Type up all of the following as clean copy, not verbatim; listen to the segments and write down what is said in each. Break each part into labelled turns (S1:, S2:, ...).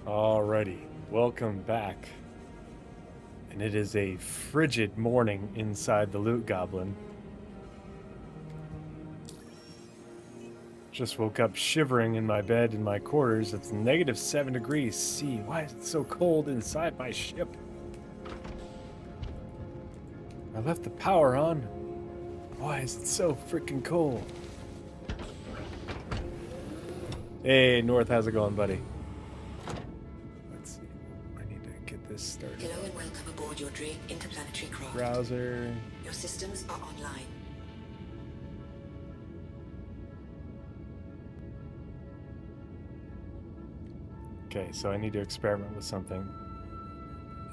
S1: Alrighty, welcome back. And it is a frigid morning inside the Loot Goblin. Just woke up shivering in my bed in my quarters. It's -7 degrees C. Why is it so cold inside my ship? I left the power on. Why is it so freaking cold? Hey, North, how's it going, buddy? Let's see. I need to get this started.
S2: Hello and welcome aboard your Dream interplanetary craft.
S1: Browser.
S2: Your systems are online.
S1: Okay, so I need to experiment with something.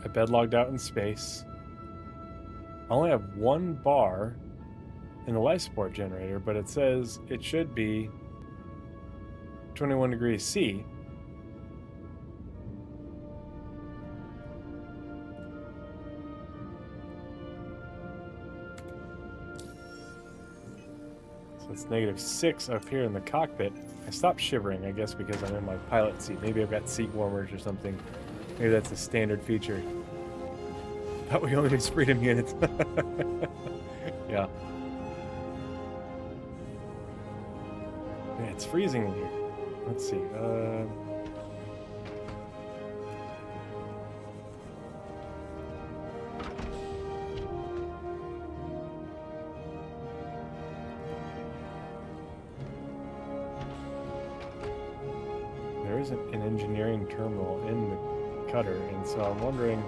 S1: I bed logged out in space. I only have one bar in the life support generator, but it says it should be 21 degrees C. So it's -6 up here in the cockpit. I stopped shivering, I guess, because I'm in my pilot seat. Maybe I've got seat warmers or something. Maybe that's a standard feature. Thought we only use freedom units. Yeah. Man, it's freezing in here. Let's see. There isn't an engineering terminal in the cutter, and so I'm wondering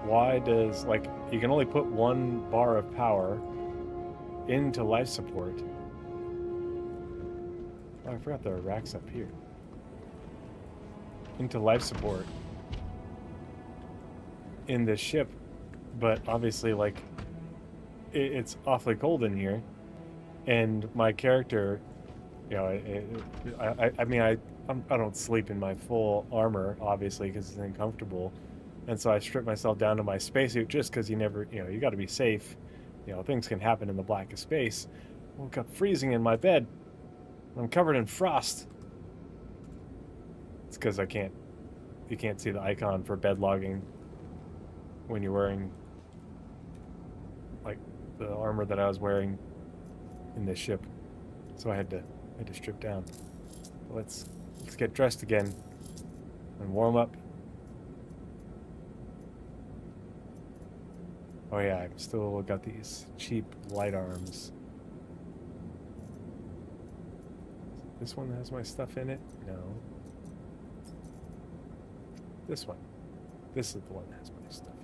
S1: why does, like, you can only put one bar of power into life support. Oh, I forgot there are racks up here. Into life support in this ship, but obviously, like, it's awfully cold in here, and my character, you know, I don't sleep in my full armor, obviously, because it's uncomfortable, and so I strip myself down to my spacesuit just because you never, you got to be safe. Things can happen in the blackest space. Woke up freezing in my bed. I'm covered in frost. It's because you can't see the icon for bed logging when you're wearing, like, the armor that I was wearing in this ship. So I had to strip down. Let's get dressed again and warm up. Oh yeah, I've still got these cheap light arms. This one has my stuff in it? No. This one. This is the one that has my stuff in it.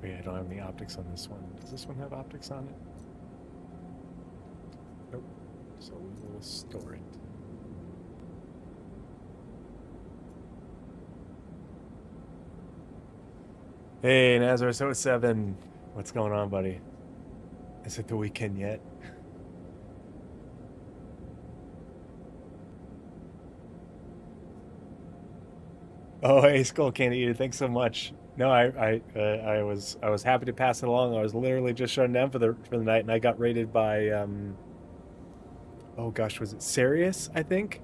S1: I don't have any optics on this one. Does this one have optics on it? Nope. So we will store it. Hey, Nazareth 07. What's going on, buddy? Is it the weekend yet? Oh, hey, Skull Candy Eater, thanks so much. No, I was happy to pass it along. I was literally just shutting down for the night, and I got raided by oh gosh, was it Sirius, I think?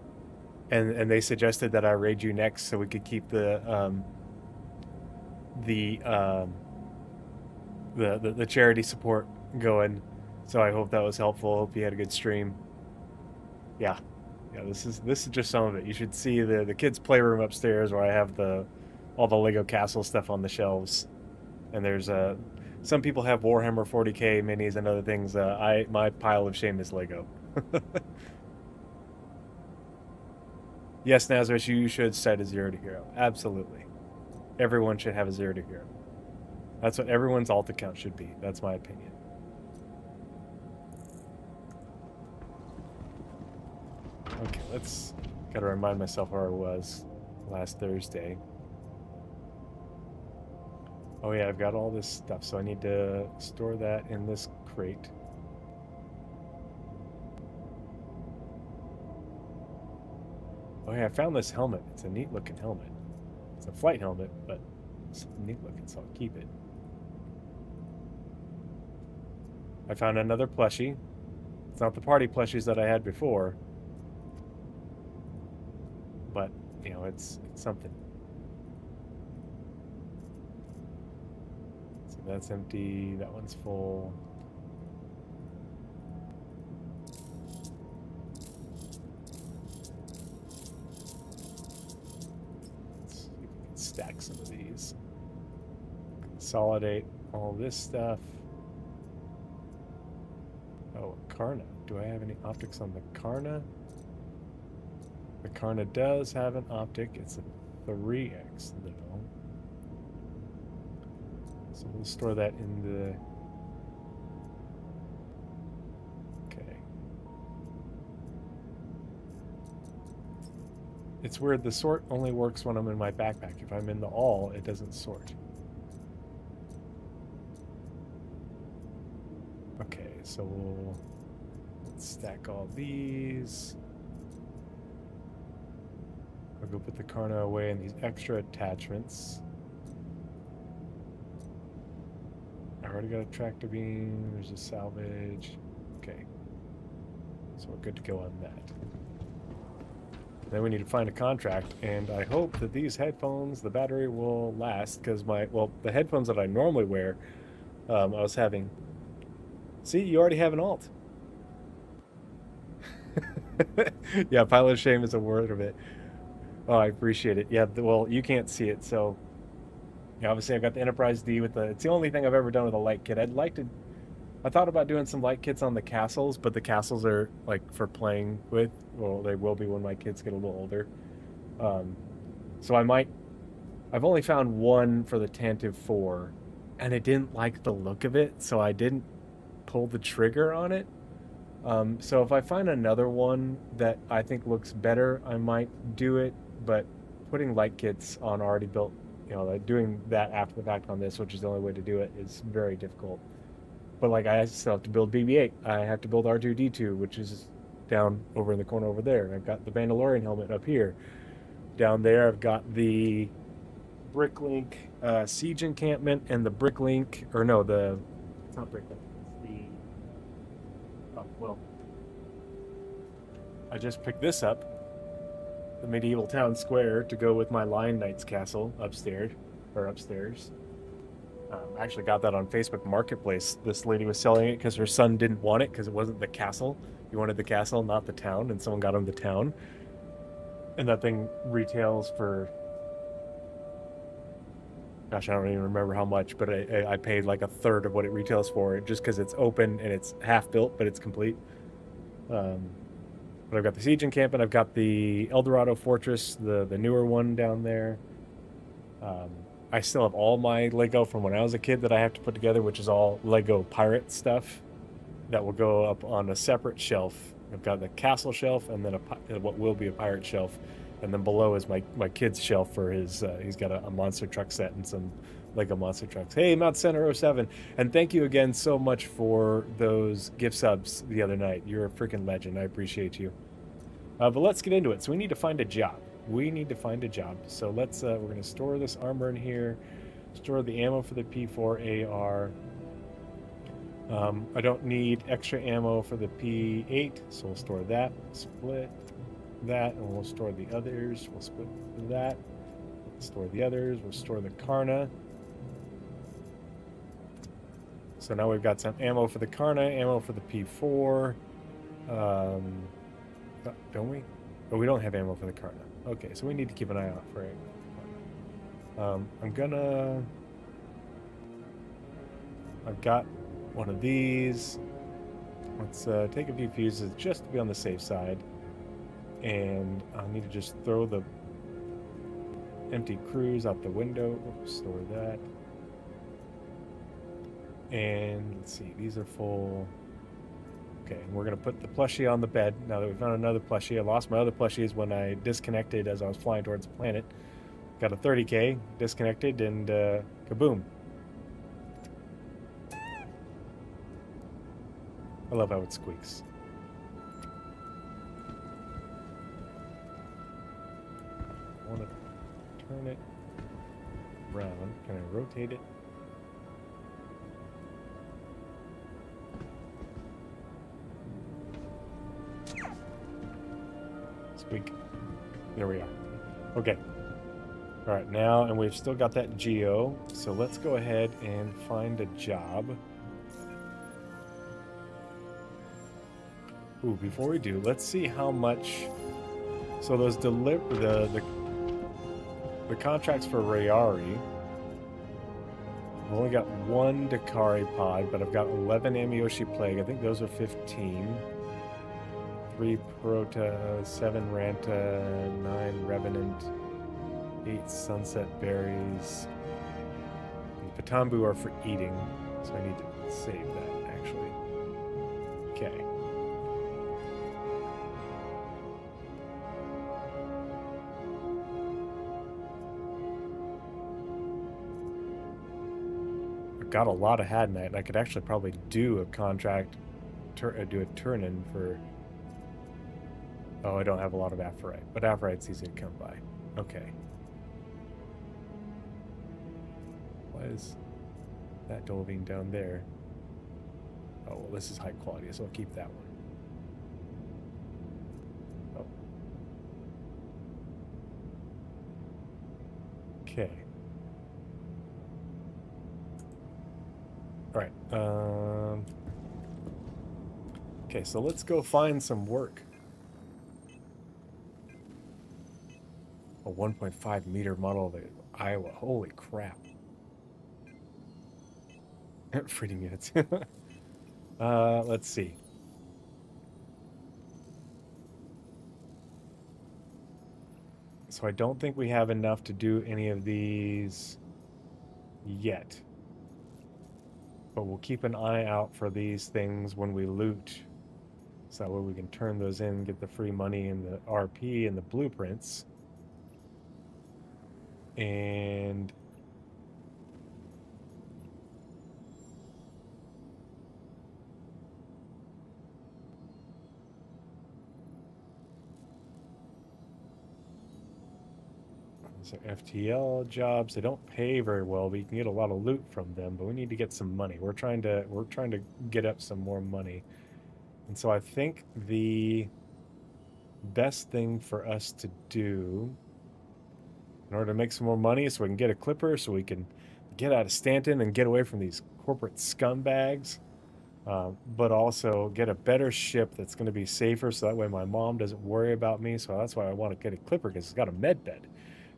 S1: And they suggested that I raid you next so we could keep the charity support going. So I hope that was helpful. Hope you had a good stream. Yeah. Yeah, this is just some of it. You should see the kids' playroom upstairs where I have all the Lego Castle stuff on the shelves. And there's some people have Warhammer 40K minis and other things. My pile of shame is Lego. Yes, Nazareth, you should set a 0 to hero. Absolutely. Everyone should have a 0 to hero. That's what everyone's alt account should be. That's my opinion. let's gotta remind myself where I was last Thursday. Oh yeah, I've got all this stuff, so I need to store that in this crate. Oh yeah, I found this helmet. It's a neat looking helmet. It's a flight helmet, but it's neat looking, so I'll keep it. I found another plushie. It's not the party plushies that I had before, but you know, it's something. So that's empty. That one's full. Let's see if we can stack some of these. Consolidate all this stuff. Oh, Karna. Do I have any optics on the Karna? The Karna does have an optic. It's a 3x though. So we'll store that in the... Okay. It's weird. The sort only works when I'm in my backpack. If I'm in the all, it doesn't sort. Okay, so let's stack all these. I'll go put the Karna away and these extra attachments. I already got a tractor beam. There's a salvage. Okay. So we're good to go on that. Then we need to find a contract, and I hope that these headphones, the battery will last, because the headphones that I normally wear, I was having... See, you already have an alt. Yeah, pilot shame is a word of it. Oh, I appreciate it. Yeah, well, you can't see it, so... Yeah, obviously I've got the Enterprise D with the... It's the only thing I've ever done with a light kit. I thought about doing some light kits on the castles, but the castles are, like, for playing with. Well, they will be when my kids get a little older. So I might... I've only found one for the Tantive 4, and I didn't like the look of it, so I didn't pull the trigger on it. So if I find another one that I think looks better, I might do it, but putting light kits on already built, you know, like doing that after the fact on this, which is the only way to do it, is very difficult. But like, I still have to build BB-8. I have to build R2-D2, which is down over in the corner over there. And I've got the Mandalorian helmet up here. Down there, I've got the Bricklink siege encampment and the Bricklink, or no, it's not Bricklink. Well, I just picked this up, the medieval town square, to go with my Lion Knight's castle upstairs. I actually got that on Facebook Marketplace. This lady was selling it because her son didn't want it because it wasn't the castle. He wanted the castle, not the town, and someone got him the town. And that thing retails for... Gosh, I don't even remember how much, but I paid like a third of what it retails for, just because it's open and it's half built, but it's complete. But I've got the siege encampment. I've got the Eldorado Fortress, the newer one down there. I still have all my Lego from when I was a kid that I have to put together, which is all Lego pirate stuff that will go up on a separate shelf. I've got the castle shelf and then what will be a pirate shelf. And then below is my kid's shelf for his, he's got a monster truck set and some Lego monster trucks. Hey, Mount Center 07. And thank you again so much for those gift subs the other night. You're a freaking legend. I appreciate you. But let's get into it. So we need to find a job. So let's, we're going to store this armor in here. Store the ammo for the P4 AR. I don't need extra ammo for the P8, so we'll store that. Split that, and we'll store the others. We'll split that. Store the others. We'll store the Karna. So now we've got some ammo for the Karna, ammo for the P4. Don't we? Oh, we don't have ammo for the Karna. Okay, so we need to keep an eye out for it. I've got one of these. Let's take a few fuses just to be on the safe side. And I need to just throw the empty cruise out the window. Oops, store that. And let's see, these are full. Okay, and we're going to put the plushie on the bed. Now that we found another plushie, I lost my other plushies when I disconnected as I was flying towards the planet. Got a 30K, disconnected, and kaboom. I love how it squeaks. I want to turn it around. Can I rotate it? Squeak. There we are. Okay. All right, now, and we've still got that geo, so let's go ahead and find a job. Ooh, before we do, let's see how much. So those the contracts for Rayari. I've only got one Dakari pod, but I've got 11 Amioshi Plague. I think those are 15. 3 Prota, 7 Ranta, 9 Revenant, 8 Sunset Berries. The Patambu are for eating, so I need to save that, actually. Okay. I've got a lot of Hadnite, and I could actually probably do a contract, do a turn-in for... Oh, I don't have a lot of Aphorite, but Aphorite's easy to come by. Okay. Why is that Dolvine down there? Oh, well, this is high quality, so I'll keep that one. Oh. Okay. All right. Okay, so let's go find some work. A 1.5 meter model of the Iowa. Holy crap. Freedom units. Let's see. So I don't think we have enough to do any of these yet. But we'll keep an eye out for these things when we loot. So that way we can turn those in, get the free money and the RP and the blueprints. And so FTL jobs, they don't pay very well, but you can get a lot of loot from them, but we need to get some money. We're trying to get up some more money. And so I think the best thing for us to do in order to make some more money so we can get a clipper, so we can get out of Stanton and get away from these corporate scumbags, but also get a better ship that's going to be safer, so that way my mom doesn't worry about me. So that's why I want to get a clipper, because it's got a med bed.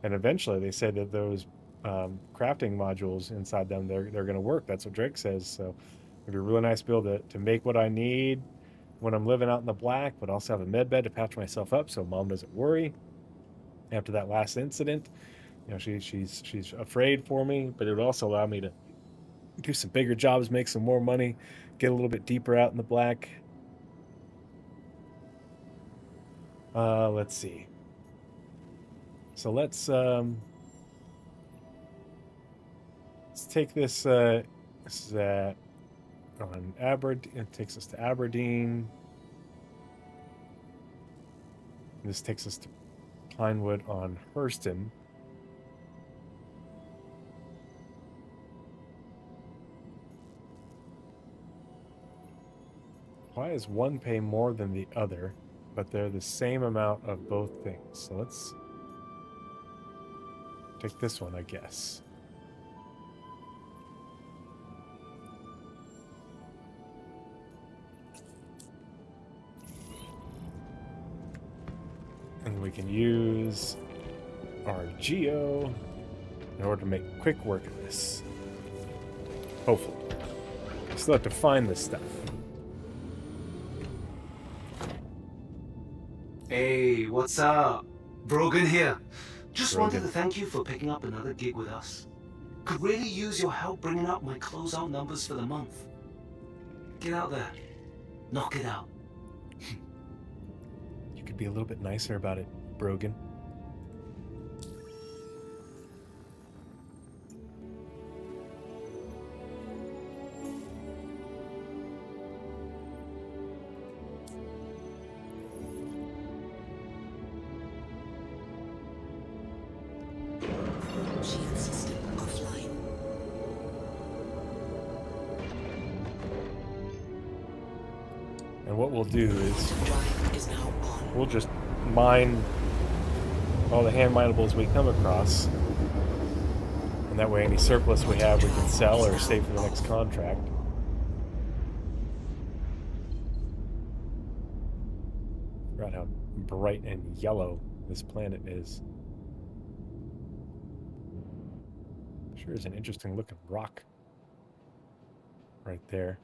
S1: And eventually they said that those crafting modules inside them, they're going to work. That's what Drake says. So it'd be really nice to be able to make what I need when I'm living out in the black, but also have a med bed to patch myself up so mom doesn't worry. After that last incident, you know, she's afraid for me, but it would also allow me to do some bigger jobs, make some more money, get a little bit deeper out in the black. Let's see. So let's take this. This is on Aberdeen. It takes us to Aberdeen. This takes us to Pinewood on Hurston. Why does one pay more than the other, but they're the same amount of both things? So let's take this one, I guess. And we can use our geo in order to make quick work of this. Hopefully. We still have to find this stuff.
S3: Hey, what's up? Brogan here. Just
S1: Brogan.
S3: wanted to thank you for picking up another gig with us. Could really use your help bringing up my closeout numbers for the month. Get out there. Knock it out.
S1: You could be a little bit nicer about it, Brogan.
S2: Shield system offline.
S1: And what we'll do is
S2: Drive is now on.
S1: we'll just mine all the hand minables we come across. And that way any surplus we have we can sell or save for the next contract. Forgot how bright and yellow this planet is. Sure is an interesting looking rock right there.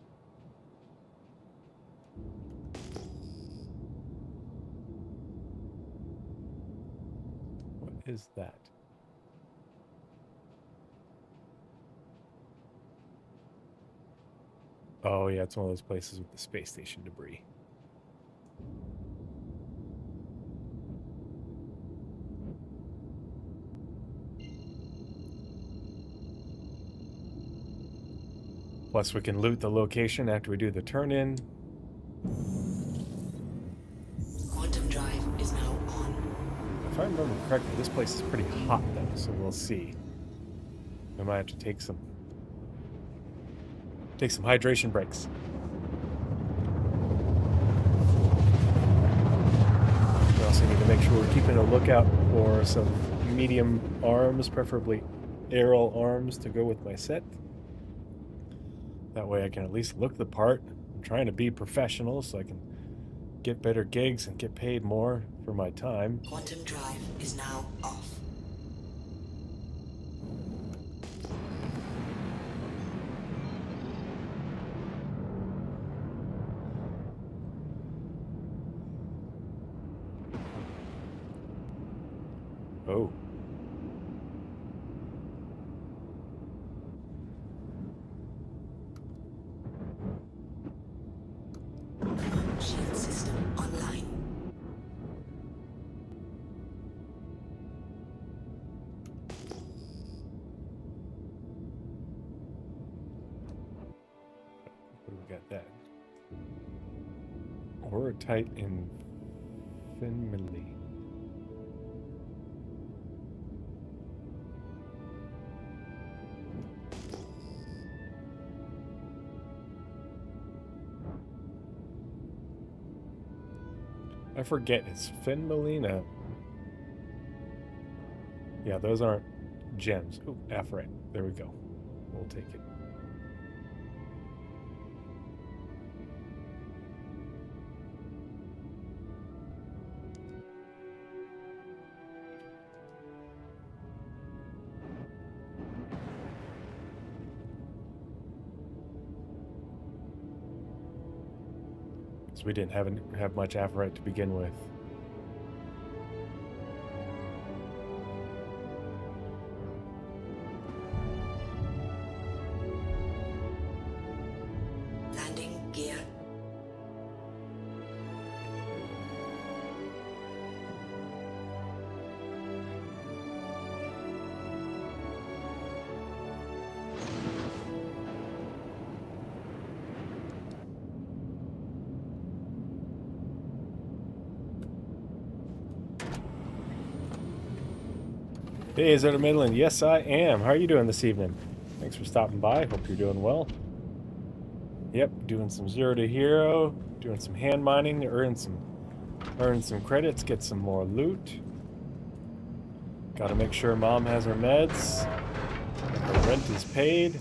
S1: What is that? Oh yeah, it's one of those places with the space station debris. Plus we can loot the location after we do the turn-in.
S2: Quantum drive is now on.
S1: If I remember correctly, this place is pretty hot though, so we'll see. I might have to take some hydration breaks. We also need to make sure we're keeping a lookout for some medium arms, preferably aerial arms, to go with my set. That way I can at least look the part. I'm trying to be professional so I can get better gigs and get paid more for my time.
S2: Quantum drive is now off.
S1: Oh.
S2: Shield system online.
S1: What do we got that? Orotite in Finmily. I forget, it's Finmalina. Yeah, those aren't gems. Oh, Aphorite. There we go. We'll take it. So we didn't have much Aphorite to begin with.
S2: Landing gear.
S1: Hey, is that a Midland? Yes, I am. How are you doing this evening? Thanks for stopping by. Hope you're doing well. Yep, doing some 0 to hero, doing some hand mining, earn some credits, get some more loot. Gotta make sure mom has her meds. Her rent is paid.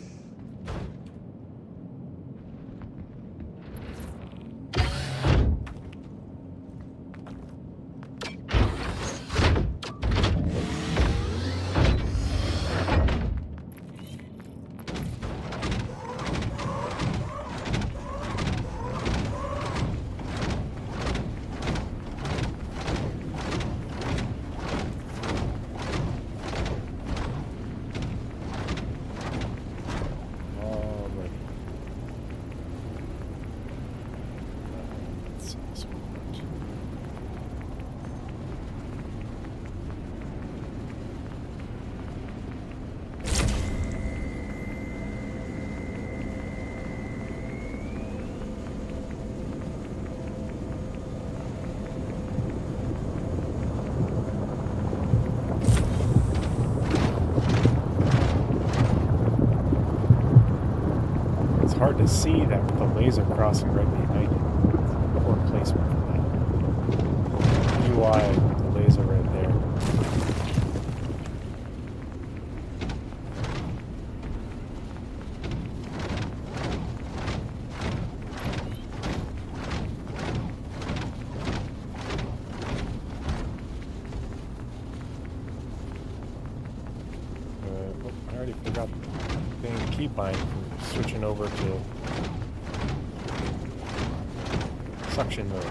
S1: hard to see that with the laser crossing right behind it. Poor placement for that. UI, the laser right there. I already forgot the keybind for switching over to suction mode.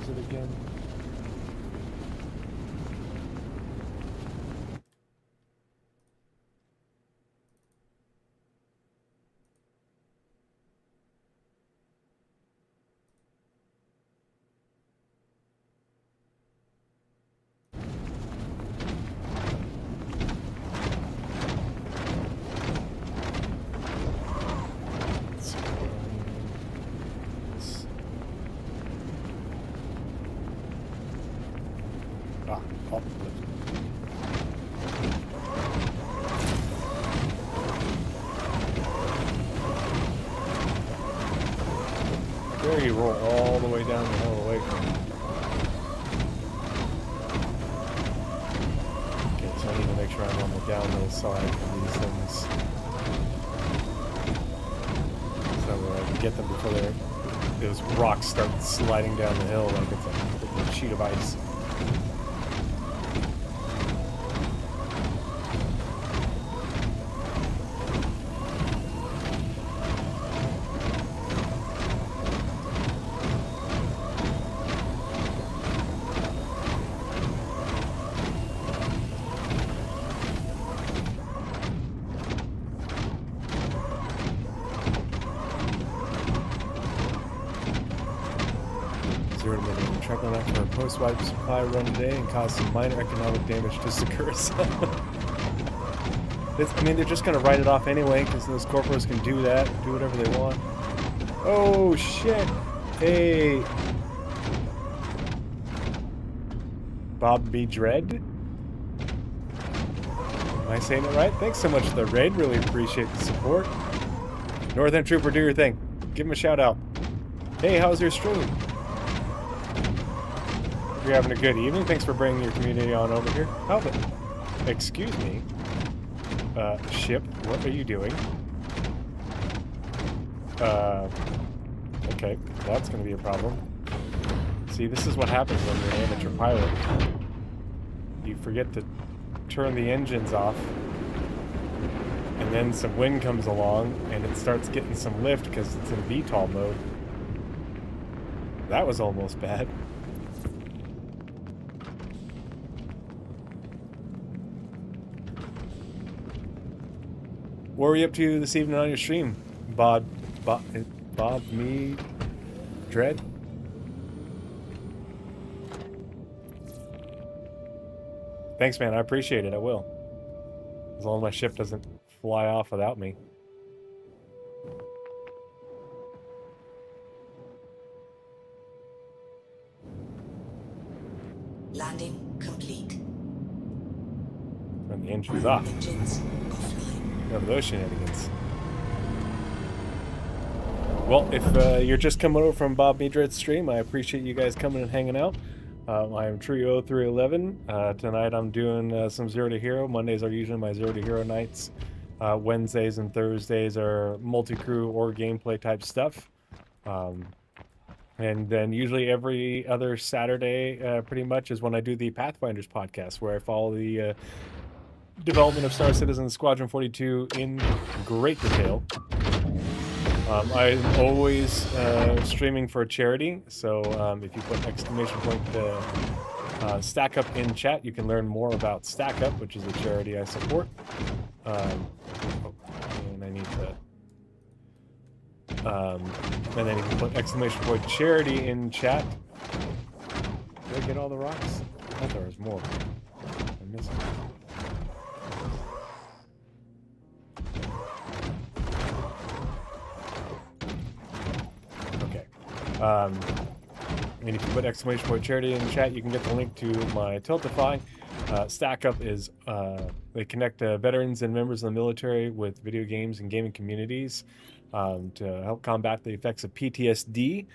S1: Is it again? There you roll all the way down the hill away from me. Okay, so I need to make sure I'm on the downhill side for these things. So that I can get them before those rocks start sliding down the hill like it's a sheet of ice. Truck went out for a post-wipe supply run today and caused some minor economic damage to Securus. I mean, they're just going to write it off anyway because those corporos can do that, do whatever they want. Oh, shit. Hey. Bob B. Dread? Am I saying it right? Thanks so much for the raid. Really appreciate the support. Northern Trooper, do your thing. Give him a shout out. Hey, how's your stream? You're having a good evening. Thanks for bringing your community on over here. Oh, but excuse me. Ship, what are you doing? Okay, that's going to be a problem. See, this is what happens when you're an amateur pilot. You forget to turn the engines off, and then some wind comes along, and it starts getting some lift because it's in VTOL mode. That was almost bad. What were you up to this evening on your stream, Bob me, Dread? Thanks, man. I appreciate it. I will. As long as my ship doesn't fly off without me.
S2: Landing complete.
S1: And the engine's off.
S2: Engines offline.
S1: None of those shenanigans. Well, if you're just coming over from Bob Meadred's stream, I appreciate you guys coming and hanging out. I'm Trio311. Tonight I'm doing some Zero to Hero. Mondays are usually my Zero to Hero nights. Wednesdays and Thursdays are multi-crew or gameplay type stuff. And then usually every other Saturday, pretty much, is when I do the Pathfinders podcast, where I follow the development of Star Citizen Squadron 42 in great detail. I'm always streaming for a charity, so if you put exclamation point Stack Up in chat, you can learn more about Stack Up, which is a charity I support. And I need to... and then if you put exclamation point charity in chat... Did I get all the rocks? I thought there was more. I'm missing. And if you put exclamation point charity in the chat, you can get the link to my Tiltify. Stack Up is they connect veterans and members of the military with video games and gaming communities to help combat the effects of PTSD,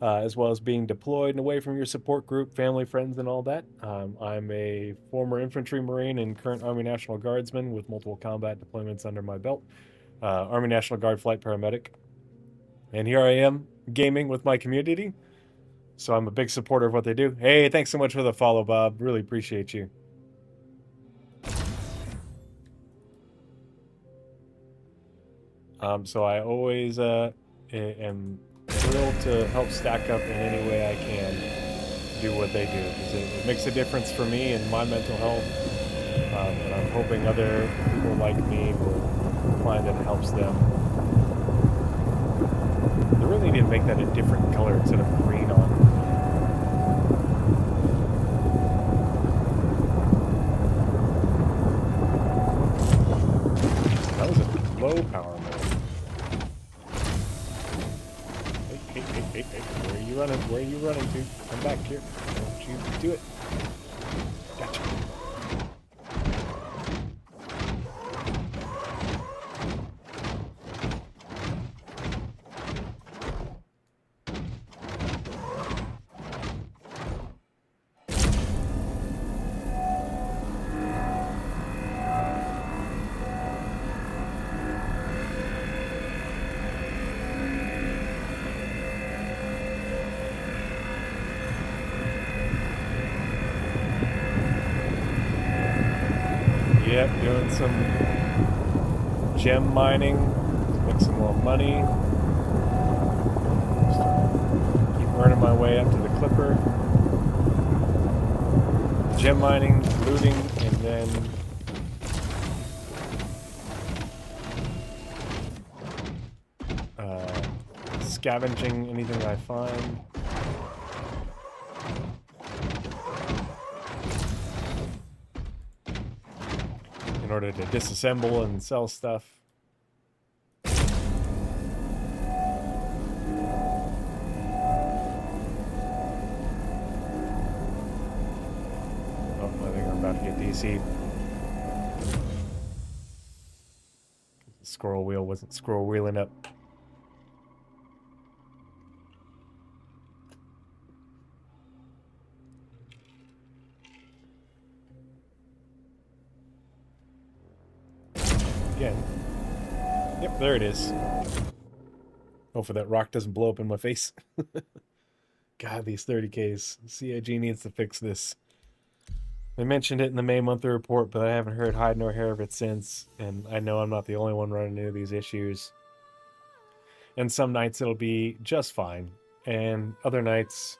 S1: as well as being deployed and away from your support group, family, friends, and all that. I'm a former infantry marine and current Army National Guardsman with multiple combat deployments under my belt. Army National Guard flight paramedic. And here I am gaming with my community. So I'm a big supporter of what they do. Hey, thanks so much for the follow, Bob. Really appreciate you. So I always am thrilled to help Stack Up in any way I can do what they do, because it makes a difference for me and my mental health. And I'm hoping other people like me will find that it helps them. They really need to make that a different color instead of green on. That was a low power mode. Hey, where are you running? Where are you running to? Come back here. Don't you do it. Gotcha. Yep, doing some gem mining to make some more money. Keep earning my way up to the clipper. Gem mining, looting, and then scavenging anything I find. In order to disassemble and sell stuff. Oh, I think I'm about to get DC'd. The scroll wheel wasn't scroll wheeling up. Again. Yep, there it is. Hopefully that rock doesn't blow up in my face. God, these 30Ks. CIG needs to fix this. They mentioned it in the May monthly report, but I haven't heard hide nor hair of it since. And I know I'm not the only one running into these issues. And some nights it'll be just fine. And other nights,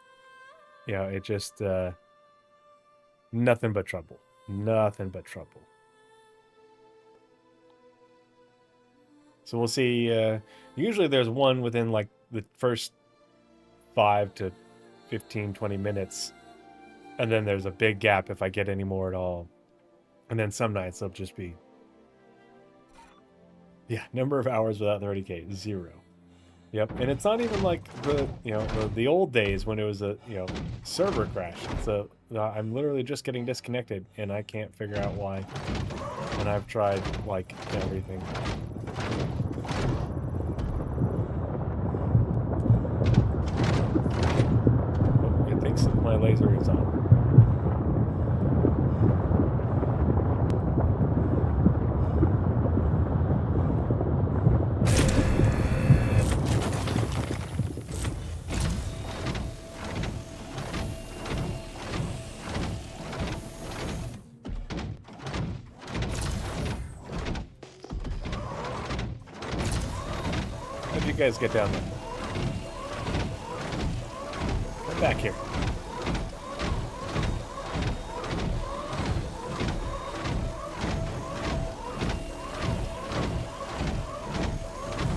S1: you know, it just... nothing but trouble. Nothing but trouble. So we'll see. Usually there's one within like the first 5 to 15, 20 minutes. And then there's a big gap if I get any more at all. And then some nights they'll just be... Yeah, number of hours without 30K, 0. Yep, and it's not even like the, you know, the old days when it was a, you know, server crash. So I'm literally just getting disconnected and I can't figure out why. And I've tried like everything. Oh, it thinks that my laser is on. How'd you guys get down there? Come back here.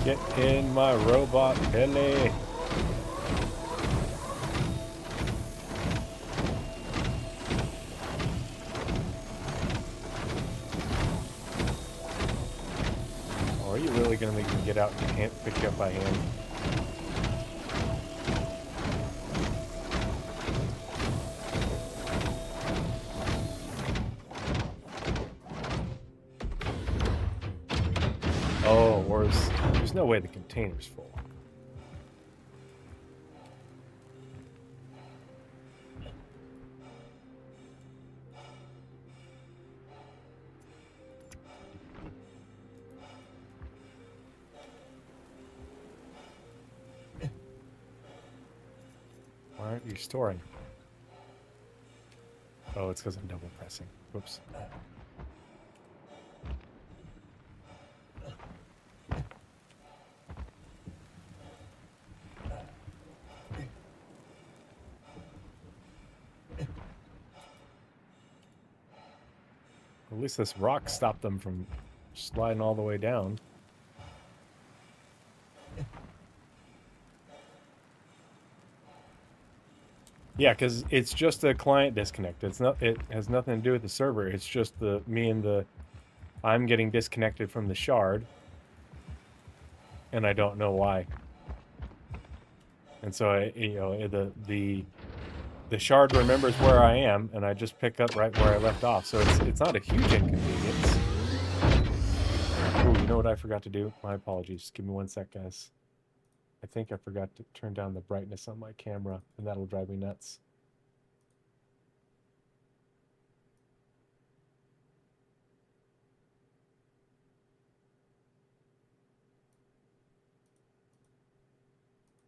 S1: Get in my robot belly. Are you really going to make me get out and can't pick you up by hand? Oh, or there's no way the container's full. Why aren't you storing? Oh, it's because I'm double pressing. Whoops. At least this rock stopped them from sliding all the way down. Yeah, because it's just a client disconnect. It's not. It has nothing to do with the server. It's just I'm getting disconnected from the shard, and I don't know why. And so the shard remembers where I am, and I just pick up right where I left off. So it's not a huge inconvenience. Ooh, you know what I forgot to do? My apologies. Give me 1 sec, guys. I think I forgot to turn down the brightness on my camera, and that'll drive me nuts.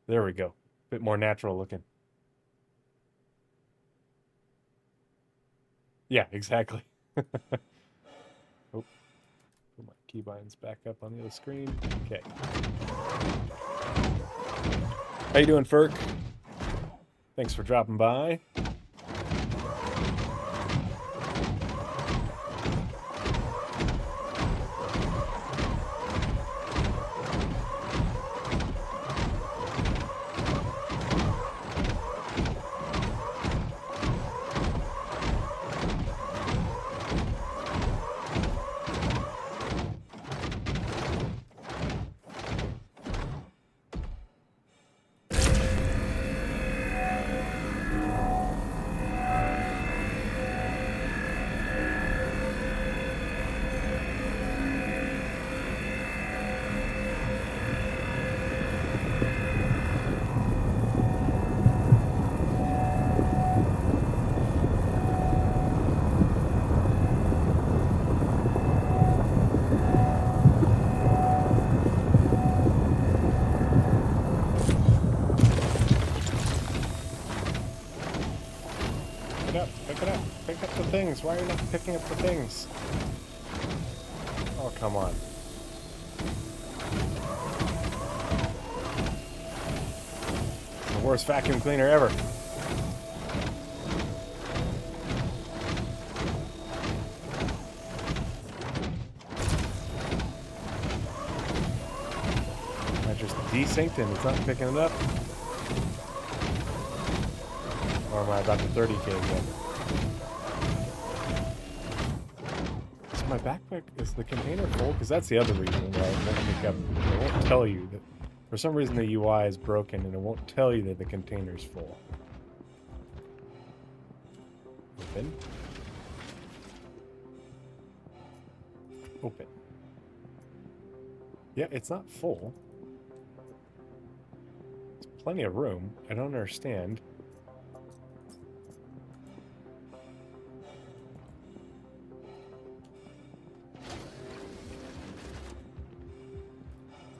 S1: There we go. Bit more natural looking. Yeah, exactly. Oh, put my keybinds back up on the other screen. Okay. How you doing, Ferk? Thanks for dropping by. Things. Why are you not picking up the things? Oh, come on. The worst vacuum cleaner ever. I just desynced and it's not picking it up. Or am I about to 30k again? My backpack, is the container full? Because that's the other reason why it won't pick up. It won't tell you that for some reason the UI is broken and it won't tell you that the container's full. Open. Open. Yeah, it's not full. There's plenty of room. I don't understand.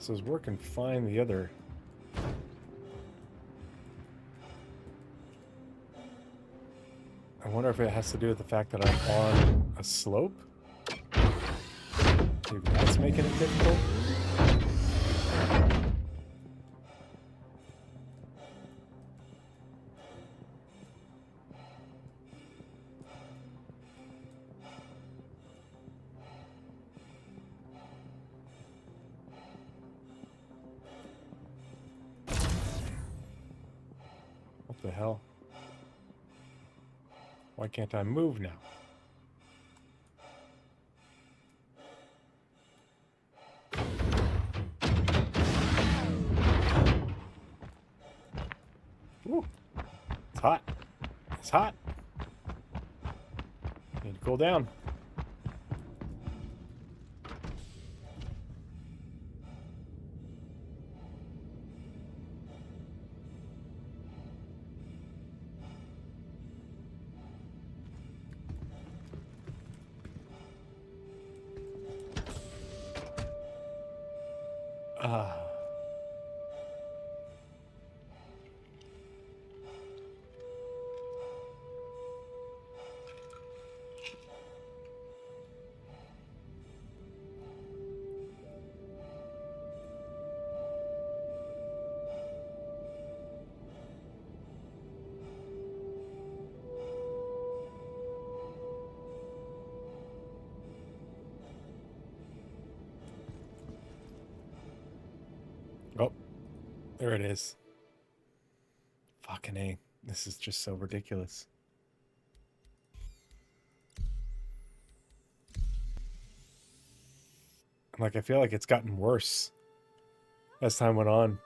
S1: So is working fine the other. I wonder if it has to do with the fact that I'm on a slope. Maybe that's making it difficult. What the hell? Why can't I move now? Ooh, it's hot. It's hot. Need to cool down. Ah. Oh, there it is. Fucking A. This is just so ridiculous. Like, I feel like it's gotten worse as time went on.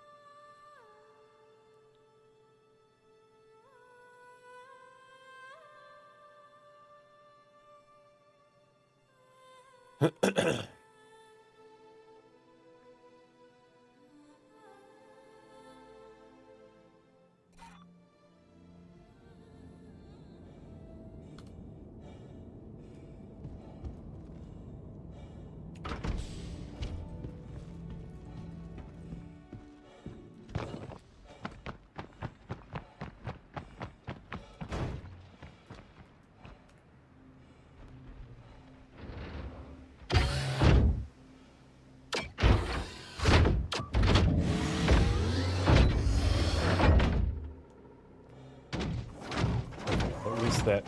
S1: At least that.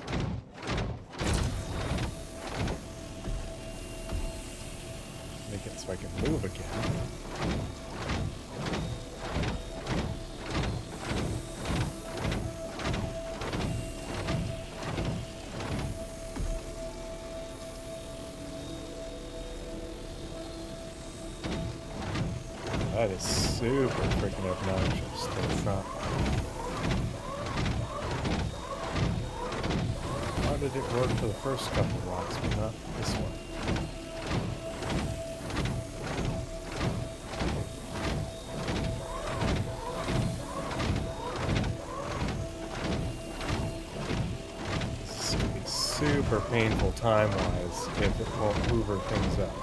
S1: Make it so I can move again. That is super freaking obnoxious. That's not. How did it work for the first couple rocks, but not this one? This is going to be super painful time-wise if it won't hoover things up.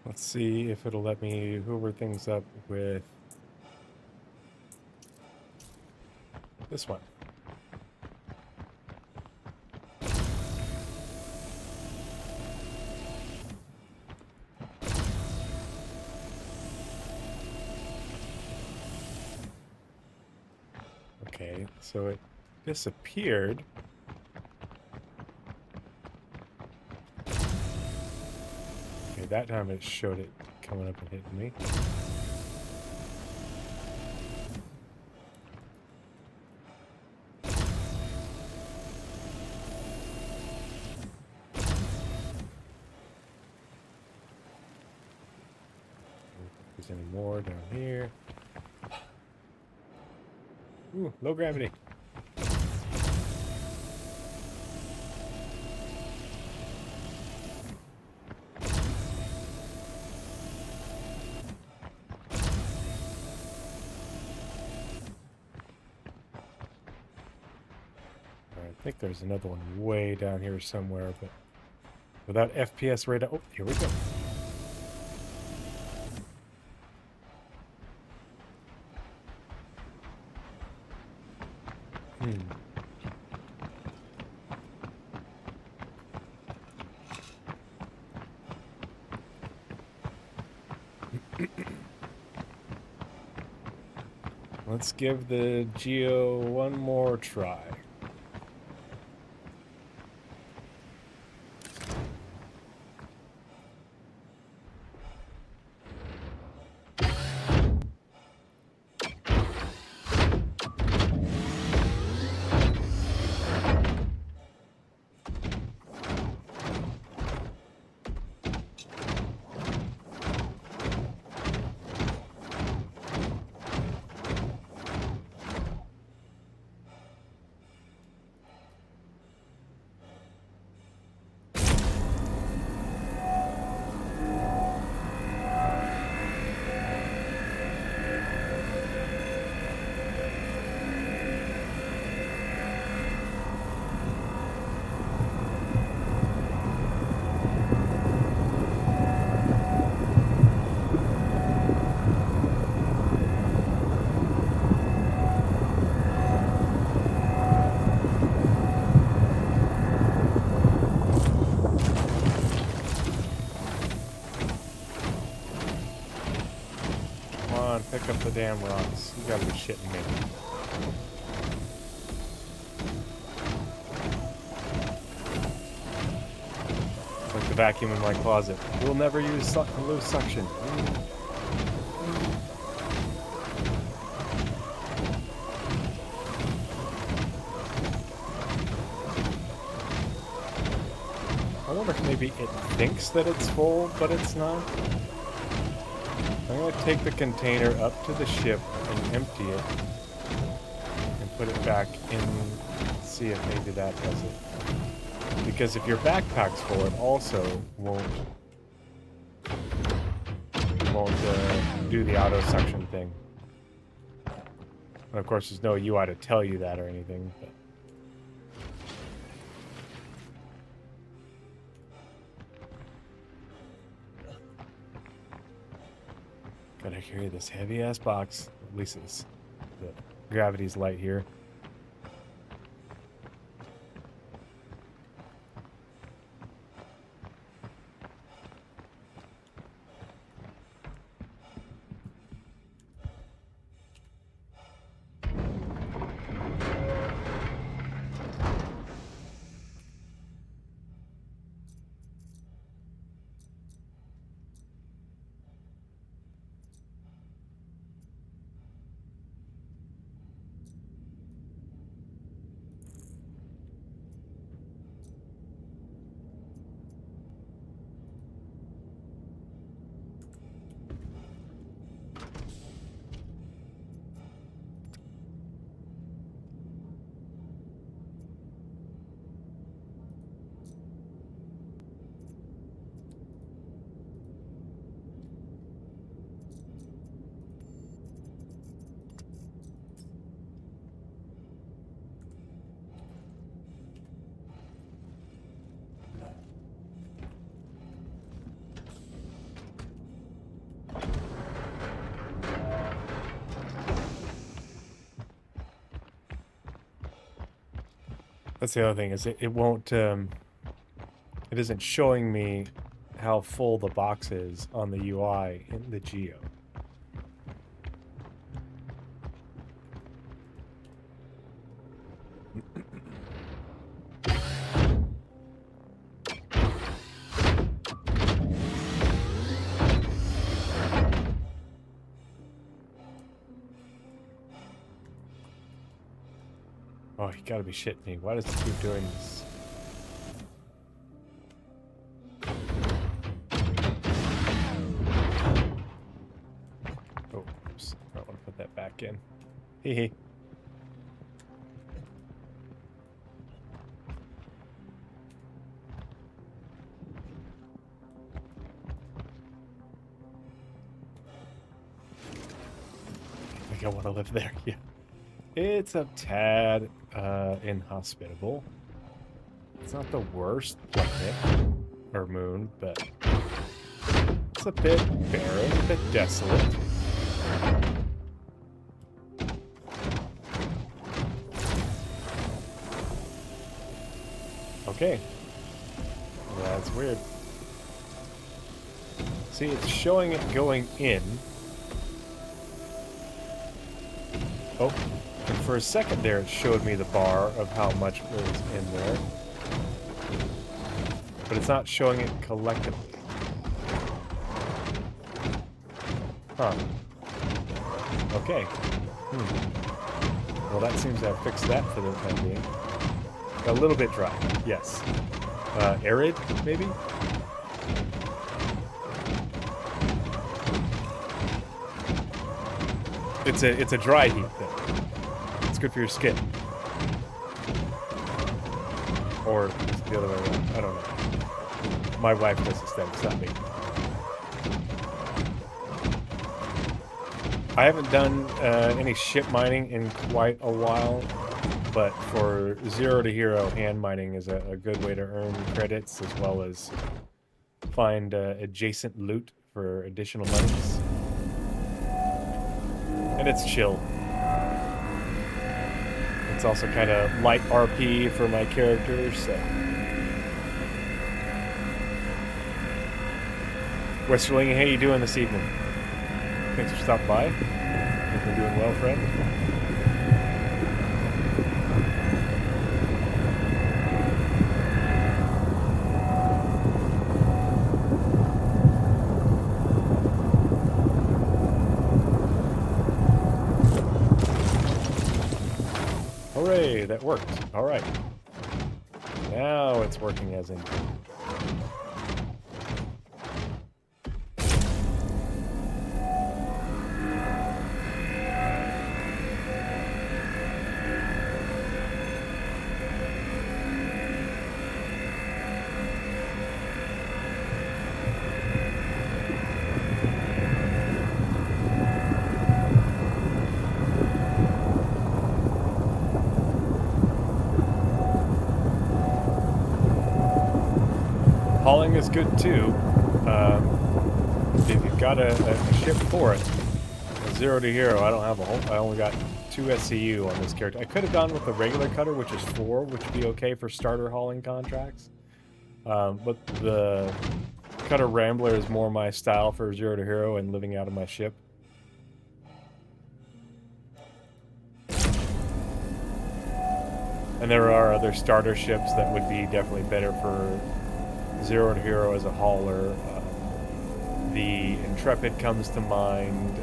S1: Let's see if it'll let me hoover things up with this one. Okay, so it disappeared. Okay, that time it showed it coming up and hitting me. If there's any more down here. Ooh, low gravity. I think there's another one way down here somewhere, but without FPS radar. Oh, here we go. Let's give the Geo one more try. Pick up the damn rocks. You gotta be shitting me. It's like the vacuum in my closet. We'll never use lose suction. I wonder if maybe it thinks that it's full, but it's not. I'm going to take the container up to the ship and empty it and put it back in, see if maybe that does it. Because if your backpack's full, it also won't do the auto suction thing. And of course, there's no UI to tell you that or anything. But gotta carry this heavy ass box. At least it's the gravity's light here. That's the other thing, is it won't, it isn't showing me how full the box is on the UI in the Geo. Oh, you gotta be shitting me. Why does it keep doing this? Oh, oops. I don't want to put that back in. Hehe. I think I want to live there, yeah. It's a tad inhospitable. It's not the worst planet or moon, but it's a bit barren, a bit desolate. Okay. That's weird. See, it's showing it going in. Oh, and for a second there, it showed me the bar of how much was in there. But it's not showing it collectively. Huh. Okay. Well, that seems to have fixed that for the time being. A little bit dry, yes. Arid, maybe? It's a dry heat thing. It's good for your skin. Or it's the other way around. I don't know. My wife does aesthetics, not me. I haven't done any ship mining in quite a while, but for 0 to hero, hand mining is a good way to earn credits as well as find adjacent loot for additional monies. And it's chill. It's also kind of light RP for my character, so. Westerling, how you doing this evening? Thanks for stopping by. Hope you're doing well, friend. Hooray, that worked. All right. Now it's working as intended. Hauling is good too. If you've got a ship for it, 0 to hero, I don't have a whole. I only got 2 SCU on this character. I could have gone with the regular cutter, which is 4, which would be okay for starter hauling contracts. But the cutter Rambler is more my style for 0 to hero and living out of my ship. And there are other starter ships that would be definitely better for 0 to hero as a hauler. The Intrepid comes to mind.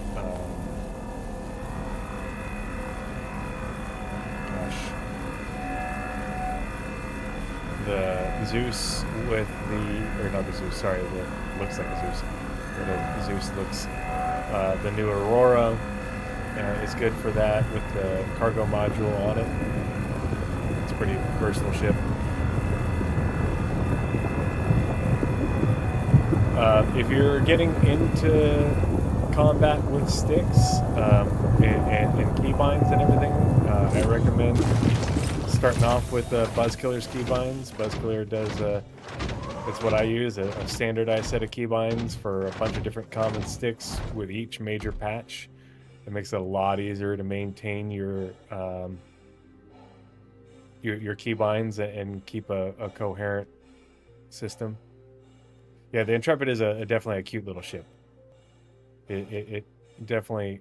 S1: The Zeus with the, or not the Zeus, sorry, the looks like a Zeus. The Zeus looks, the new Aurora is good for that with the cargo module on it. It's a pretty versatile ship. If you're getting into combat with sticks and keybinds and everything, I recommend starting off with Buzzkiller's keybinds. Buzzkiller does, it's what I use, a standardized set of keybinds for a bunch of different common sticks with each major patch. It makes it a lot easier to maintain your keybinds and keep a coherent system. Yeah, the Intrepid is definitely a cute little ship. It definitely,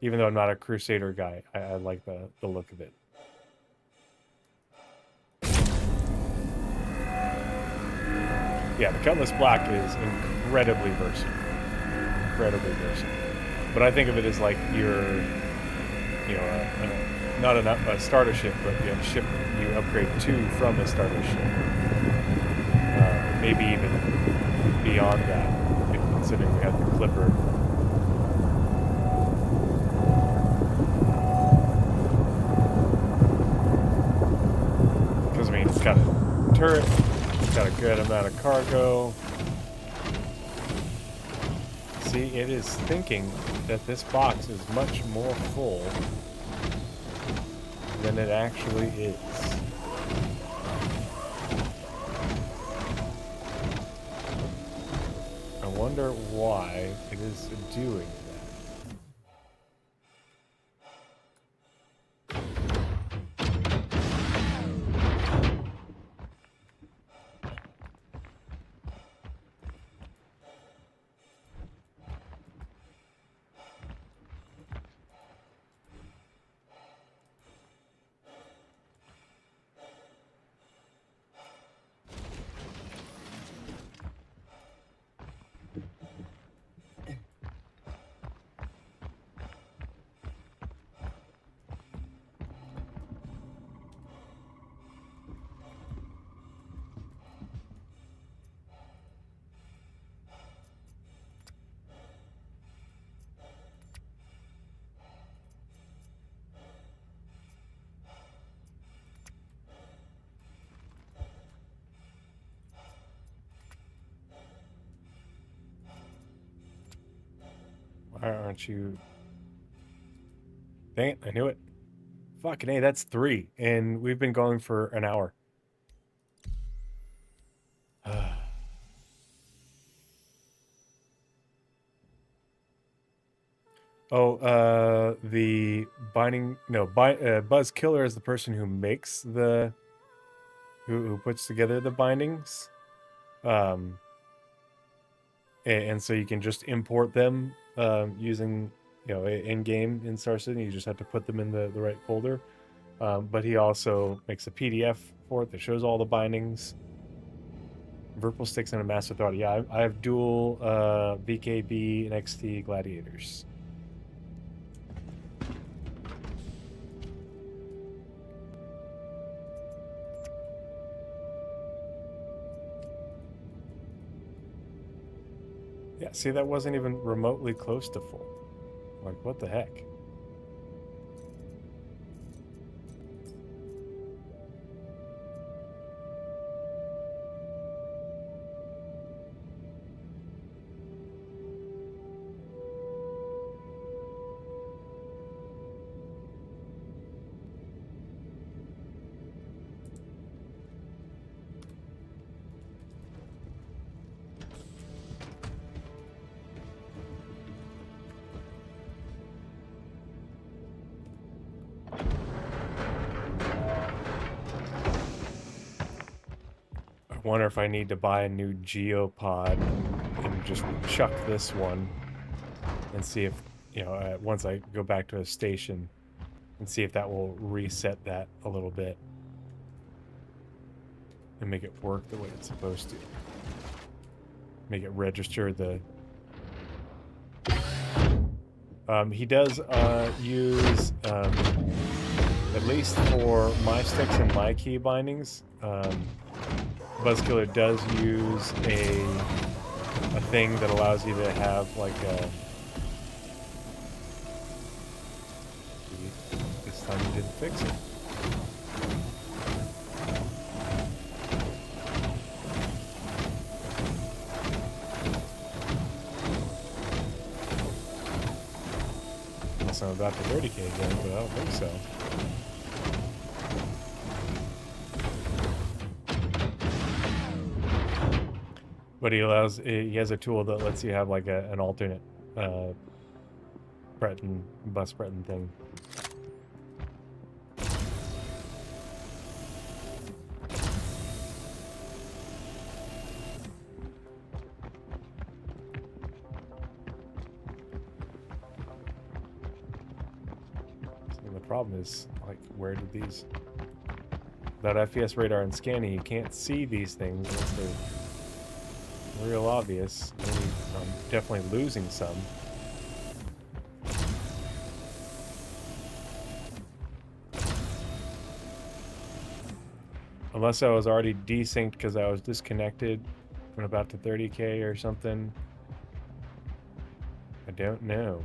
S1: even though I'm not a Crusader guy, I like the look of it. Yeah, the Cutlass Black is incredibly versatile. Incredibly versatile. But I think of it as like your, you know, not a starter ship, but a ship you upgrade to from a starter ship. Maybe even beyond that, if considering we have the Clipper. Because, I mean, it's got a turret, it's got a good amount of cargo. See, it is thinking that this box is much more full than it actually is. I wonder why it is doing aren't you? Dang it, I knew it. Fucking A, that's 3. And we've been going for an hour. The binding... No, Buzz Killer is the person who makes the... Who puts together the bindings. And so you can just import them using, in-game in Star Citizen. You just have to put them in the right folder. But he also makes a PDF for it that shows all the bindings. Verpal sticks and a Master Throttle. Yeah, I have dual VKB and XT Gladiators. Yeah, see, that wasn't even remotely close to full. Like, what the heck? I wonder if I need to buy a new geopod and just chuck this one and see if, once I go back to a station and see if that will reset that a little bit and make it work the way it's supposed to. Make it register the... he does use, at least for my sticks and my key bindings, Buzzkiller does use a thing that allows you to have like a... This time you didn't fix it. Unless I'm about to 30k again, but I don't think so. But he has a tool that lets you have like an alternate bus Breton thing. And the problem is, like, where did these... Without FPS radar and scanning, you can't see these things unless they're real obvious. Maybe I'm definitely losing some. Unless I was already desynced because I was disconnected when about to 30k or something. I don't know.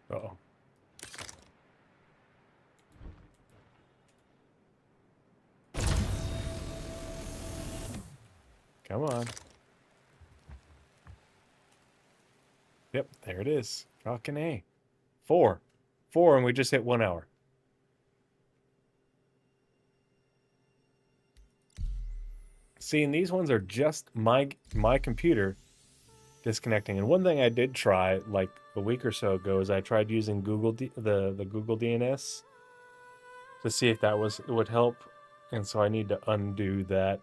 S1: Uh-oh. Come on. Yep, there it is. Fucking A. 4. 4, and we just hit 1 hour. See, and these ones are just my computer disconnecting. And one thing I did try, like a week or so ago, is I tried using the Google DNS to see if that would help. And so I need to undo that.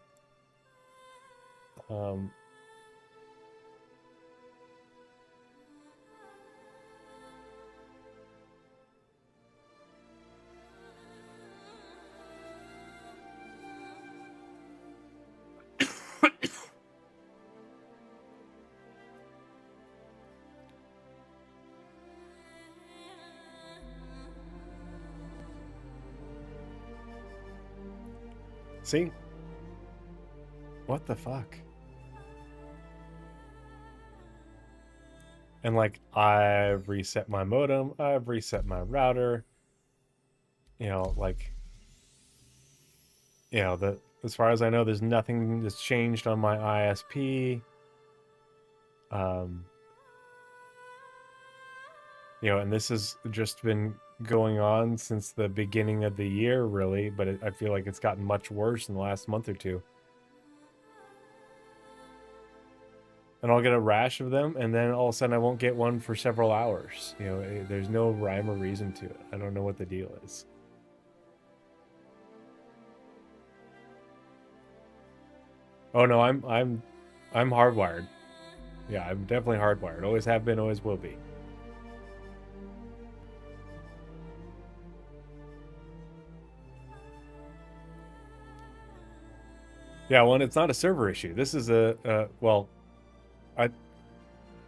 S1: See? What the fuck? And like, I've reset my modem, I've reset my router. You know, like, you know, as far as I know, there's nothing that's changed on my ISP. You know, and this has just been going on since the beginning of the year, really, but I feel like it's gotten much worse in the last month or two. And I'll get a rash of them, and then all of a sudden I won't get one for several hours. You know, there's no rhyme or reason to it. I don't know what the deal is. Oh no, I'm hardwired. Yeah, I'm definitely hardwired. Always have been, always will be. Yeah, well, and it's not a server issue. This is well,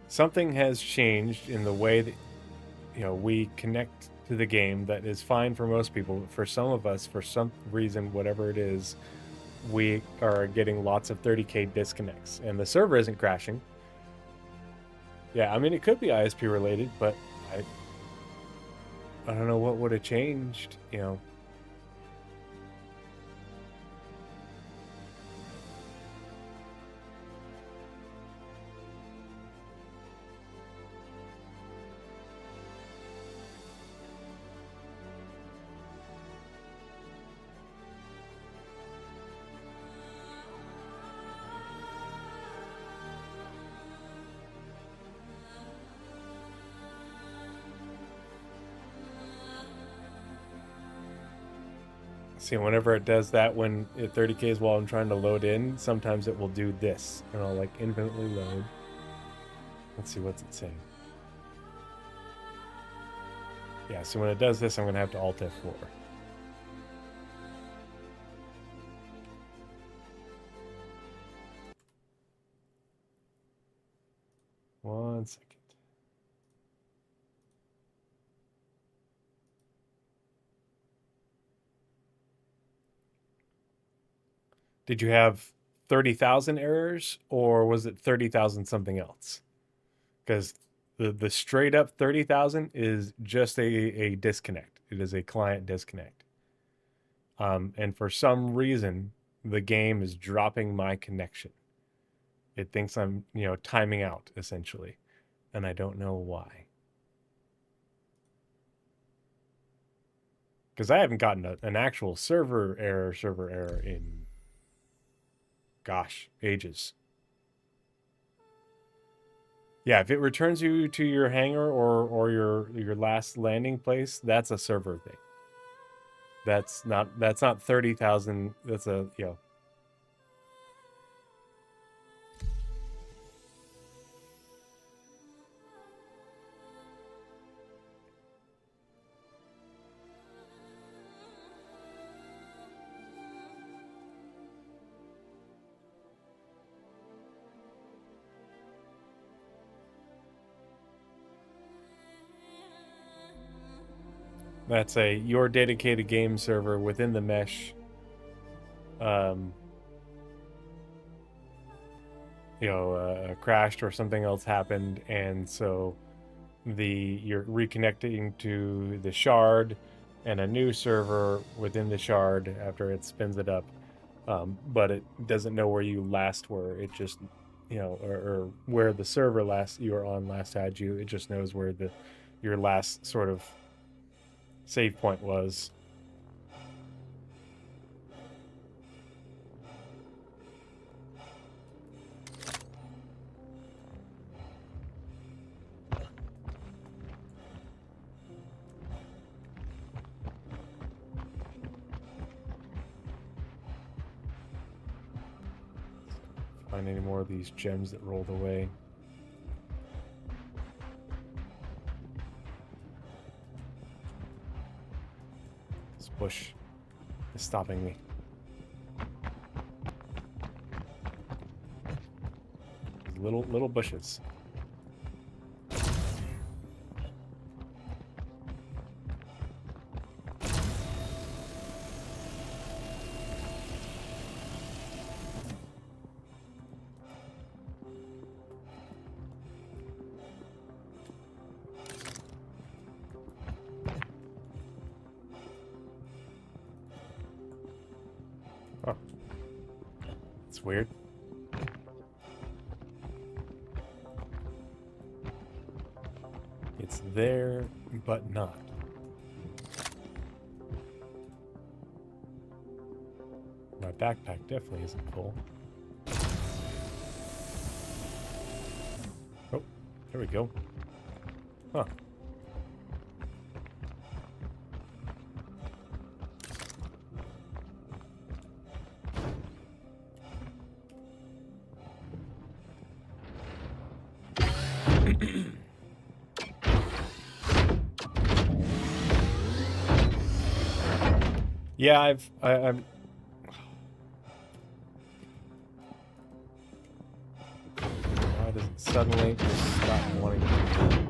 S1: something has changed in the way that, you know, we connect to the game that is fine for most people. For some of us, for some reason, whatever it is, we are getting lots of 30K disconnects, and the server isn't crashing. Yeah, I mean, it could be ISP related, but I don't know what would have changed, you know. See, whenever it does that, when it 30Ks while I'm trying to load in, sometimes it will do this, and I'll like infinitely load. Let's see, what's it saying? Yeah, so when it does this, I'm gonna have to Alt F4. One second. Did you have 30,000 errors, or was it 30,000 something else? Because the straight up 30,000 is just a disconnect. It is a client disconnect. And for some reason, the game is dropping my connection. It thinks I'm, you know, timing out, essentially. And I don't know why. Because I haven't gotten an actual server error in, gosh, ages. Yeah, if it returns you to your hangar or your last landing place, that's a server thing. That's not 30,000. That's a, you know. That's a your dedicated game server within the mesh. You know, crashed or something else happened, and so you're reconnecting to the shard and a new server within the shard after it spins it up. But it doesn't know where you last were. It just, you know, or where the server you were on last had you. It just knows where your last sort of save point was. Find any more of these gems that rolled away. This bush is stopping me. These little bushes. That's weird. It's there, but not. My backpack definitely isn't full. Oh, there we go. Huh. Yeah, I'm. Why does it suddenly just stop wanting to move?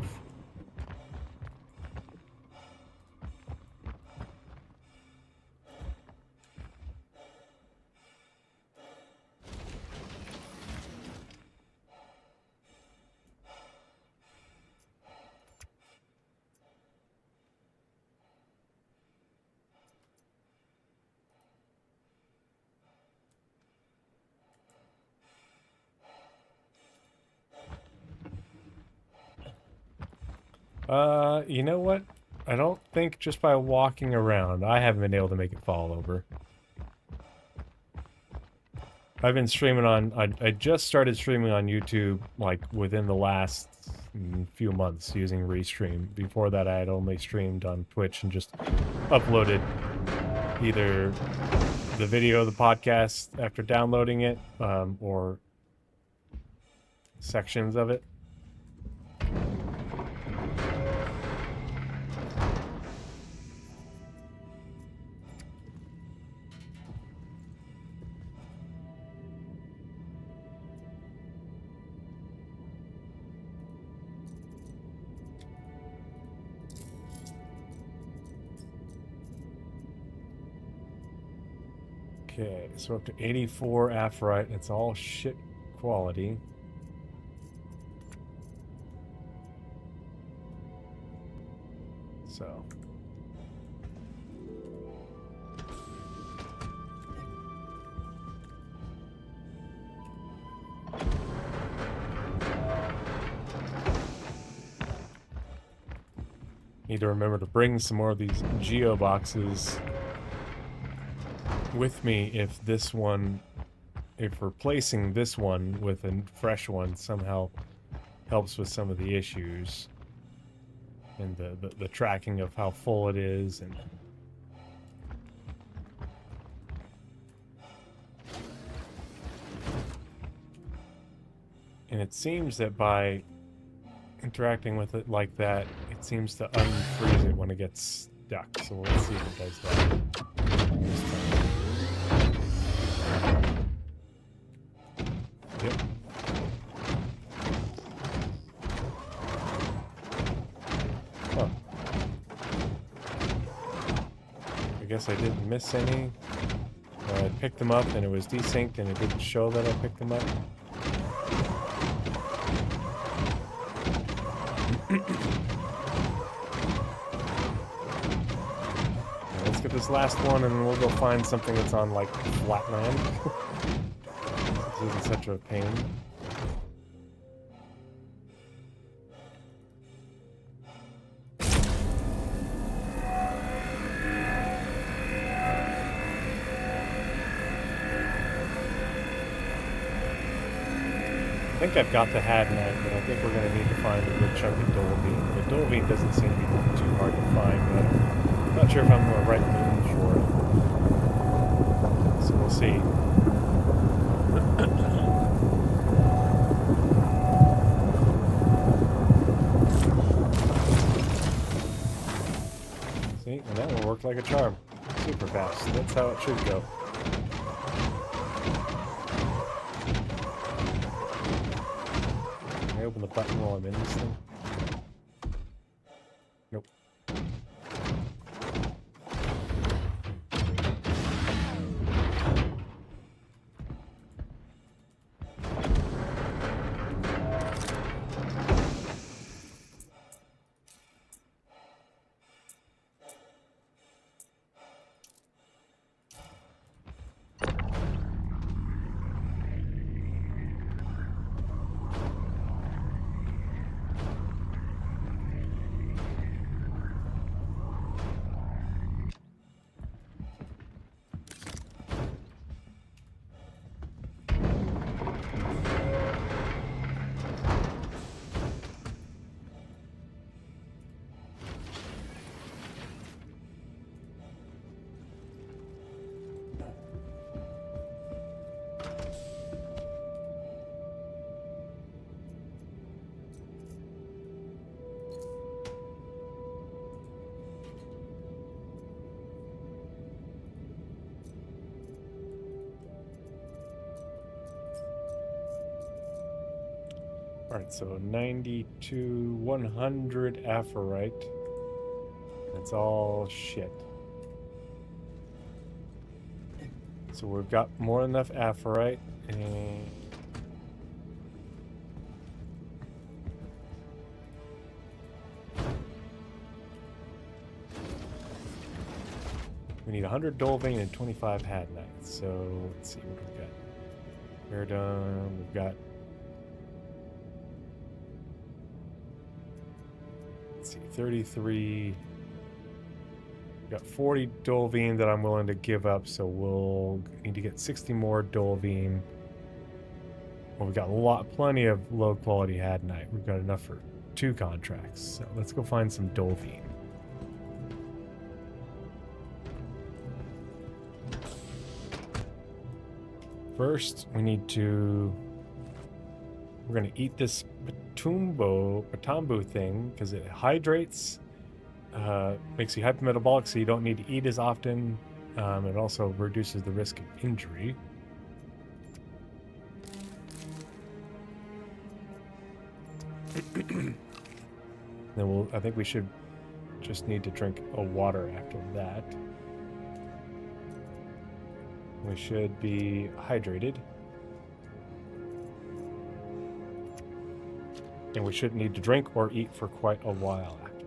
S1: You know what? I don't think just by walking around, I haven't been able to make it fall over. I've been streaming on, I just started streaming on YouTube, like, within the last few months using Restream. Before that, I had only streamed on Twitch and just uploaded either the video of the podcast after downloading it, or sections of it. Okay, so up to 84 Aphorite, and it's all shit quality. So. Need to remember to bring some more of these geo boxes with me if this one, if replacing this one with a fresh one somehow helps with some of the issues and the tracking of how full it is. And it seems that by interacting with it like that, it seems to unfreeze it when it gets stuck. So let's see if it does that this time. Yep. Huh. I guess I didn't miss any. I picked them up and it was desynced and it didn't show that I picked them up. Let's get this last one and we'll go find something that's on like flat land. This isn't such a pain. I think I've got the Hadnite, but I think we're going to need to find a good chunk of Dolbean. The Dolbean doesn't seem to be too hard to find, but I'm not sure if I'm in the right mood for it. So we'll see. See, and that one worked like a charm. Super fast. That's how it should go. Can I open the button while I'm in this thing? Nope. Alright, so 90 to 100 aphrite. That's all shit. So we've got more than enough aphrite, and we need 100 Dolvane and 25 Hadnite. So let's see what we've got. We're done. We've got, let's see, 33. We've got 40 Dolvine that I'm willing to give up, so we'll need to get 60 more Dolvine. Well, we've got plenty of low quality Hadnite. We've got enough for 2 contracts. So let's go find some Dolvine. First, we're going to eat this Patambu thing because it hydrates, makes you hypermetabolic, so you don't need to eat as often. It also reduces the risk of injury. Then I think we should just need to drink a water after that. We should be hydrated. And we shouldn't need to drink or eat for quite a while after.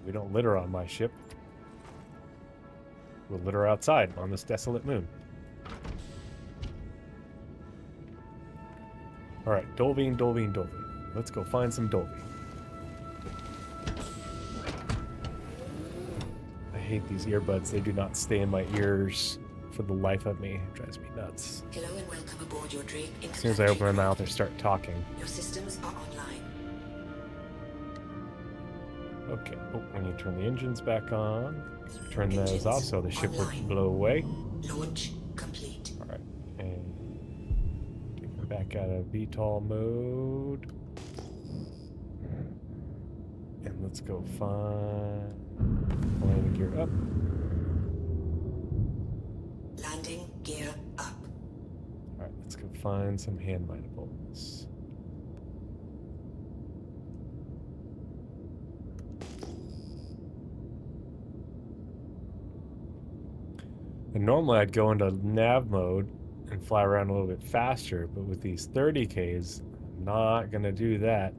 S1: We don't litter on my ship. We'll litter outside on this desolate moon. Alright, Dolvine, Dolvine, Dolvine. Let's go find some Dolvine. I hate these earbuds. They do not stay in my ears for the life of me. It drives me nuts.
S2: Hello and welcome aboard your dream.
S1: As soon as I open my mouth, I start talking.
S2: Your systems are online.
S1: Okay. Oh, we need to turn the engines back on. Turn those off so the ship would blow away.
S2: Launch complete.
S1: Alright. And take it back out of VTOL mode. And let's go find landing gear up.
S2: Landing gear up.
S1: Alright, let's go find some hand manables. And normally I'd go into nav mode and fly around a little bit faster, but with these 30Ks, I'm not gonna do that.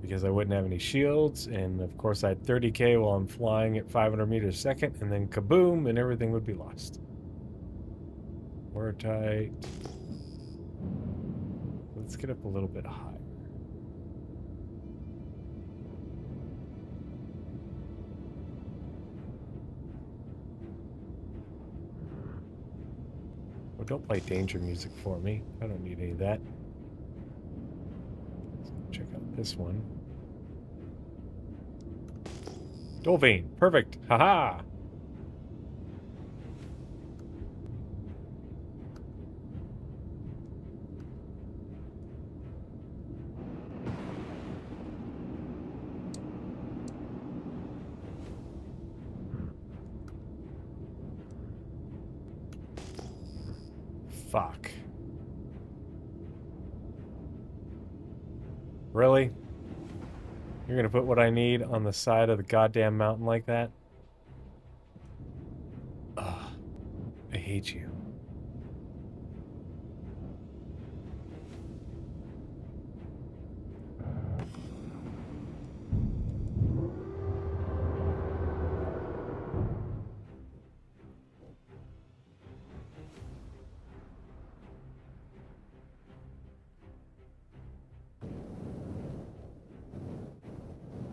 S1: Because I wouldn't have any shields, and of course I had 30K while I'm flying at 500 meters a second, and then kaboom, and everything would be lost. We're tight. Let's get up a little bit higher. Oh, don't play danger music for me. I don't need any of that. Let's check out this one. Dolvine, perfect. Haha. Fuck. Really? You're gonna put what I need on the side of the goddamn mountain like that? Ugh. I hate you.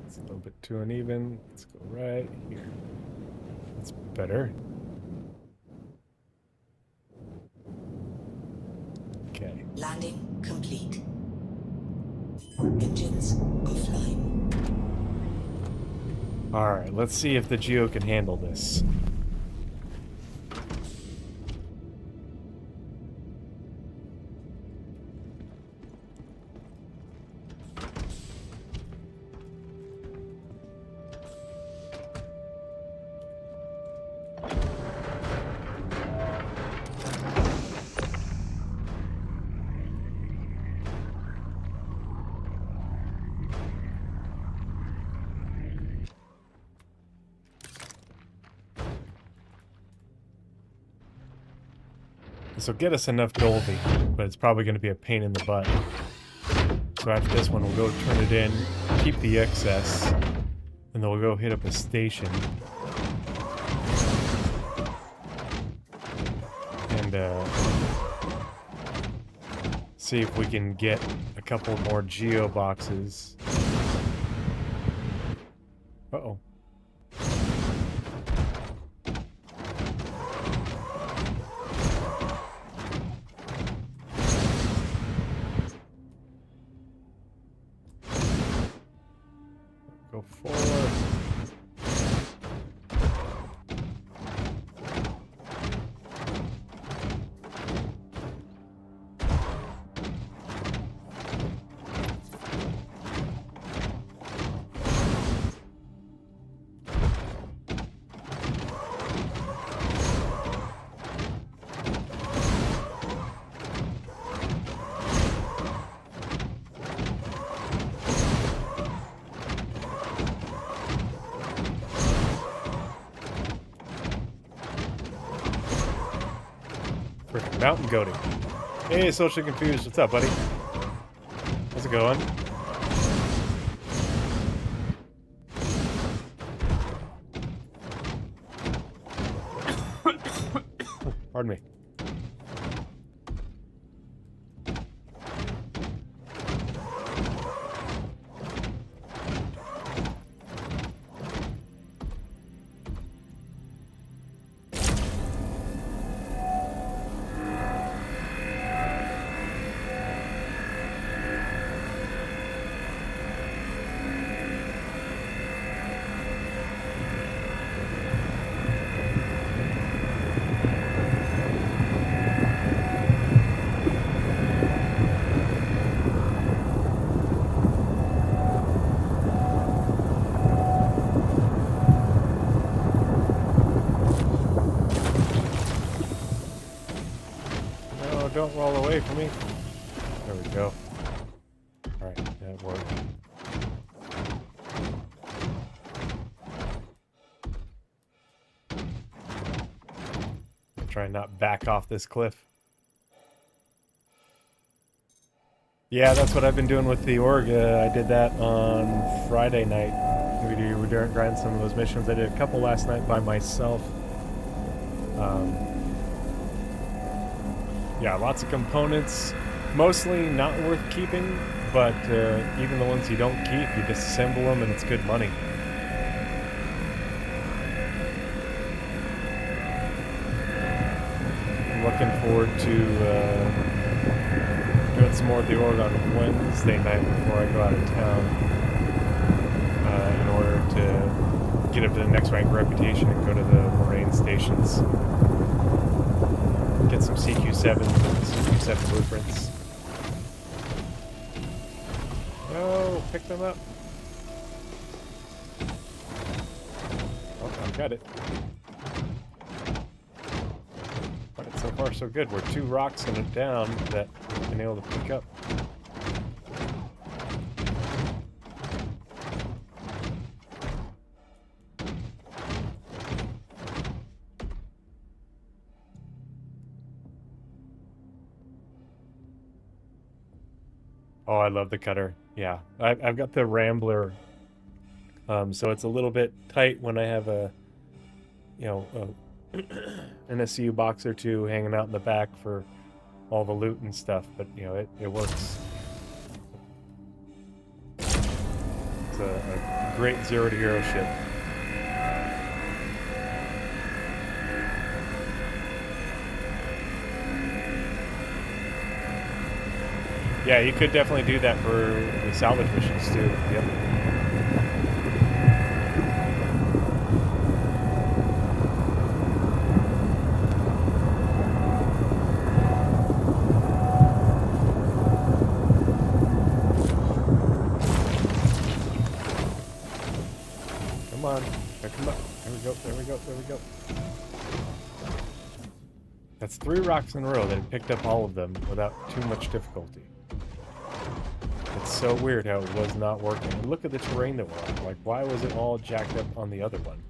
S1: It's a little bit too uneven. Let's go right here. That's better. Okay.
S2: Landing complete. Engines offline.
S1: Alright, let's see if the Geo can handle this. This will get us enough Dolby, but it's probably going to be a pain in the butt. So after this one, we'll go turn it in, keep the excess, and then we'll go hit up a station. And see if we can get a couple more geo boxes. Uh-oh. Go forward. Freaking mountain goating. Hey, Socially Confused. What's up, buddy? How's it going? Pardon me. Don't roll away from me. There we go. Alright, that worked. I'll try and not back off this cliff. Yeah, that's what I've been doing with the org. I did that on Friday night. We were grinding some of those missions. I did a couple last night by myself. Yeah, lots of components, mostly not worth keeping, but even the ones you don't keep, you disassemble them and it's good money. I'm looking forward to doing some more of the org on Wednesday night before I go out of town in order to get up to the next rank reputation and go to the Moraine stations. Get some CQ7s and CQ7 blueprints. No, pick them up. Oh, I've got it. Alright, so far so good. We're 2 rocks and a down that we've been able to pick up. Oh, I love the cutter. Yeah, I've got the Rambler, so it's a little bit tight when I have a, you know, an SCU box or two hanging out in the back for all the loot and stuff. But you know, it works. It's a great 0 to hero ship. Yeah, you could definitely do that for the salvage missions too. Yep. Come on. Come on. There we go. There we go. There we go. That's 3 rocks in a row that it picked up all of them without too much difficulty. It's so weird how it was not working. And look at the terrain that we're on. Like, why was it all jacked up on the other one?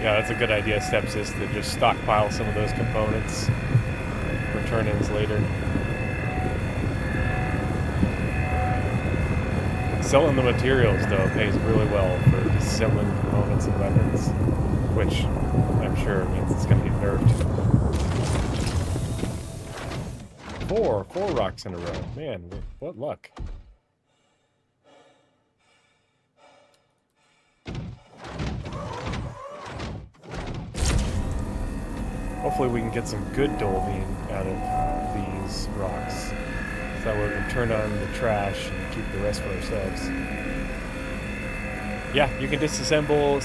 S1: Yeah, that's a good idea, Steps, is to just stockpile some of those components for turn-ins later. Selling the materials, though, pays really well for disassembling components and weapons, which I'm sure means it's going to get nerfed. Four rocks in a row. Man, what luck. Hopefully we can get some good dolving out of these rocks. So that way we can turn on the trash and keep the rest for ourselves. Yeah, you can disassemble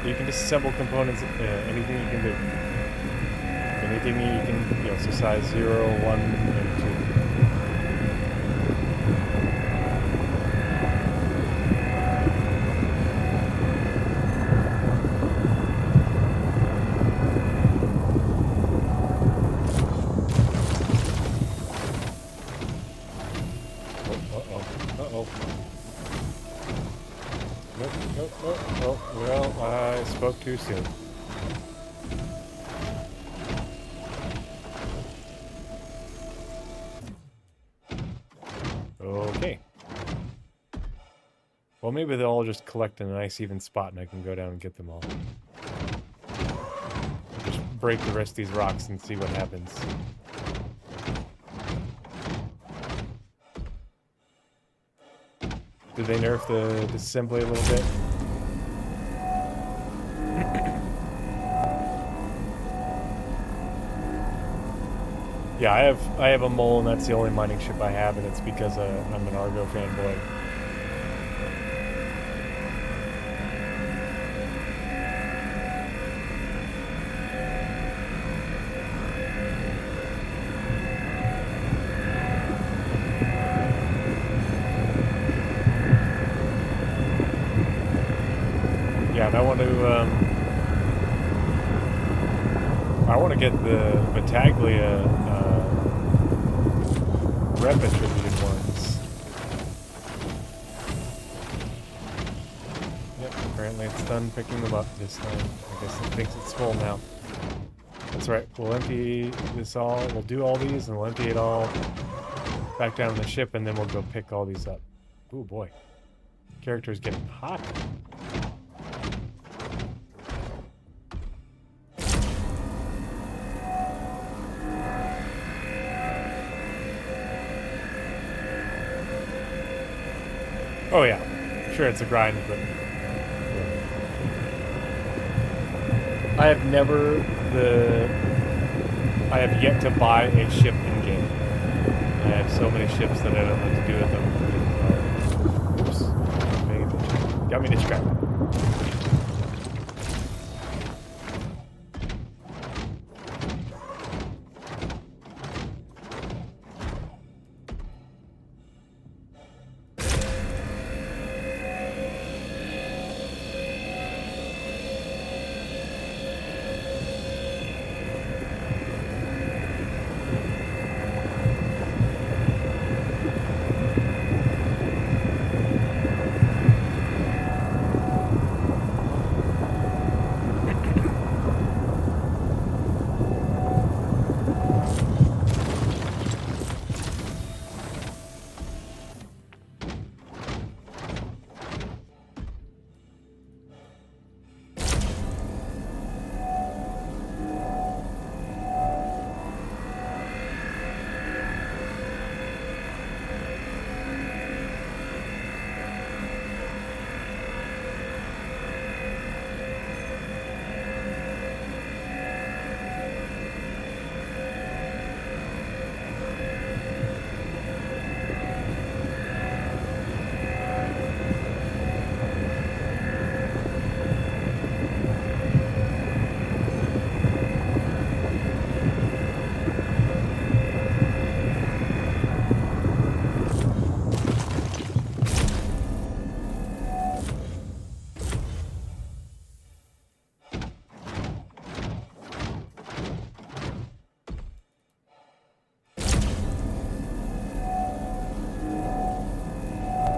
S1: you can disassemble components, anything you can do. Anything you can, so size 0, 1, and 2. Well, I spoke too soon. Okay. Well, maybe they'll all just collect in a nice even spot and I can go down and get them all. Just break the rest of these rocks and see what happens. Did they nerf the disassembly a little bit? Yeah, I have a mole, and that's the only mining ship I have, and it's because I'm an Argo fanboy. Yeah, and I want to get the Battaglia rep attributed ones. Yep, apparently it's done picking them up this time. I guess it thinks it's full now. That's right, we'll empty this all, we'll do all these, and we'll empty it all back down the ship, and then we'll go pick all these up. Ooh, boy. Character's getting hot. Oh yeah, sure it's a grind, but yeah. I have yet to buy a ship in game. I have so many ships that I don't know what to do with them. Oops, paying attention. Got me distracted.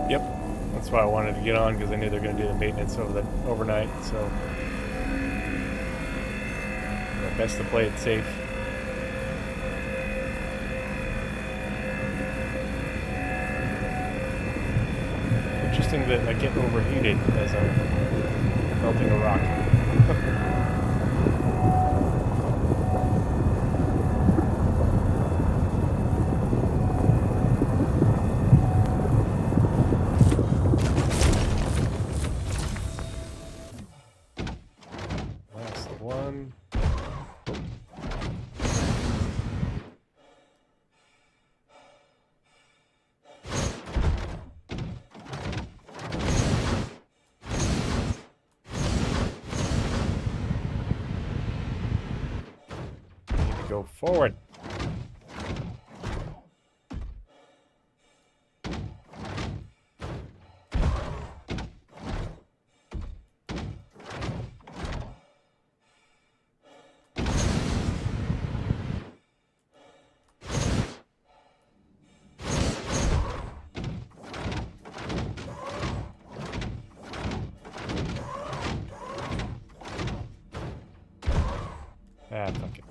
S1: Yep, that's why I wanted to get on, because I knew they're going to do the maintenance overnight, so Best to play it safe. Interesting that I get overheated as I'm melting a rock. Last one. Go forward. Ah, fuck it.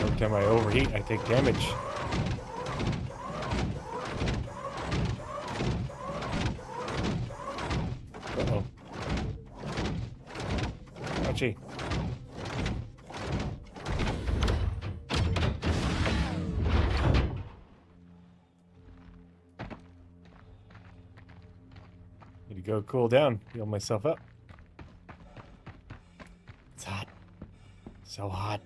S1: Every time I overheat, I take damage. Uh-oh. Ouchie. Need to go cool down, heal myself up. It's hot. So hot.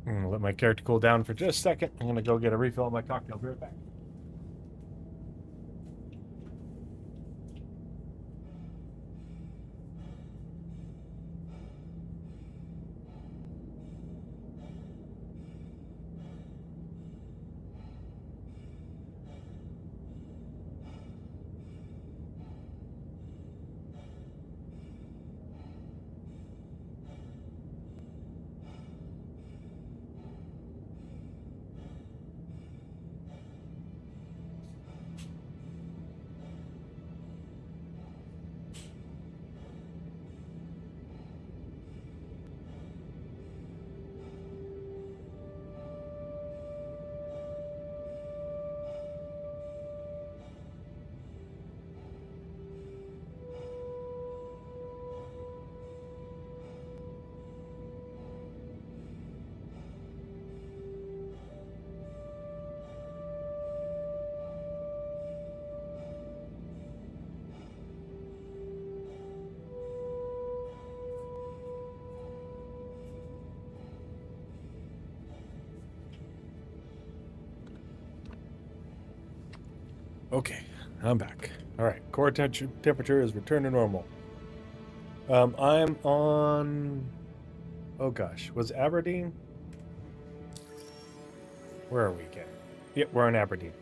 S1: I'm gonna let my character cool down for just a second. I'm gonna go get a refill on my cocktail. Be right back. Okay, I'm back. All right, core temperature is returned to normal. I'm on. Oh gosh, was Aberdeen? Where are we again? Yep, we're in Aberdeen.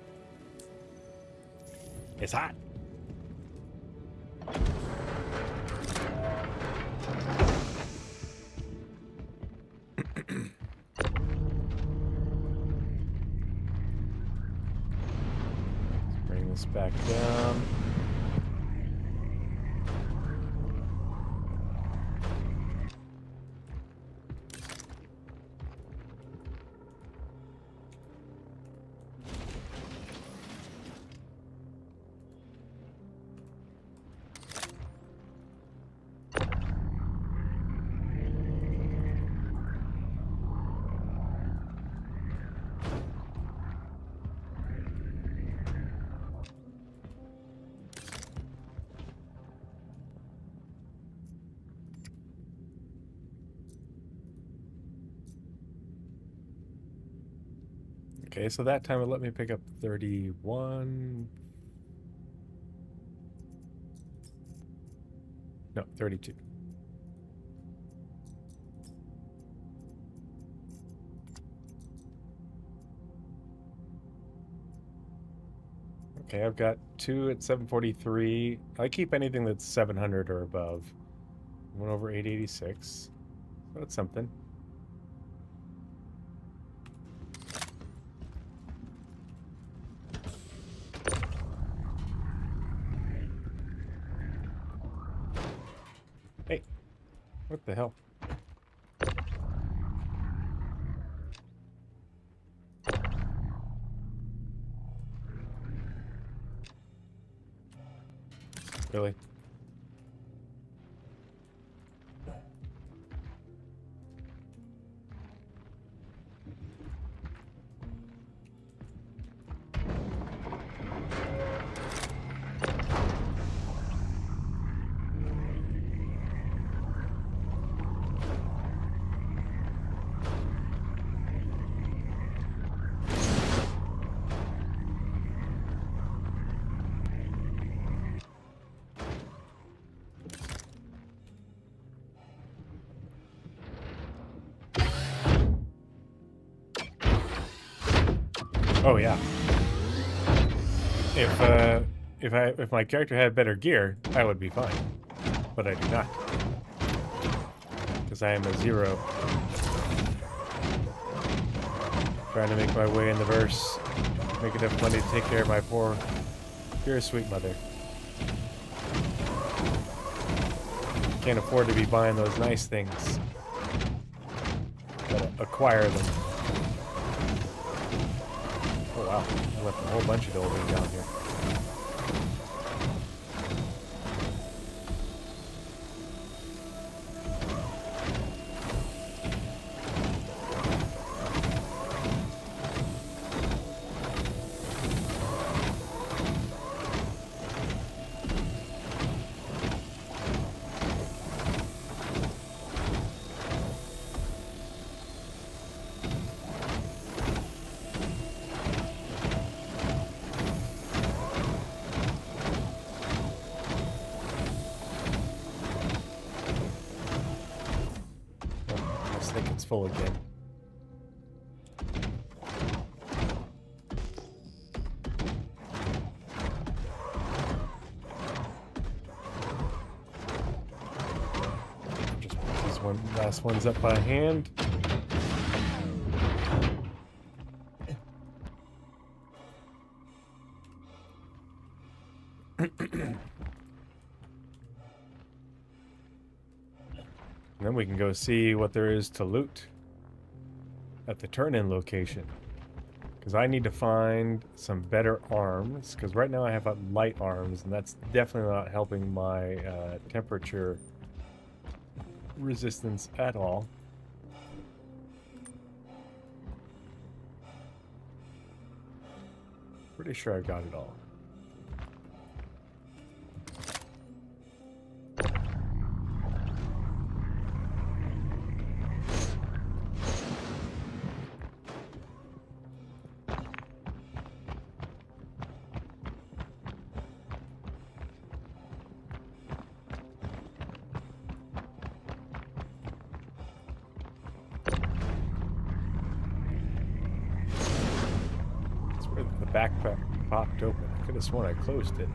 S1: It's hot. Bring this back down. Okay, so that time it let me pick up 31. No, 32. Okay, I've got 2 at 743. I keep anything that's 700 or above. 1 over 886. That's something. Hey, what the hell? Really? Oh yeah. If my character had better gear, I would be fine. But I do not. Because I am a 0. Trying to make my way in the verse. Make enough money to take care of my poor, dear sweet mother. Can't afford to be buying those nice things. Gotta acquire them. Oh wow, I left a whole bunch of buildings down here. I think it's full again. Just put these last ones up by hand. And then we can go see what there is to loot at the turn-in location. Because I need to find some better arms. Because right now I have light arms, and that's definitely not helping my temperature resistance at all. Pretty sure I got it all. The backpack popped open. I could have sworn I closed it.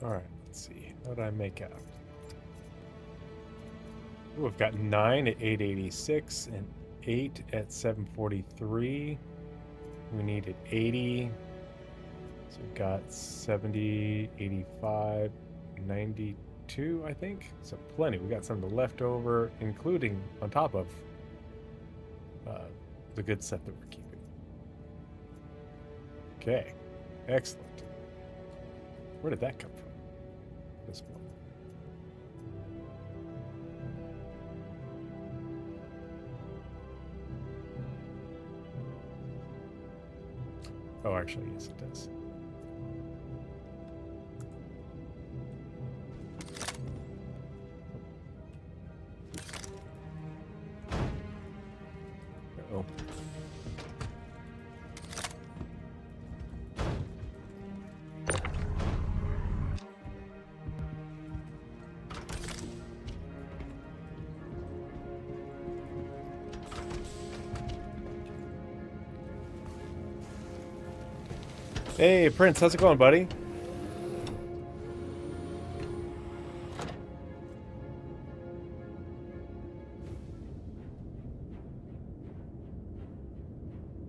S1: Alright, let's see. What did I make out? Ooh, we've got 9 at 886 and 8 at 743. We needed 80. So we've got 70, 85, 92, I think. So plenty. We got some left over, including on top of the good set that we're keeping. Okay. Excellent. Where did that come from? This one. Oh, actually, yes, it does. Uh-oh. Hey, Prince, how's it going, buddy?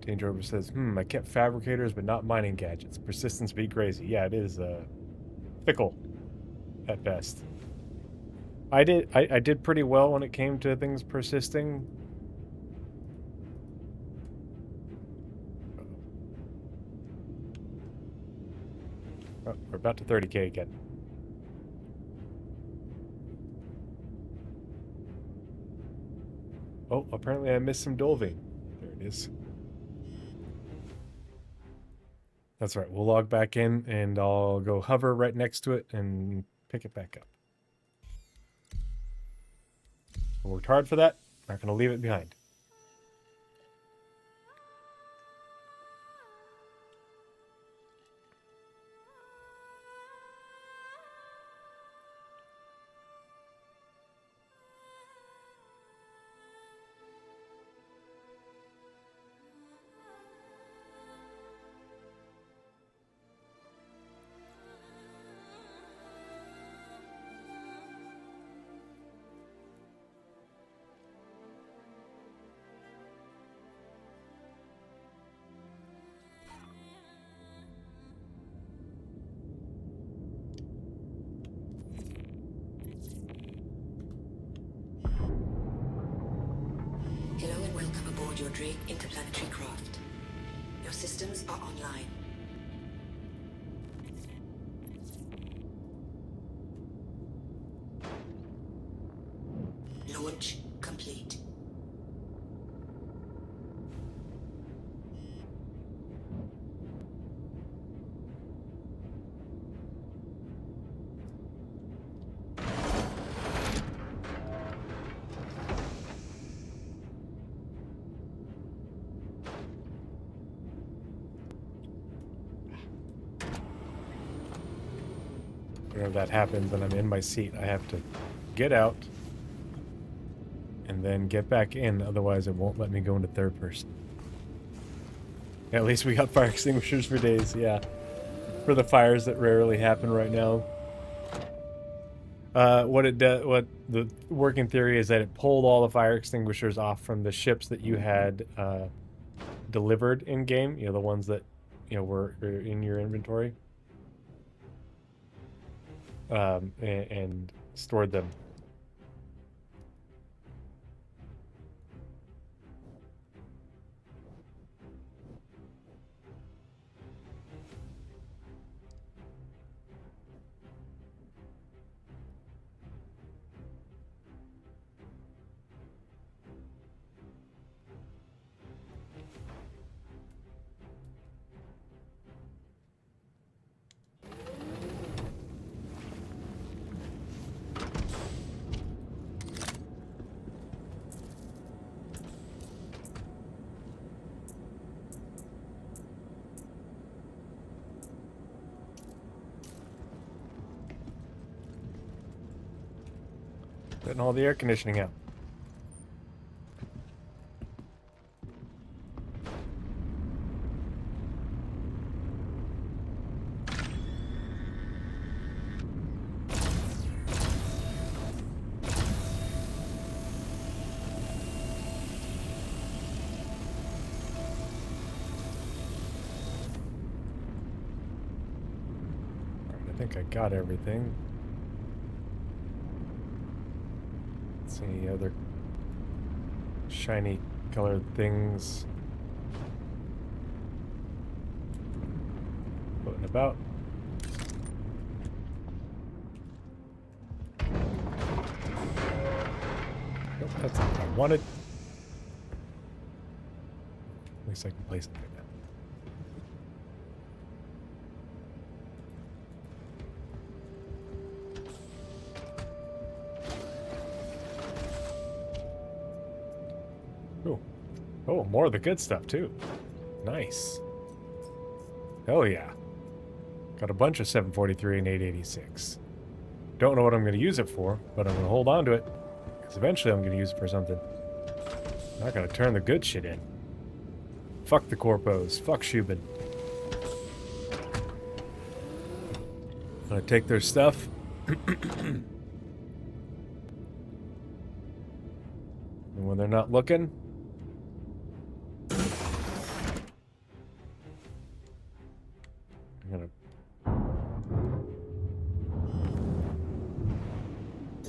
S1: Danger Over says, I kept fabricators, but not mining gadgets. Persistence be crazy. Yeah, it is fickle at best. I did pretty well when it came to things persisting. Oh, we're about to 30k again. Oh, apparently I missed some dolving. There it is. That's right. We'll log back in, and I'll go hover right next to it and pick it back up. I worked hard for that. Not going to leave it behind.
S2: Hello and welcome aboard your Drake interplanetary craft. Your systems are online. Launch complete.
S1: Whenever that happens and I'm in my seat, I have to get out and then get back in, otherwise it won't let me go into third person. At least we got fire extinguishers for days, yeah. For the fires that rarely happen right now. What the working theory is that it pulled all the fire extinguishers off from the ships that you had delivered in game, the ones that were in your inventory. And stored them. Getting all the air conditioning out. think I got everything. See any other shiny colored things floating about? Nope, that's not what I wanted. At least I can place it there now. Ooh. Oh, more of the good stuff, too. Nice. Hell yeah. Got a bunch of 743 and 886. Don't know what I'm going to use it for, but I'm going to hold on to it. Because eventually I'm going to use it for something. I'm not going to turn the good shit in. Fuck the corpos. Fuck Shubin. I'm going to take their stuff. And when they're not looking... I'm going to...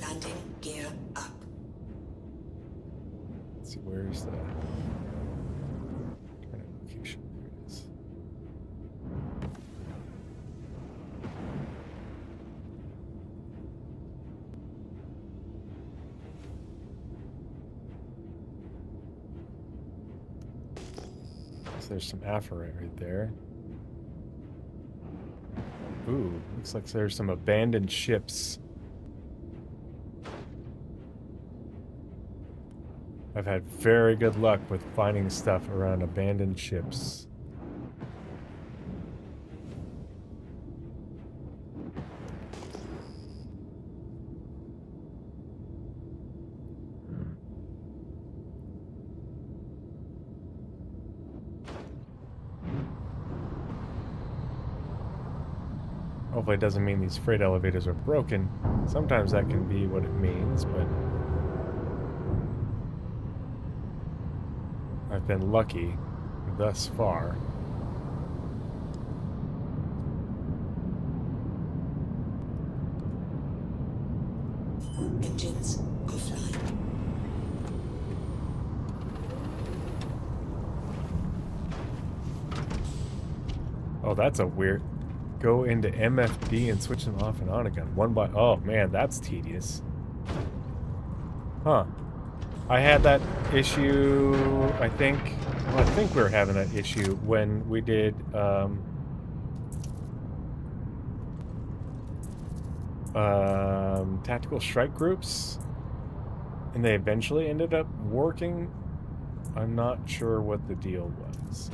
S2: Landing gear up.
S1: Let's see, where's the... location? There it is. So there's some apherite right there. Ooh, looks like there's some abandoned ships. I've had very good luck with finding stuff around abandoned ships. Hopefully it doesn't mean these freight elevators are broken. Sometimes that can be what it means, but... I've been lucky thus far.
S2: Engines offline.
S1: Oh, that's a weird... Go into MFD and switch them off and on again. One by... Oh, man, that's tedious. Huh. I had that issue, I think... Well, I think we were having that issue when we did, tactical strike groups. And they eventually ended up working. I'm not sure what the deal was.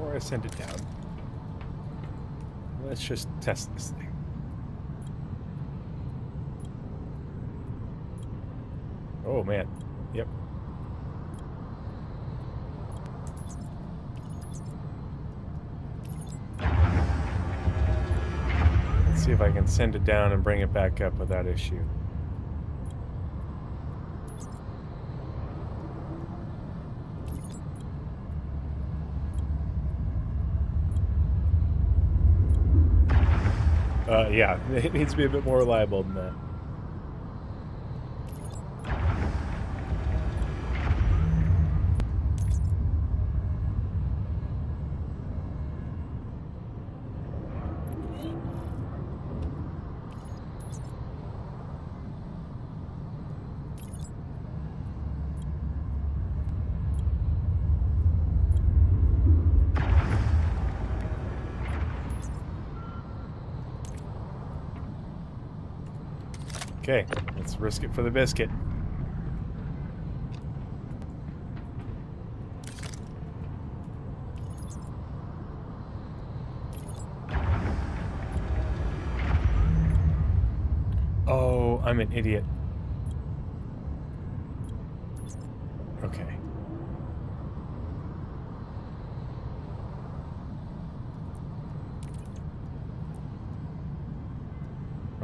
S1: I send it down. Let's just test this thing. Oh man. Yep. Let's see if I can send it down and bring it back up without issue. Yeah, it needs to be a bit more reliable than that. Okay, let's risk it for the biscuit. Oh, I'm an idiot. Okay.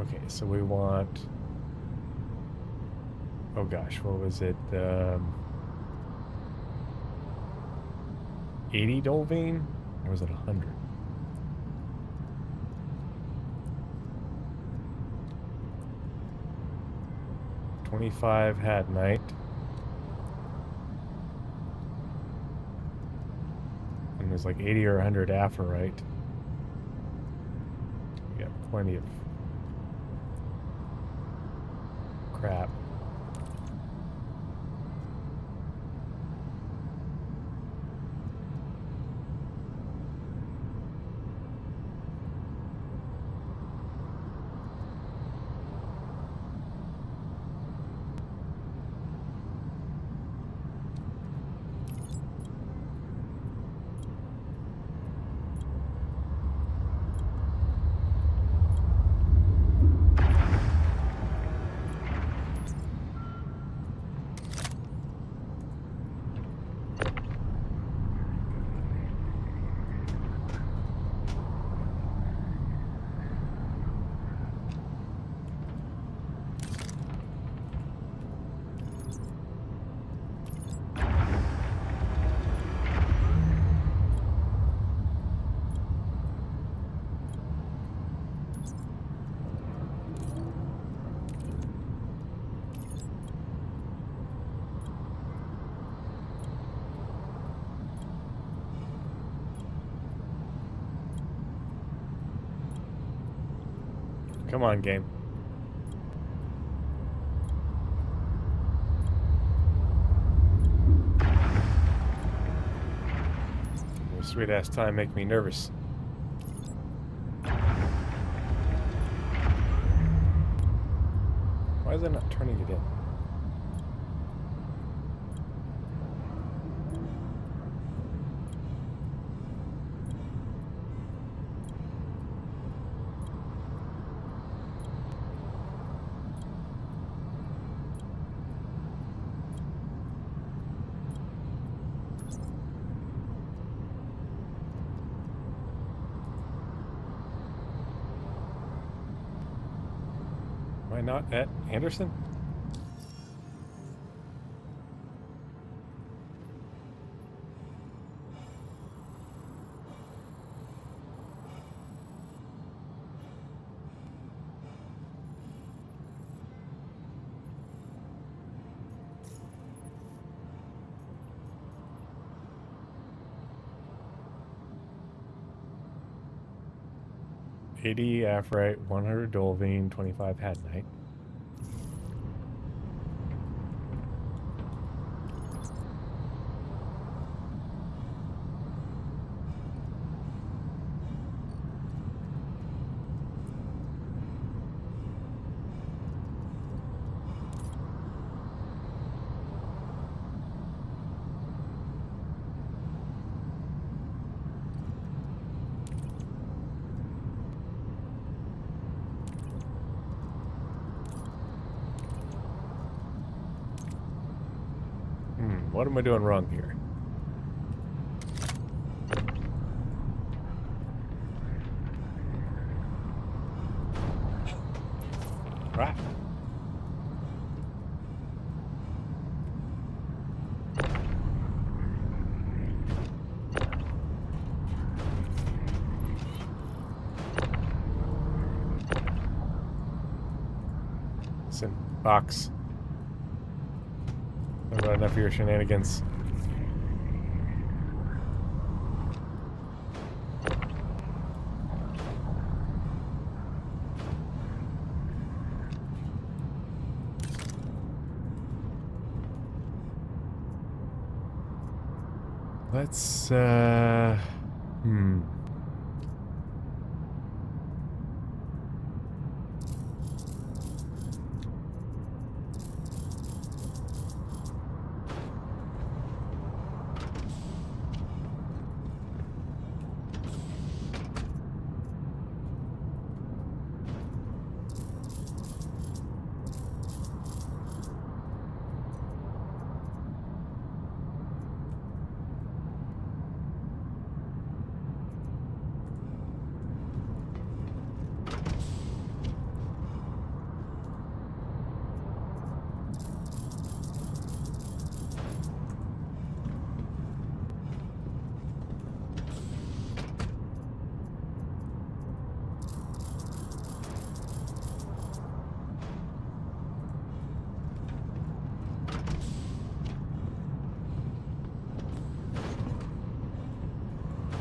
S1: Okay, so we want... Oh gosh, what was it? 80 Dolvine? Or was it 100? $25 had night. And there's like 80 or 100 Aphorite. We got plenty of crap. Come on, game. Your sweet ass time make me nervous. Why is it not turning it in? Am I not at Anderson? $80 Aphorite, 100 Dolvine, 25 Hadnite. What am I doing wrong here? Right. Listen, box. I've got enough of your shenanigans. Let's,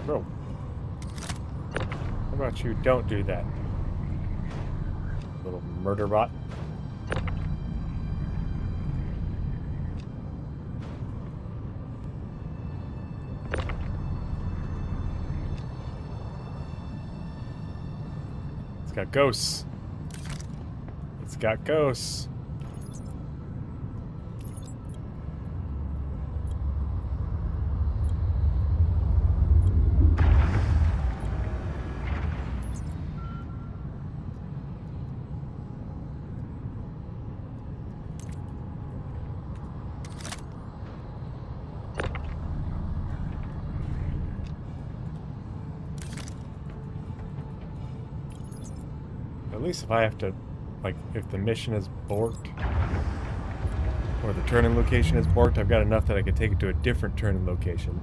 S1: Bro. How about you don't do that? Little murder bot. It's got ghosts. It's got ghosts. At least if I have to, like, if the mission is borked, or the turning location is borked, I've got enough that I could take it to a different turning location.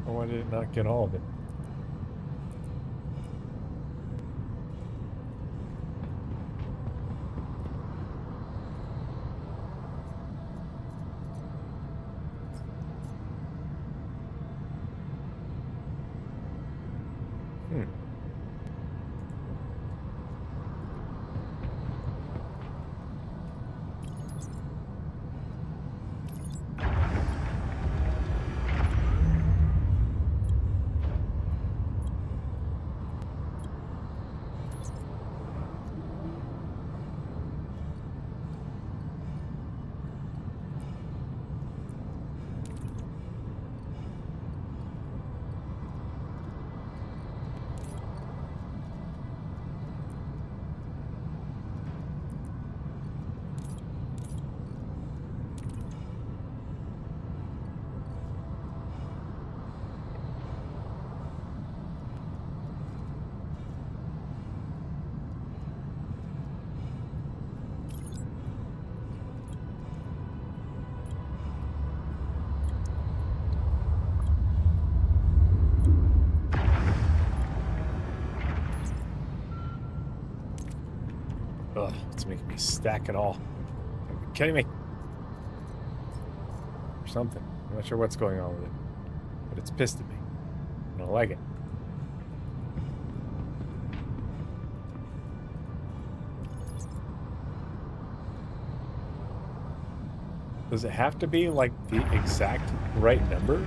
S1: Why did it not get all of it? Ugh, it's making me stack it all. Are you kidding me? Or something. I'm not sure what's going on with it. But it's pissed at me. I don't like it. Does it have to be like the exact right number?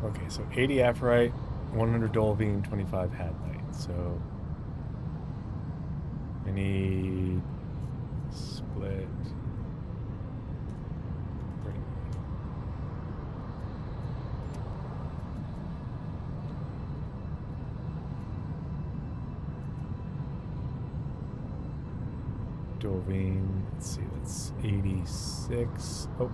S1: Okay, so 80 Aphorite, 100 Dolvine, 25 Hadlite. So I need split. Dolvine, let's see, that's 86. Oh.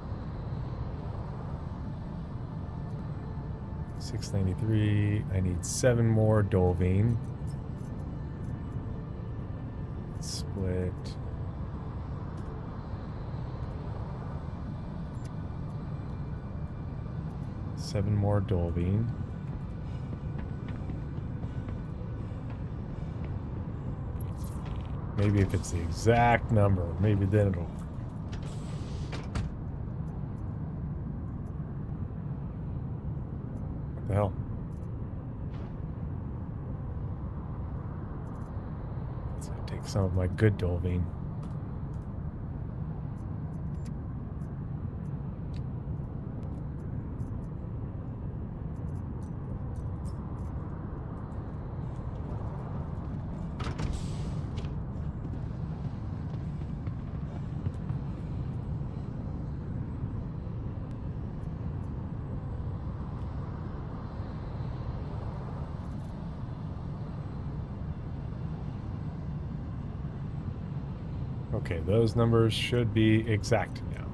S1: 693. I need 7 more Dolvine. Split. 7 more Dolvine. Maybe if it's the exact number, maybe then it'll... What the hell? So I take some of my good Dolvine. Okay, those numbers should be exact now.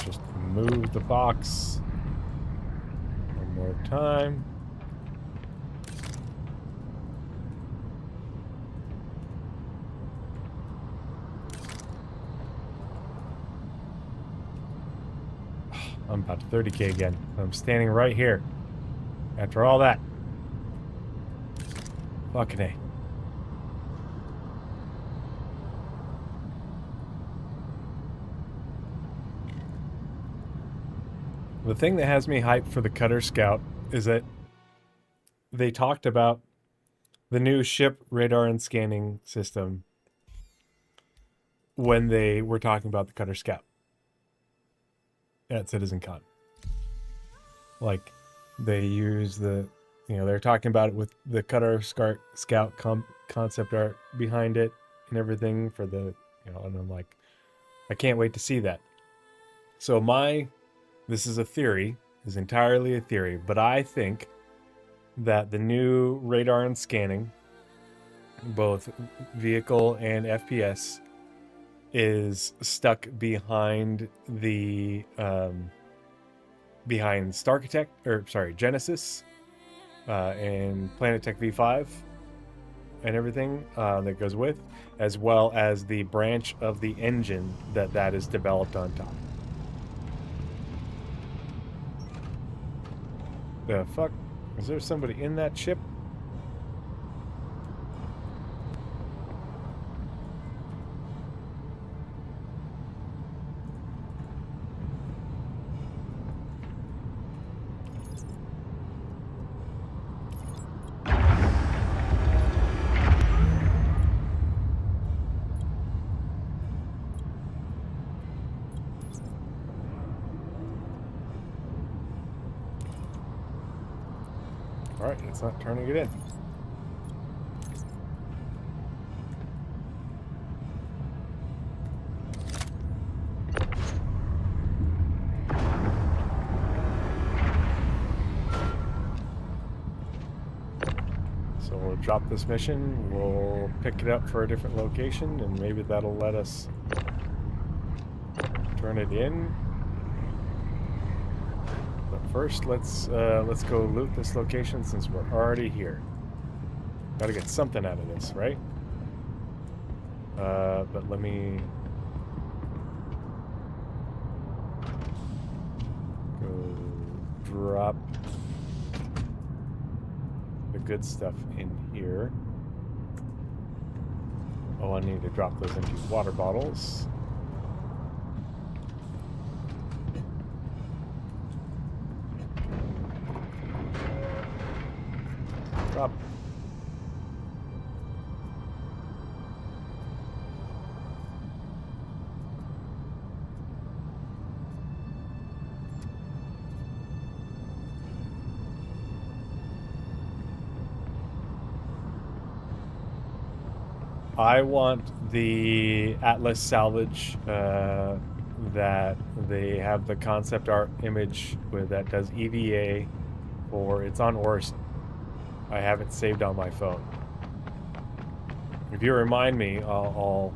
S1: Just move the box one more time. I'm about to 30K again. I'm standing right here. After all that. Fucking A. The thing that has me hyped for the Cutter Scout is that they talked about the new ship radar and scanning system when they were talking about the Cutter Scout at CitizenCon. Like, they use the, you know, they're talking about it with the Cutter Scout concept art behind it and everything for the, you know, and I'm like, I can't wait to see that. So this is a theory, is entirely a theory, but I think that the new radar and scanning, both vehicle and FPS, is stuck behind the behind Genesis and Planet Tech V5 and everything that goes with, as well as the branch of the engine that is developed on top. The fuck? Is there somebody in that ship? Alright, it's not turning it in. So we'll drop this mission, we'll pick it up for a different location, and maybe that'll let us turn it in. First, let's go loot this location since we're already here. Gotta get something out of this, right? But let me go drop the good stuff in here. Oh, I need to drop those empty water bottles. Drop. I want the Atlas salvage that they have the concept art image with that does EVA for, it's on Orison. I have it saved on my phone. If you remind me, I'll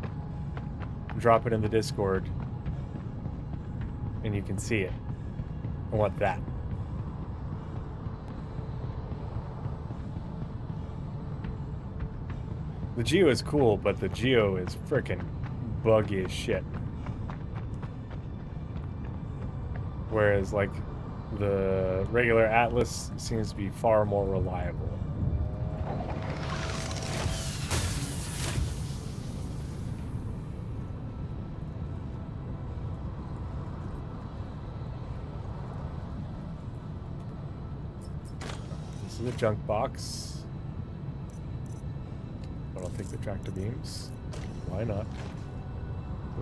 S1: drop it in the Discord and you can see it. I want that. The Geo is cool, but the Geo is frickin' buggy as shit. Whereas, like, the regular Atlas seems to be far more reliable. This is a junk box. But I'll take the tractor beams. Why not?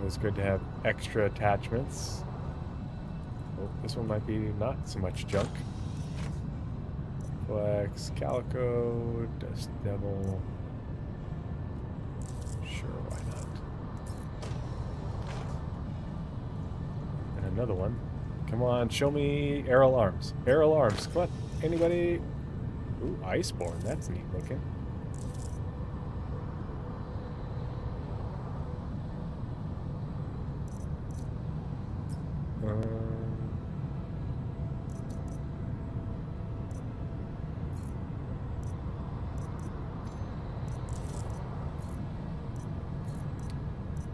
S1: It's good to have extra attachments. Oh, this one might be not so much junk. Flex, Calico, Dust Devil. Sure, why not? And another one. Come on, show me Aerial Arms. Aerial Arms, come on. Anybody? Ooh, Iceborne, that's neat looking.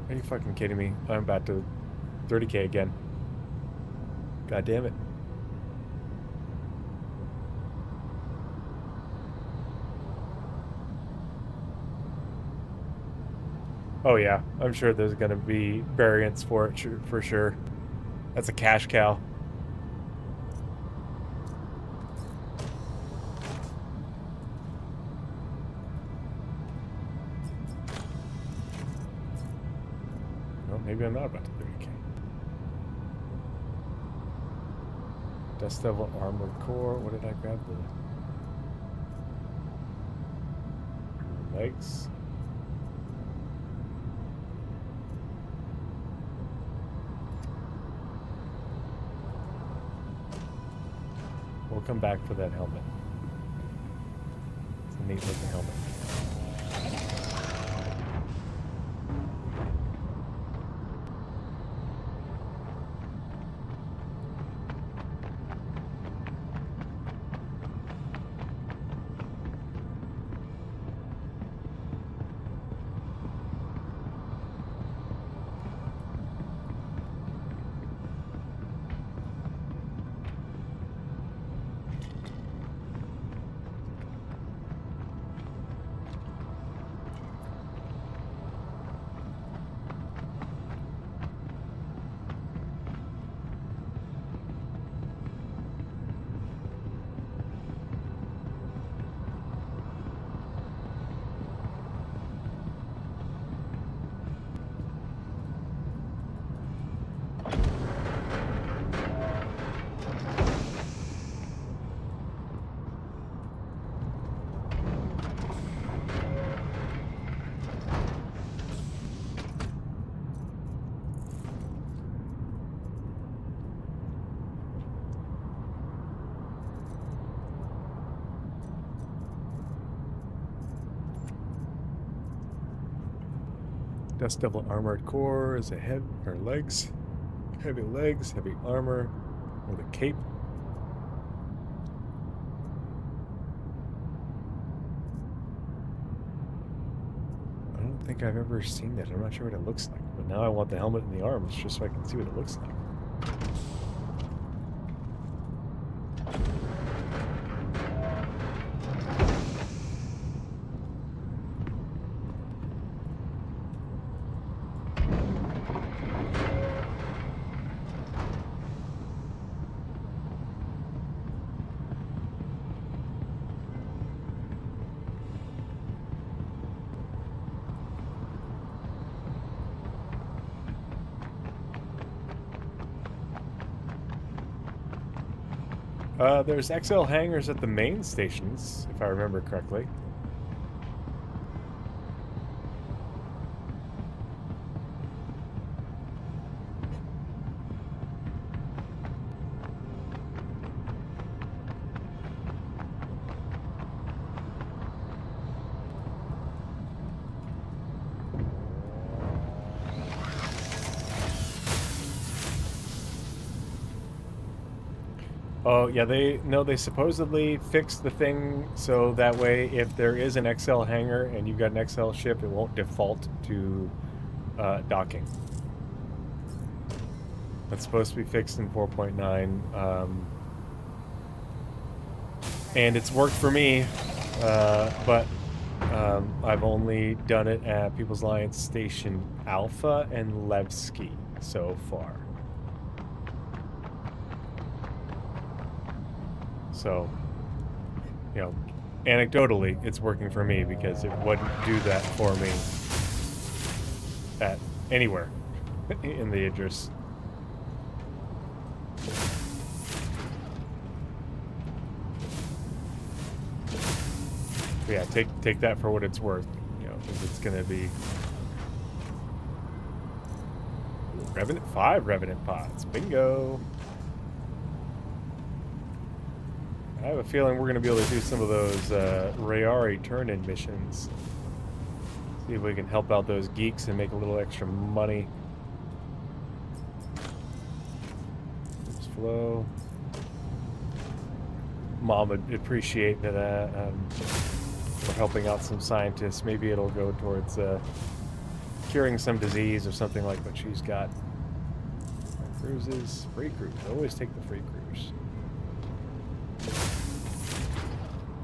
S1: Are you fucking kidding me? I'm about to 30k again. God damn it. Oh yeah, I'm sure there's gonna be variants for it for sure. That's a cash cow. Well, maybe I'm not about to 30k. Dust Devil Armored Core. What did I grab? The legs. We'll come back for that helmet. It's a neat looking helmet. Dust Devil Armored Core is a head or legs. Heavy legs, heavy armor, with a cape. I don't think I've ever seen that. I'm not sure what it looks like. But now I want the helmet and the arms just so I can see what it looks like. There's XL hangars at the main stations, if I remember correctly. Oh, yeah, they supposedly fixed the thing so that way if there is an XL hangar and you've got an XL ship, it won't default to docking. That's supposed to be fixed in 4.9. And it's worked for me, but I've only done it at People's Alliance Station Alpha and Levski so far. So, you know, anecdotally, it's working for me because it wouldn't do that for me at anywhere in the Idris. Yeah, take that for what it's worth, you know, because it's gonna be Revenant 5 Revenant pods. Bingo. I have a feeling we're gonna be able to do some of those Rayari turn-in missions. See if we can help out those geeks and make a little extra money. Oops, flow. Mom would appreciate that we're helping out some scientists. Maybe it'll go towards curing some disease or something like what she's got. Cruises, free cruise. Always take the free cruise.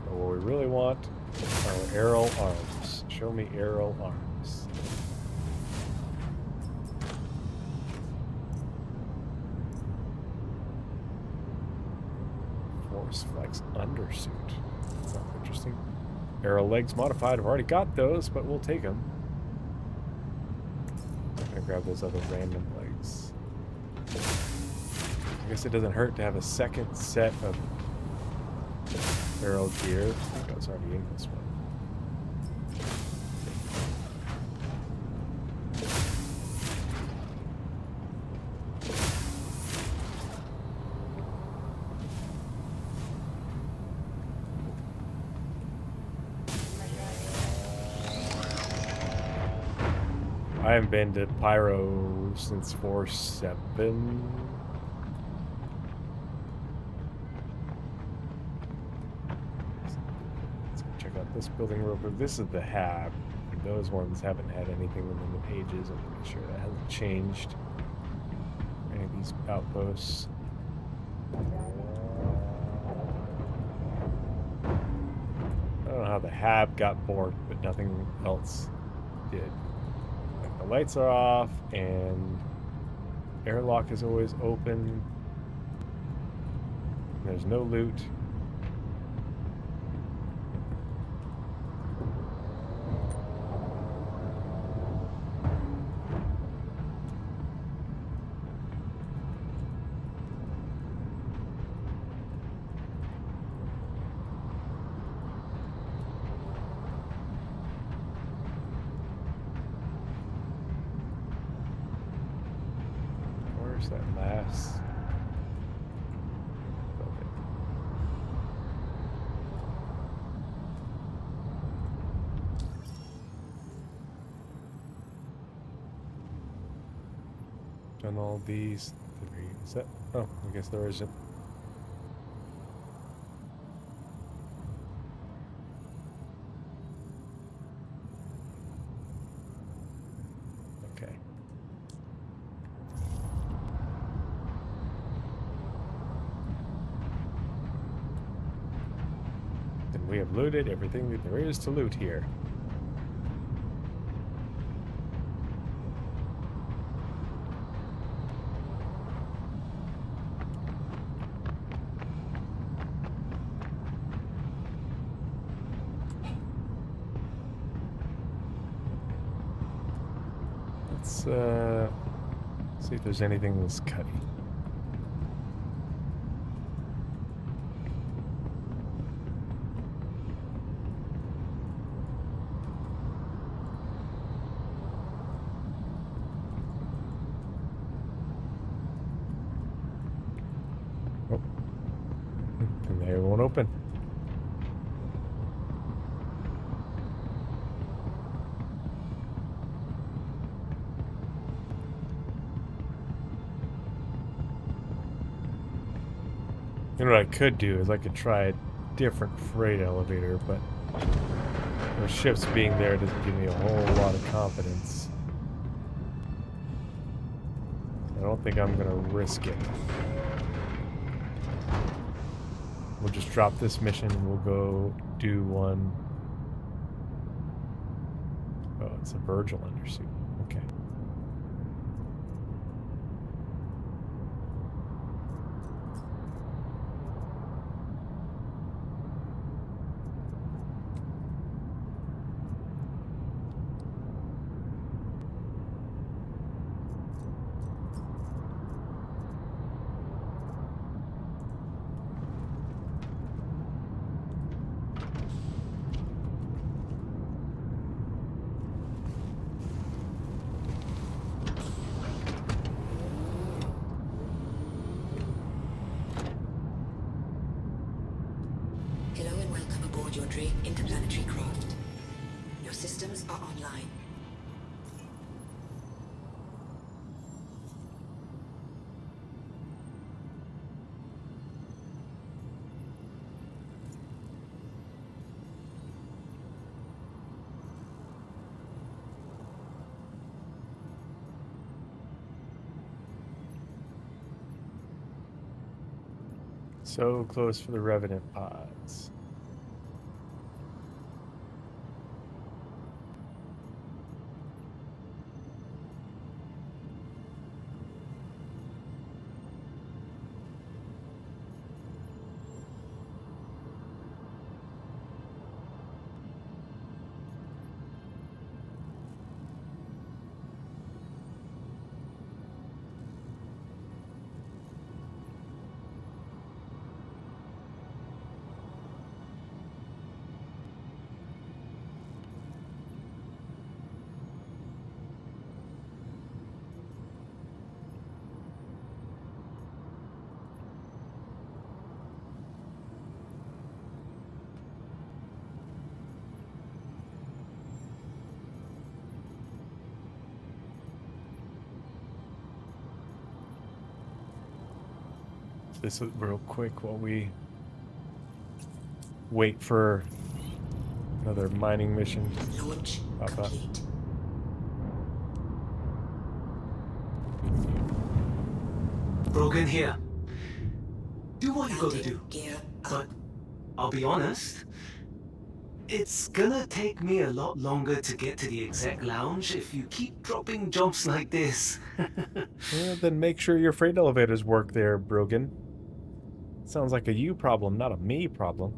S1: But what we really want are aerial arms. Show me aerial arms. Force Flex undersuit. Oh, interesting. Aerial legs modified. I've already got those, but we'll take them. I'm gonna grab those other random legs. I guess it doesn't hurt to have a second set of aerial gear. I think I was already in this one. I haven't been to Pyro since 4.7. Let's go check out this building real quick. This is the Hab. Those ones haven't had anything within the pages. I'm pretty sure that hasn't changed. Any of these outposts. I don't know how the Hab got borked, but nothing else did. The lights are off, and airlock is always open. There's no loot. That last building. Done all these three. Is that? Oh, I guess there isn't. Okay. We have looted everything that there is to loot here. Let's see if there's anything that's cutting. And they won't open. You know what I could do is I could try a different freight elevator, but the ships being there doesn't give me a whole lot of confidence. I don't think I'm gonna risk it. We'll just drop this mission and we'll go do one. Oh, it's a Virgil undersuit. Okay.
S2: Hello and welcome aboard your Drake interplanetary craft. Your systems are online.
S1: So close for the Revenant pods. This is real quick while we wait for another mining mission.
S2: Launch
S1: Pop up.
S2: complete.
S3: Brogan here. Do what you gotta
S2: Landing
S3: do.
S2: gear up.
S3: But I'll be honest, it's gonna take me a lot longer to get to the exec lounge if you keep dropping jumps like this.
S1: Well, then make sure your freight elevators work there, Brogan. Sounds like a you problem, not a me problem.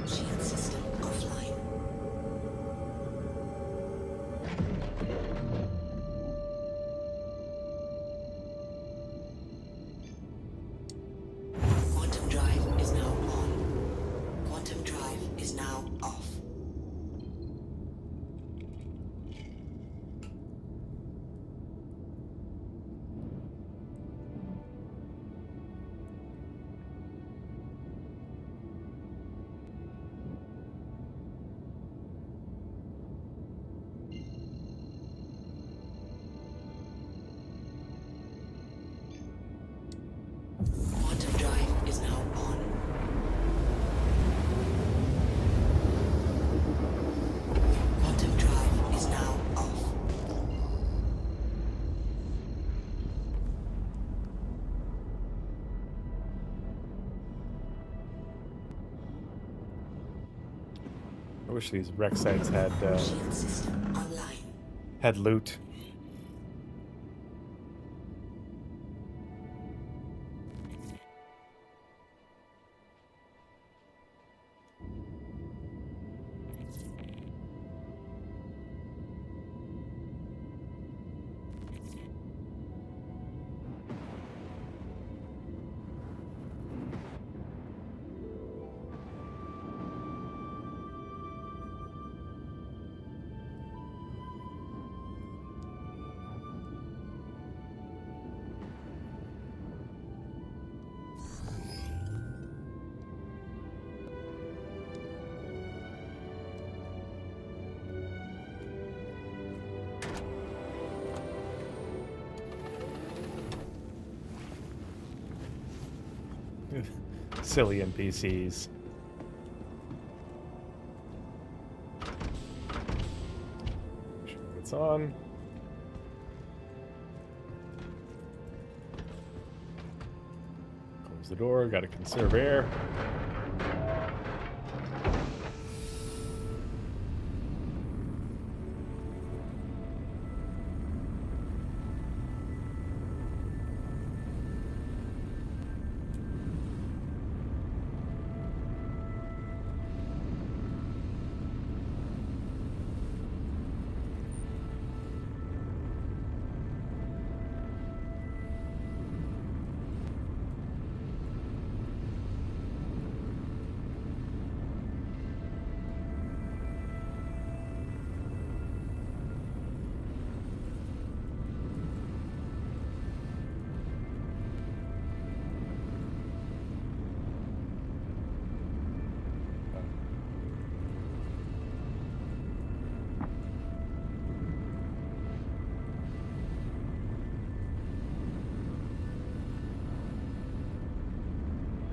S2: Shield system offline. Quantum drive is now on. Quantum drive is now off. Quantum drive is now on. Quantum drive is now off.
S1: I wish these wreck sites had
S2: Shield system online.
S1: had loot. Silly NPCs. Make sure it's on. Close the door, gotta conserve air.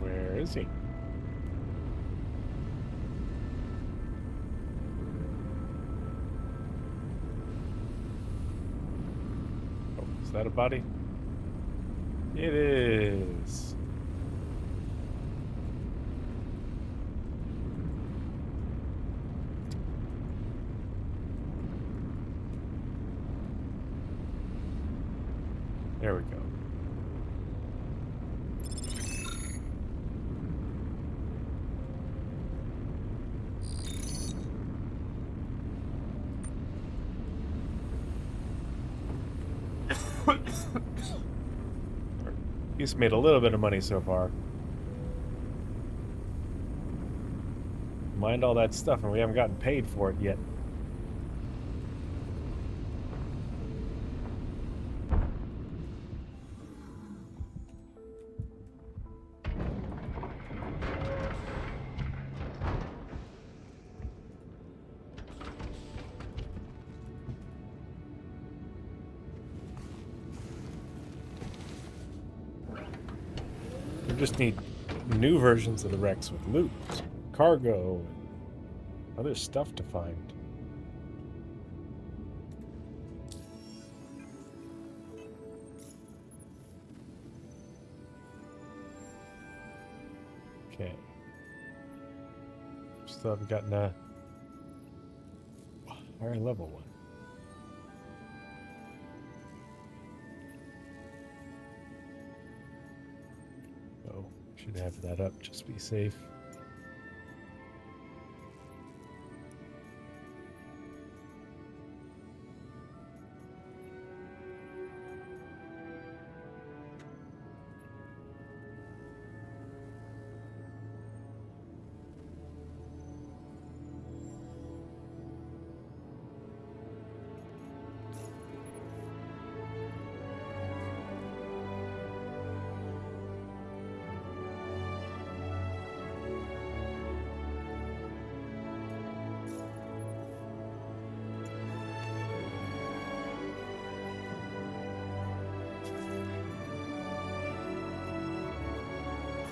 S1: Where is he? Oh, is that a body? It is. There we go. He's made a little bit of money so far. Mind all that stuff, and we haven't gotten paid for it yet. We just need new versions of the wrecks with loot, cargo, and other stuff to find. Okay. Still haven't gotten a higher level one. Oh, should have that up, just be safe.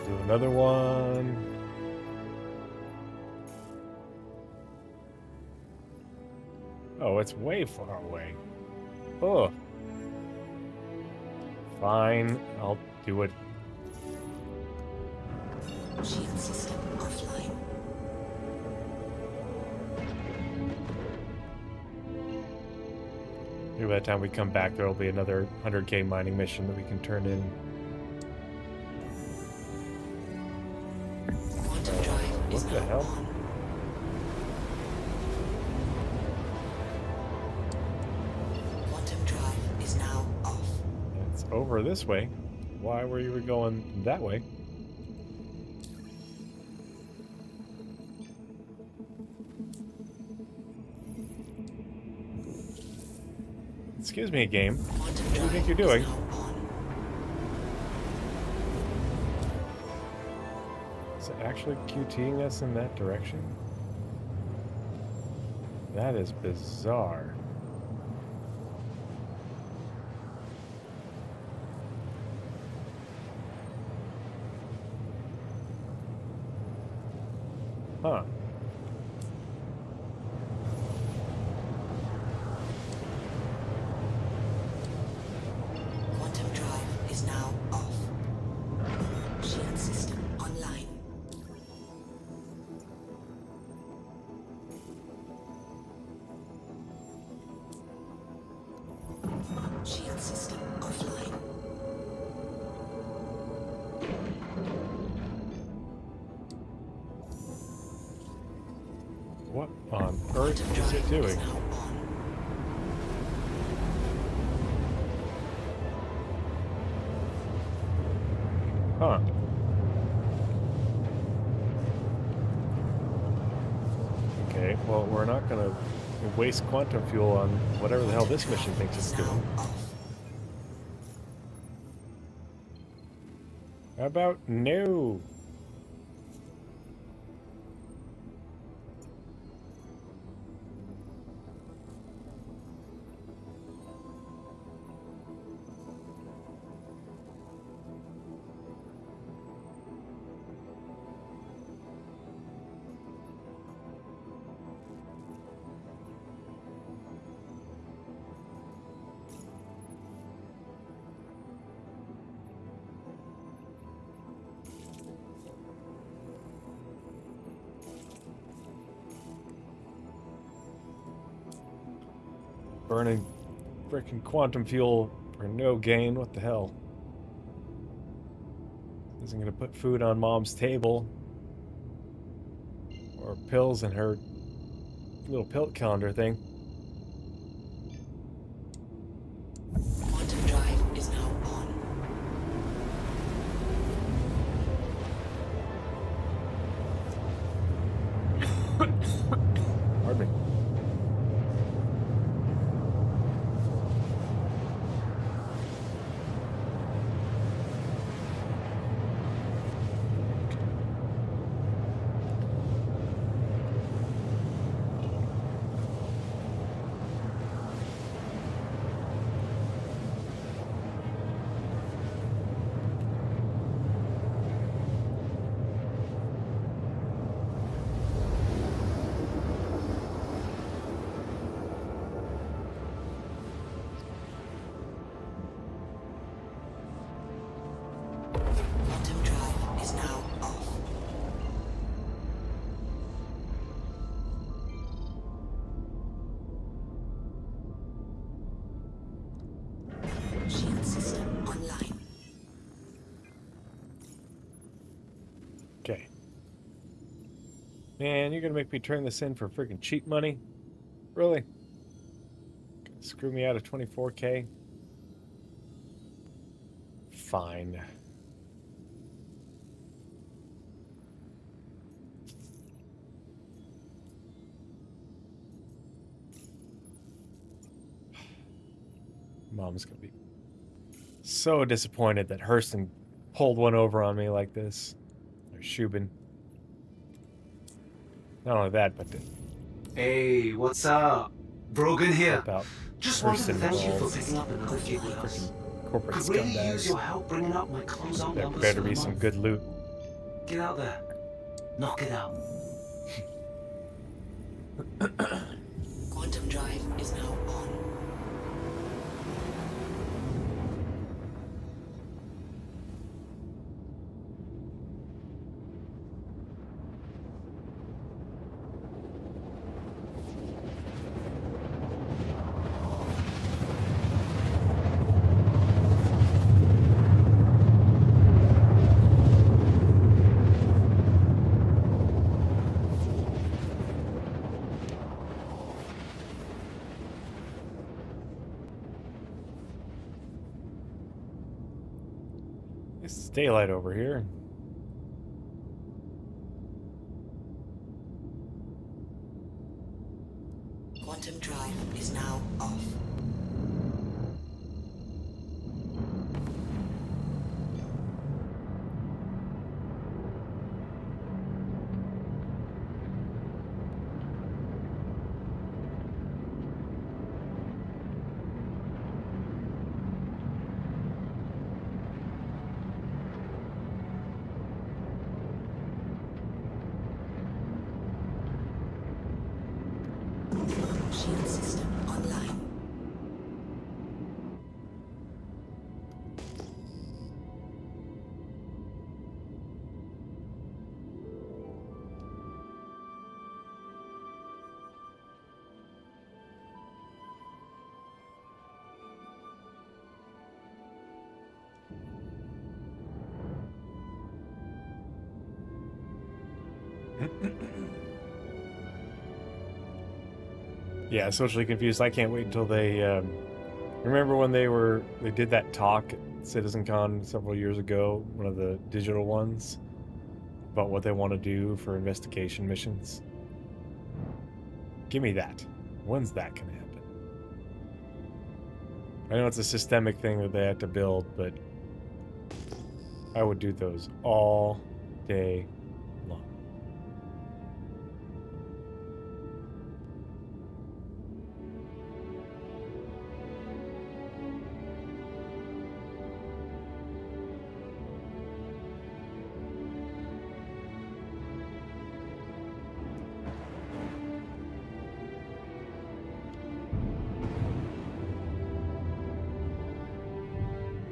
S1: Do another one. Oh, it's way far away. Oh. Fine, I'll do it.
S2: Shield system offline.
S1: Maybe by the time we come back, there will be another 100K mining mission that we can turn in.
S2: Quantum drive is
S1: What the
S2: now
S1: hell?
S2: on. Quantum drive is now off.
S1: It's over this way. Why were you going that way? Excuse me, game.
S2: Quantum
S1: What do you think you're
S2: drive
S1: doing?
S2: is now on.
S1: Is it actually QTing us in that direction? That is bizarre. Huh.
S2: Quantum drive is now off. Shield system online. Shield system offline.
S1: What on earth
S2: Quantum
S1: is
S2: drive
S1: it
S2: is
S1: doing?
S2: now on.
S1: Huh. Okay, well, we're not gonna waste quantum fuel on whatever the hell this mission thinks it's
S2: Is now
S1: doing.
S2: off.
S1: How about no? Burning frickin' quantum fuel for no gain. What the hell? Isn't gonna put food on Mom's table. Or pills in her little pill calendar thing.
S2: Quantum drive is now on.
S1: Pardon me.
S2: Quantum drive is now off. Shield system online.
S1: Okay. Man, you're gonna make me turn this in for freaking cheap money? Really? Gonna screw me out of 24K? Fine. Mom's gonna be so disappointed that Hurston pulled one over on me like this. Or Shubin. Not only that, but to
S3: Hey, what's up? Brogan here.
S1: help out
S3: Just wanted to
S1: Hurston
S3: thank you for
S1: balls.
S3: picking up another gig with us.
S1: Freaking corporate
S3: Could really use your
S1: scumbags.
S3: help bringing up my closeout
S1: There
S3: numbers
S1: better
S3: for the
S1: be some
S3: month.
S1: good loot.
S3: Get out there. Knock it out.
S2: Quantum drive is now on.
S1: It's daylight over here.
S2: Quantum drive is now off. Shield system online.
S1: Yeah, socially confused. I can't wait until they remember when they did that talk at CitizenCon several years ago, one of the digital ones, about what they want to do for investigation missions. Give me that. When's that gonna happen? I know it's a systemic thing that they have to build, but I would do those all day long.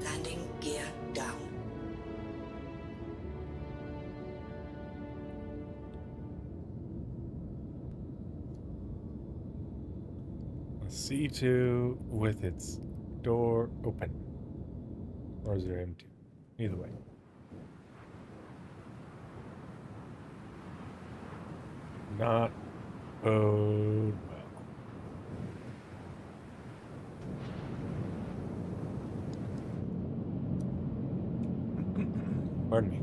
S2: Landing gear down.
S1: C2 with its door open. Or is there M2? Either way. Not bode well. Pardon me.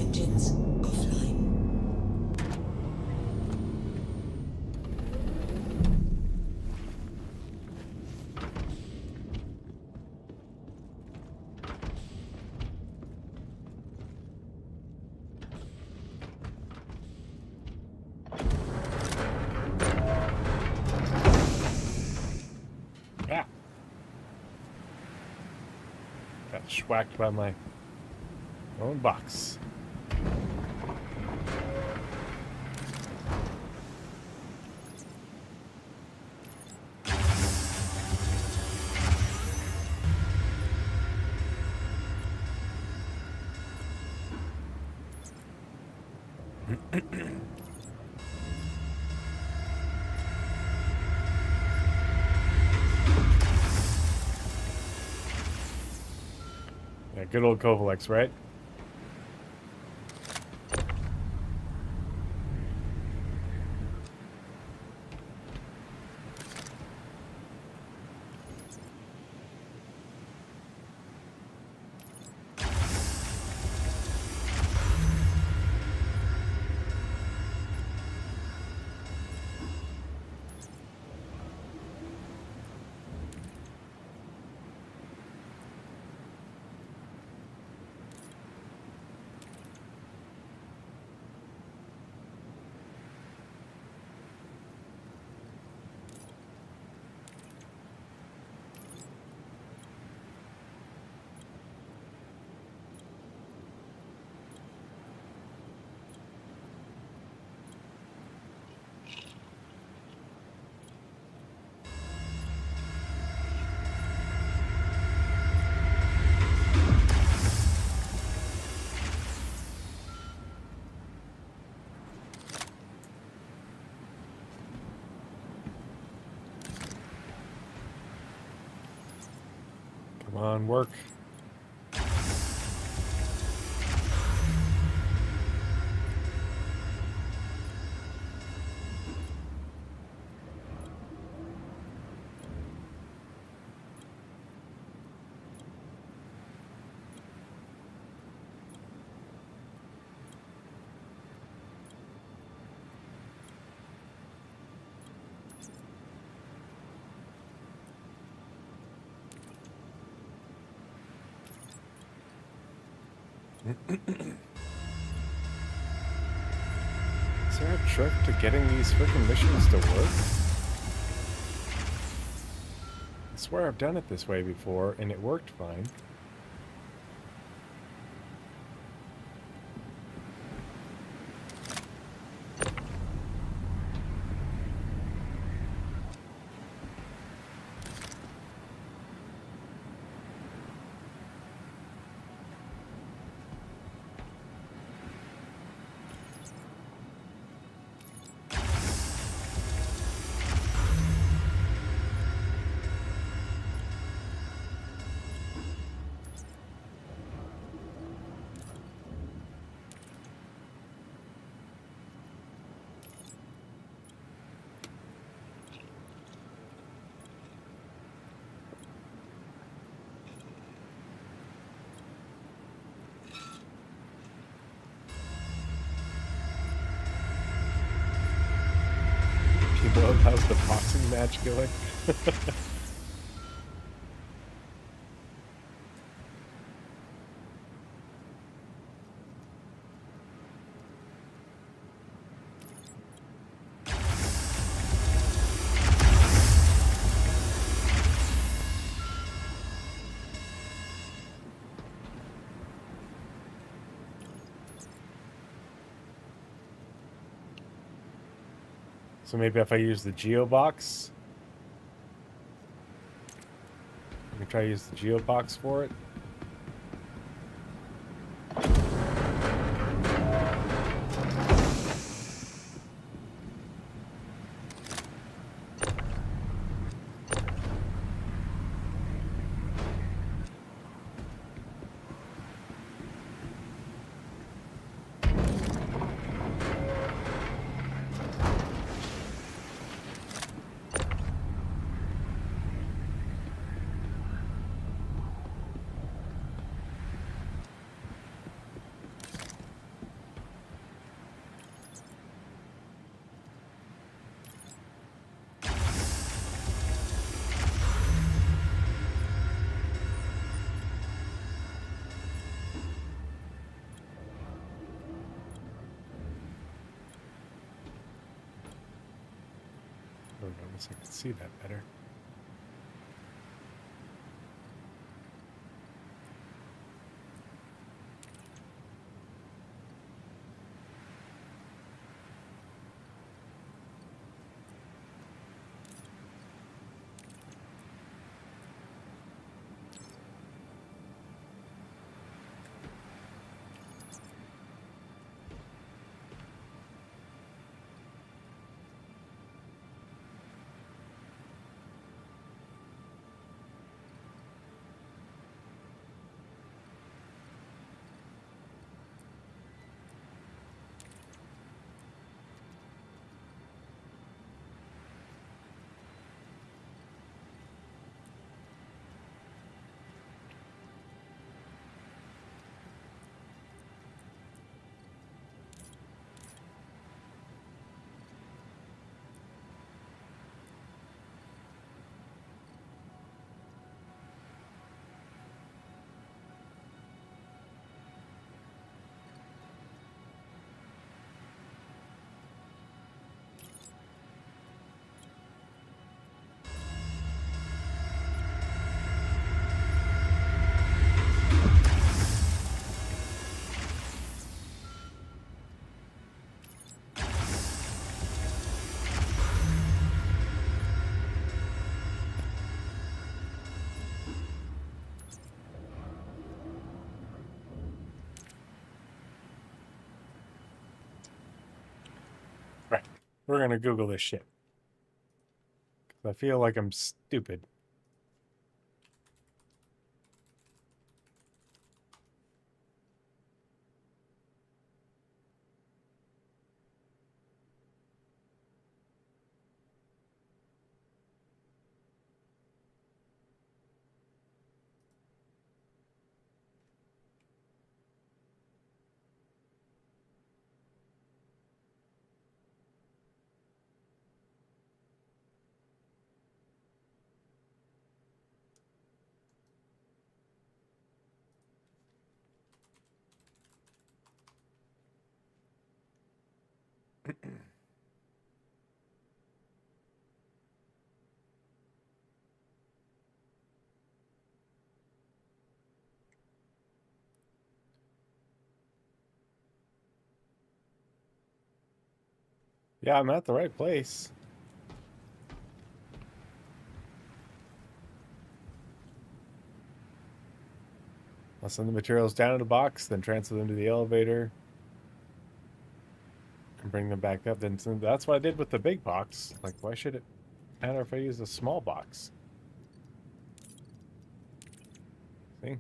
S2: Engines offline.
S1: Ah! Got schwacked by my own box. Yeah, good old Kovalex, right? Come on, work. Is there a trick to getting these freaking missions to work? I swear I've done it this way before, and it worked fine. Well, how's the boxing match going? So maybe if I use the Geo box, I can try to use the Geo box for it. Oh, I guess I can see that better. Right. We're gonna Google this shit. 'Cause I feel like I'm stupid. Yeah, I'm at the right place. I'll send the materials down in a box, then transfer them to the elevator. And bring them back up. Then that's what I did with the big box. Like, why should it matter if I use a small box? See?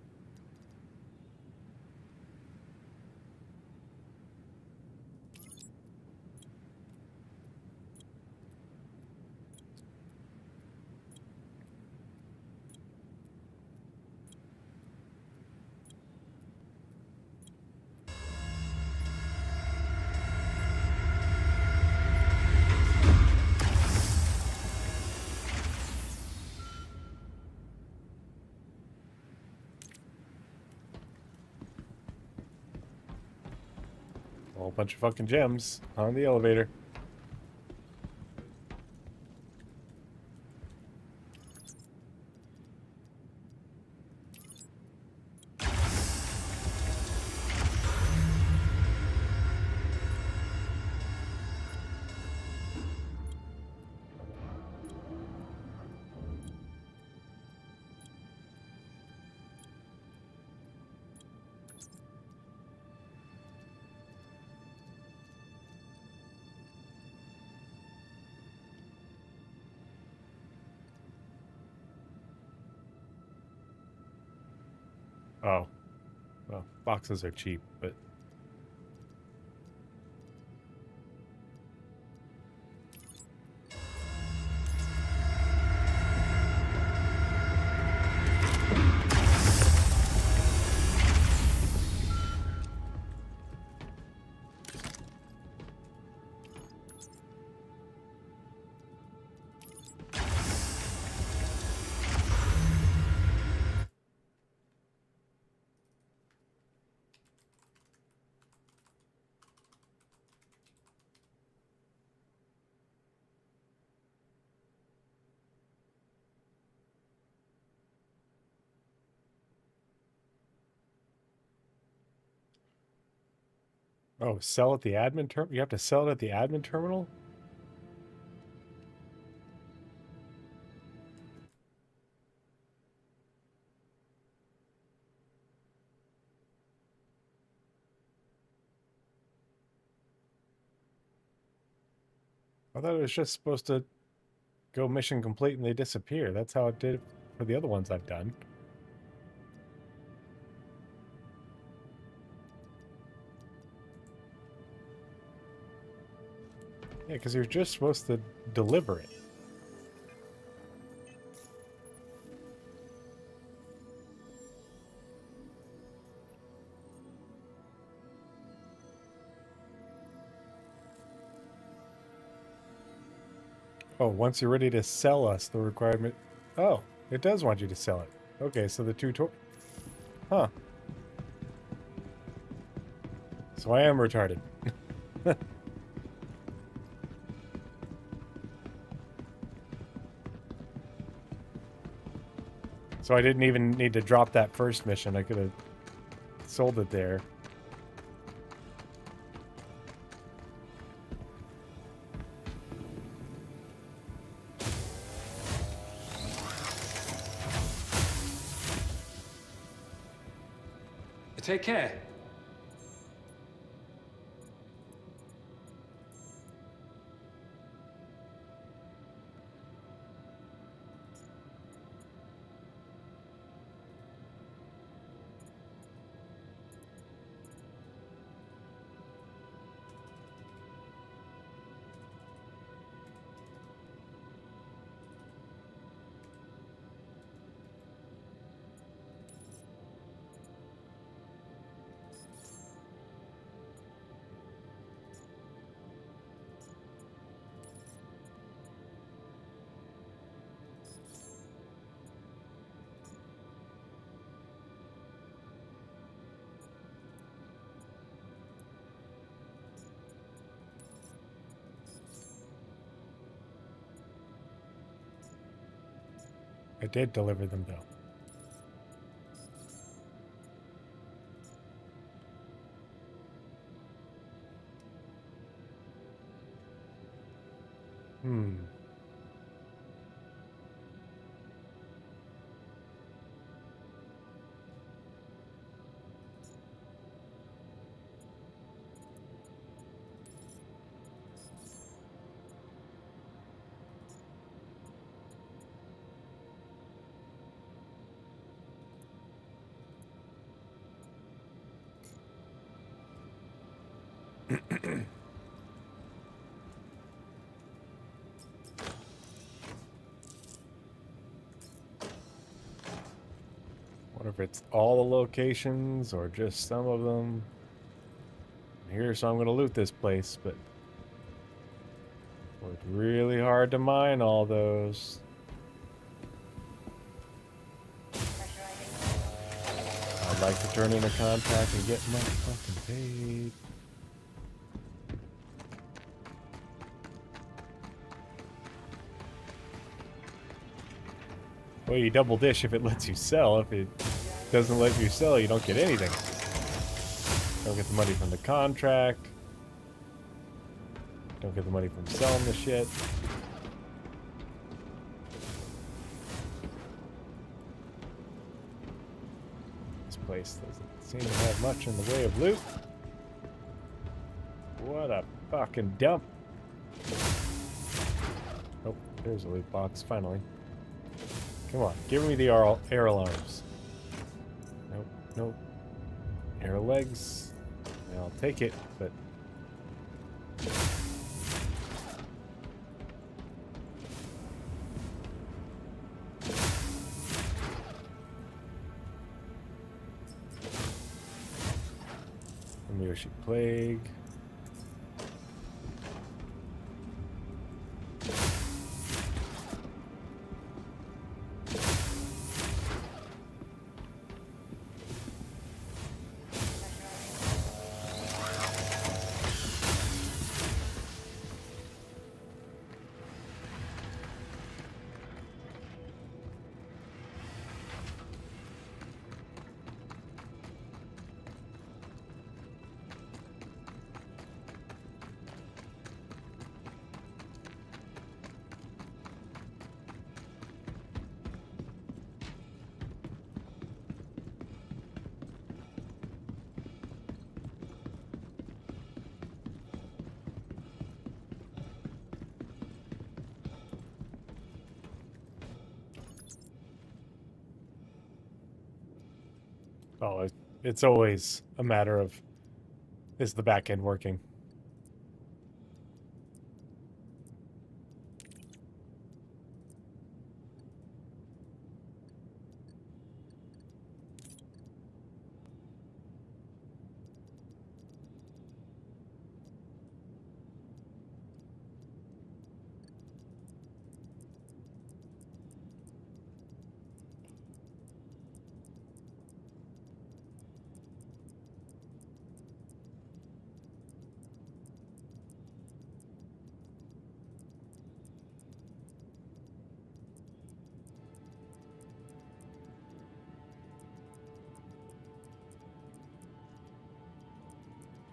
S1: whole bunch of fucking gems on the elevator. Oh. Well, boxes are cheap, but... Oh, sell at the admin terminal? You have to sell it at the admin terminal? I thought it was just supposed to go mission complete and they disappear. That's how it did for the other ones I've done. Yeah, because you're just supposed to deliver it. Oh, once you're ready to sell us the requirement... Oh, it does want you to sell it. Okay, so the Huh. So I am retarded. So I didn't even need to drop that first mission. I could have sold it there.
S4: Take care. I did deliver them, though. Hmm. Wonder if it's all the locations or just some of them. I'm here, so I'm going to loot this place, but worked really hard to mine all those. I'd like to turn in a contract and get my fucking paid. Well, you double dish if it lets you sell. If it doesn't let you sell, you don't get anything. Don't get the money from the contract. Don't get the money from selling the shit. This place doesn't seem to have much in the way of loot. What a fucking dump. Oh, there's a loot box, finally. Come on, give me the air alarms. Nope, nope. Air legs. I'll take it, but... Yoshi Plague. Oh, it's always a matter of, is the back end working?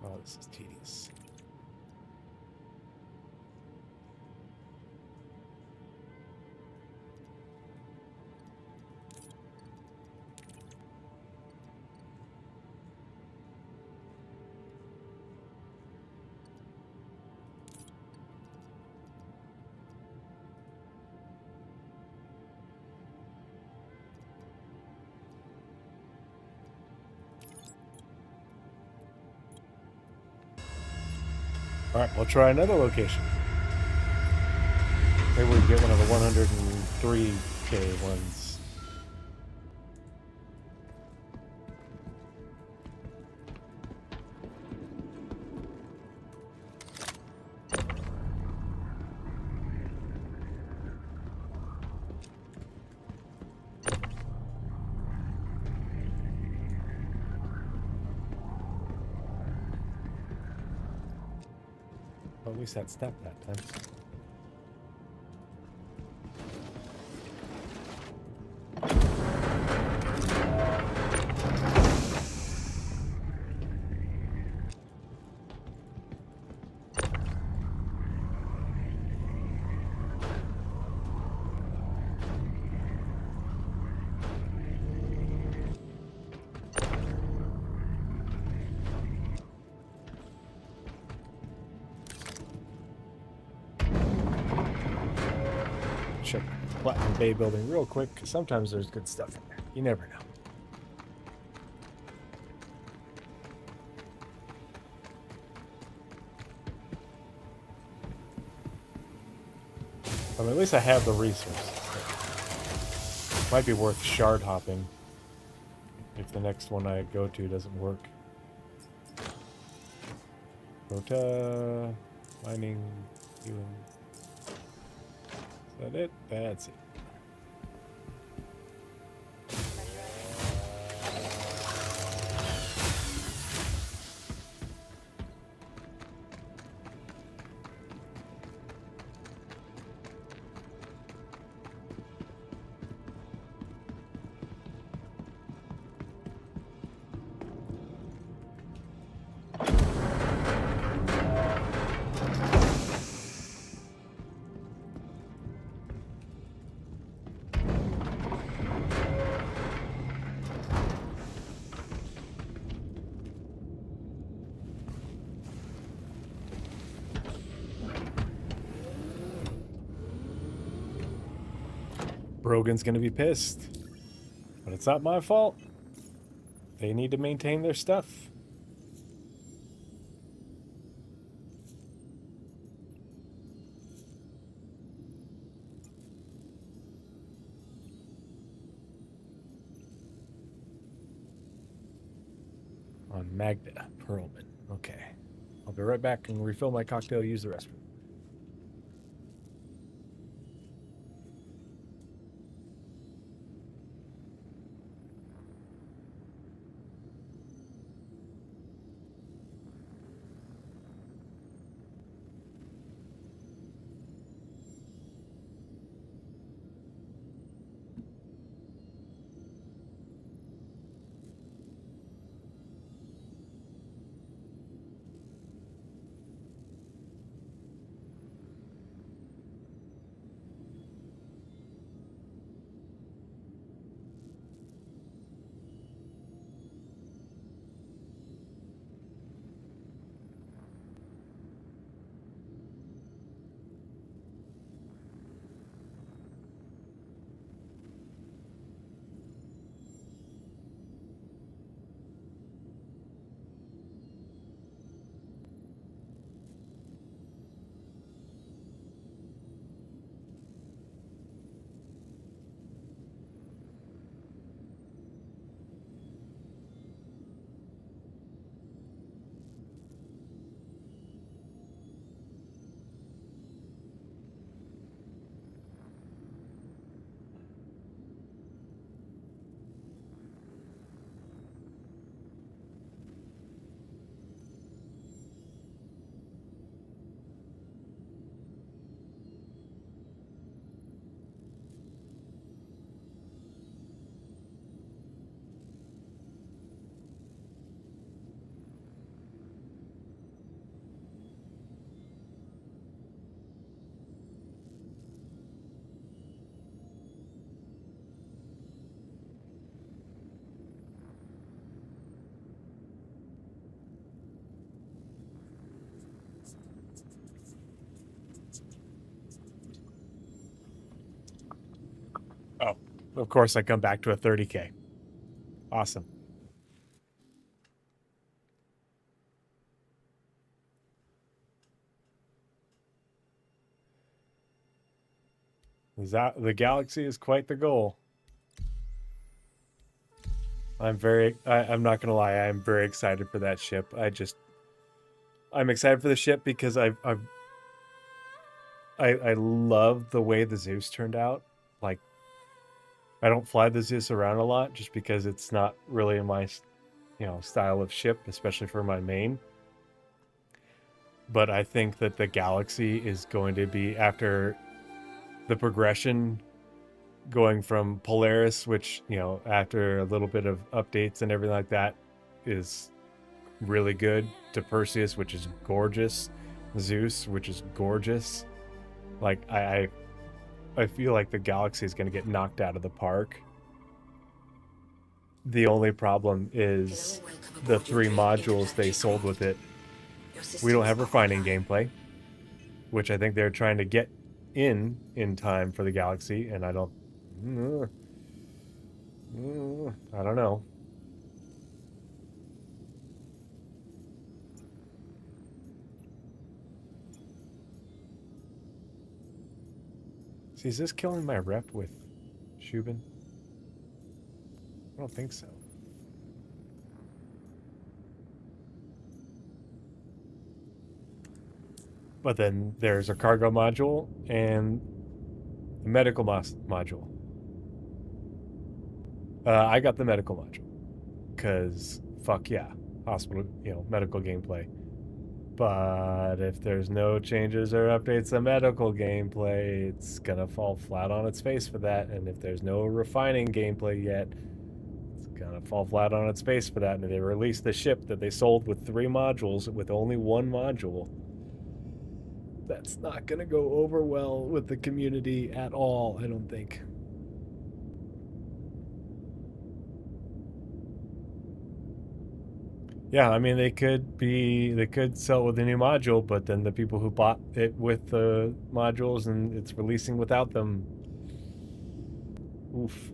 S4: Oh, this is tedious. Alright, we'll try another location. Maybe we can get one of the 103K ones. Well, at least that step that time. Check Platinum Bay building real quick, 'cause sometimes there's good stuff in there. You never know. I mean, at least I have the resources. Might be worth shard hopping if the next one I go to doesn't work. Rota, mining, healing. Is that it? That's it.
S1: Brogan's gonna be pissed. But it's not my fault. They need to maintain their stuff. On Magda Perlman. Okay. I'll be right back and refill my cocktail, use the restroom. Oh, of course I come back to a 30K. Awesome. The galaxy is quite the goal. I'm not gonna lie, I'm very excited for that ship. I'm excited for the ship because I love the way the Zeus turned out. Like, I don't fly the Zeus around a lot just because it's not really in my, style of ship, especially for my main. But I think that the Galaxy is going to be, after the progression going from Polaris, which, after a little bit of updates and everything like that, is really good, to Perseus, which is gorgeous, Zeus, which is gorgeous. Like, I feel like the Galaxy is going to get knocked out of the park. The only problem is the 3 modules they sold with it. We don't have refining gameplay, which I think they're trying to get in time for the Galaxy, and I don't know. See, is this killing my rep with Shubin? I don't think so. But then there's a cargo module and a medical module. I got the medical module because fuck yeah, hospital, medical gameplay. But if there's no changes or updates to medical gameplay, it's gonna fall flat on its face for that. And if there's no refining gameplay yet, it's gonna fall flat on its face for that. And they released the ship that they sold with 3 modules with only 1 module. That's not gonna go over well with the community at all, I don't think. Yeah, I mean, they could sell it with a new module, but then the people who bought it with the modules and it's releasing without them, Oof.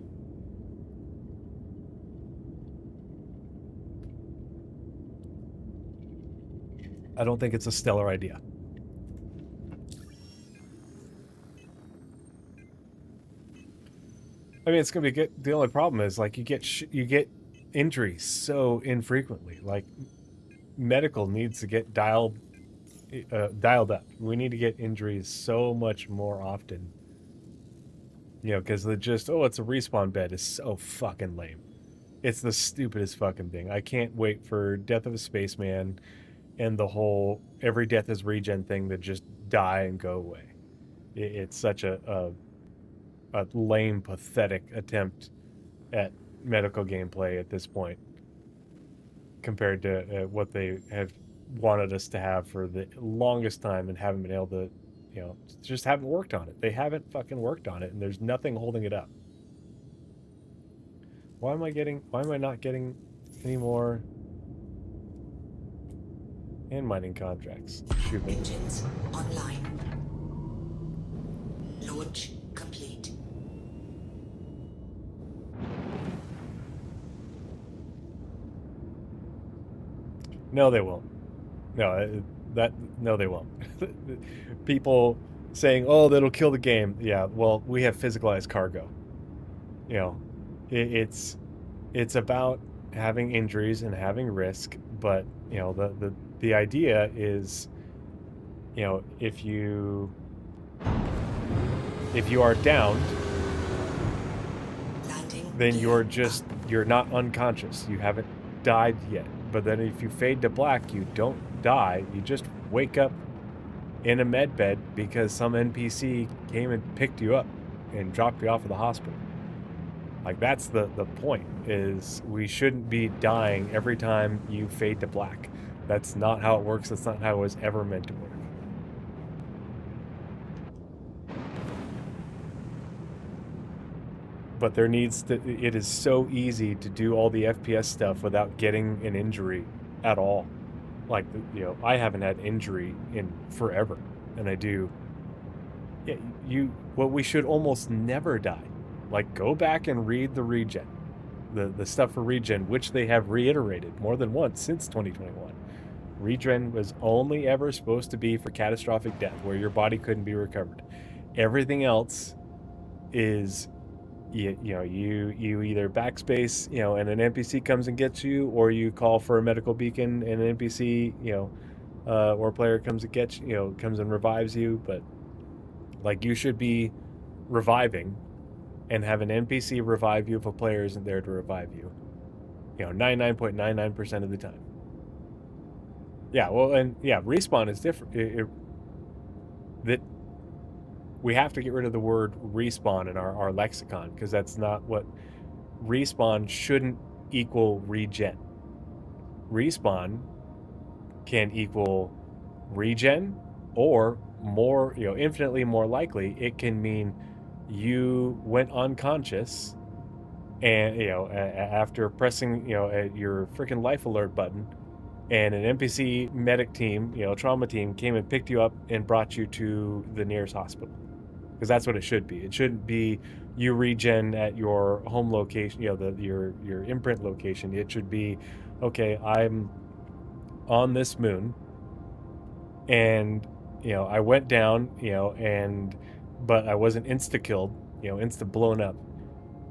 S1: I don't think it's a stellar idea. I mean, it's gonna be good. The only problem is like you get injuries so infrequently. Like medical needs to get dialed up. We need to get injuries so much more often. You know, because the just it's a respawn bed is so fucking lame. It's the stupidest fucking thing. I can't wait for Death of a Spaceman and the whole every death is regen thing to just die and go away. It's such a lame, pathetic attempt at medical gameplay at this point compared to what they have wanted us to have for the longest time and haven't been able to, just haven't worked on it. They haven't fucking worked on it, and there's nothing holding it up. Why am I not getting any more hand mining contracts? Shoot me.
S2: Engines online. Launch complete.
S1: No, they won't. No, no, they won't. People saying, "Oh, that'll kill the game." Yeah, well, we have physicalized cargo. You know, it's about having injuries and having risk, but the idea is, if you are downed, then you're not unconscious. You haven't died yet. But then if you fade to black, you don't die. You just wake up in a med bed because some NPC came and picked you up and dropped you off at the hospital. Like, that's the point, is we shouldn't be dying every time you fade to black. That's not how it works. That's not how it was ever meant to work. But it is so easy to do all the FPS stuff without getting an injury at all. Like, I haven't had injury in forever, and I do. Yeah, we should almost never die. Like, go back and read the regen, the stuff for regen, which they have reiterated more than once since 2021. Regen was only ever supposed to be for catastrophic death, where your body couldn't be recovered. Everything else is, you either backspace, and an NPC comes and gets you, or you call for a medical beacon and an NPC, or a player comes and gets comes and revives you. But like, you should be reviving and have an NPC revive you if a player isn't there to revive you. 99.99% of the time. Yeah, well, and yeah, respawn is different. That we have to get rid of the word respawn in our lexicon, because that's not what respawn shouldn't equal regen. Respawn can equal regen, or more, infinitely more likely, it can mean you went unconscious and after pressing your freaking life alert button, and an NPC medic team, trauma team, came and picked you up and brought you to the nearest hospital. Because that's what it should be. It shouldn't be you regen at your home location, your imprint location. It should be, okay, I'm on this moon, and I went down, but I wasn't insta-killed, insta-blown up.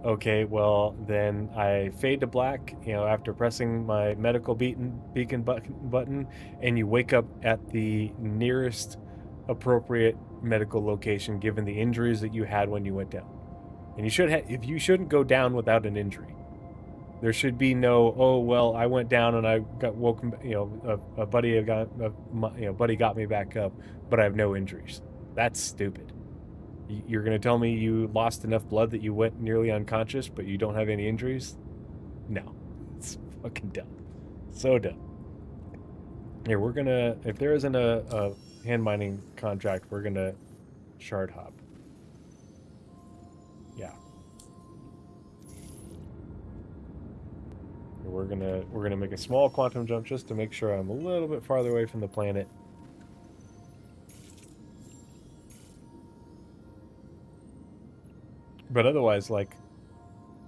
S1: Okay, well, then I fade to black, after pressing my medical beacon button, and you wake up at the nearest appropriate medical location given the injuries that you had when you went down. And you shouldn't go down without an injury. There should be no, oh, well, I went down and I got woken, a buddy got me back up, but I have no injuries. That's stupid. You're going to tell me you lost enough blood that you went nearly unconscious, but you don't have any injuries? No. It's fucking dumb. So dumb. Here, we're going to, if there isn't a hand mining contract, we're going to shard hop. Yeah. We're gonna make a small quantum jump just to make sure I'm a little bit farther away from the planet. But otherwise, like,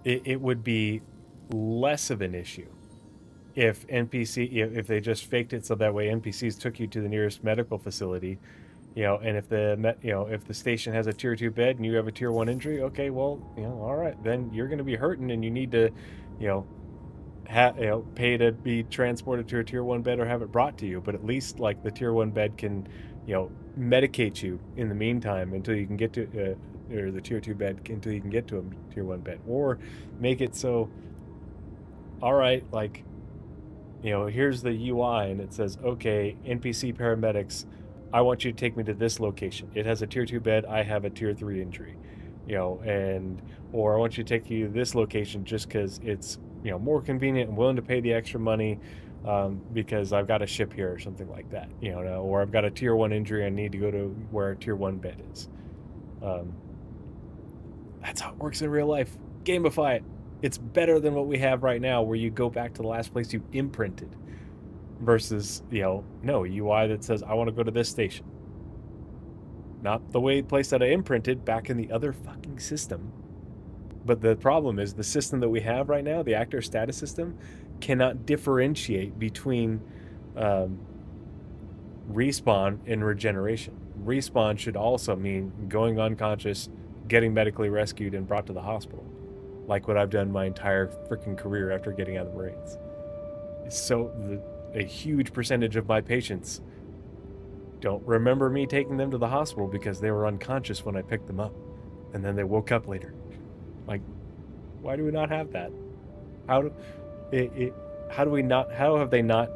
S1: it would be less of an issue if if they just faked it so that way NPCs took you to the nearest medical facility, and if if the station has a tier 2 bed and you have a tier 1 injury, okay, well, all right, then you're going to be hurting and you need to, you know, pay to be transported to a tier 1 bed or have it brought to you. But at least like the tier 1 bed can, medicate you in the meantime until you can get to or the tier 2 bed until you can get to a tier 1 bed, or make it so, all right, like, here's the UI and it says, okay, NPC paramedics, I want you to take me to this location. It has a tier 2 bed. I have a tier 3 injury, or I want you to take you to this location just because it's, more convenient and willing to pay the extra money because I've got a ship here or something like that, or I've got a tier 1 injury. I need to go to where a tier 1 bed is. That's how it works in real life. Gamify it. It's better than what we have right now, where you go back to the last place you imprinted versus, no, UI that says, I want to go to this station. Not the place that I imprinted back in the other fucking system. But the problem is the system that we have right now, the actor status system, cannot differentiate between respawn and regeneration. Respawn should also mean going unconscious, getting medically rescued, and brought to the hospital. Like what I've done my entire freaking career after getting out of the Marines. So a huge percentage of my patients don't remember me taking them to the hospital because they were unconscious when I picked them up. And then they woke up later. Like, why do we not have that? How have they not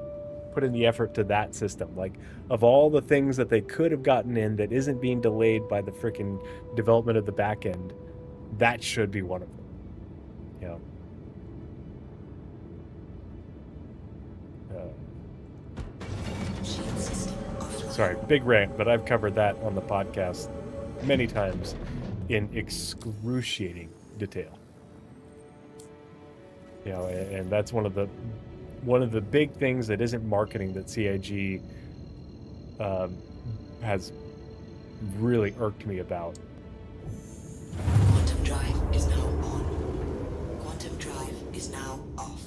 S1: put in the effort to that system? Like, of all the things that they could have gotten in that isn't being delayed by the freaking development of the back end, that should be one of them. Sorry, big rant, but I've covered that on the podcast many times in excruciating detail. And that's one of the big things that isn't marketing that CIG has really irked me about.
S2: Quantum drive is now on. Quantum drive is now off.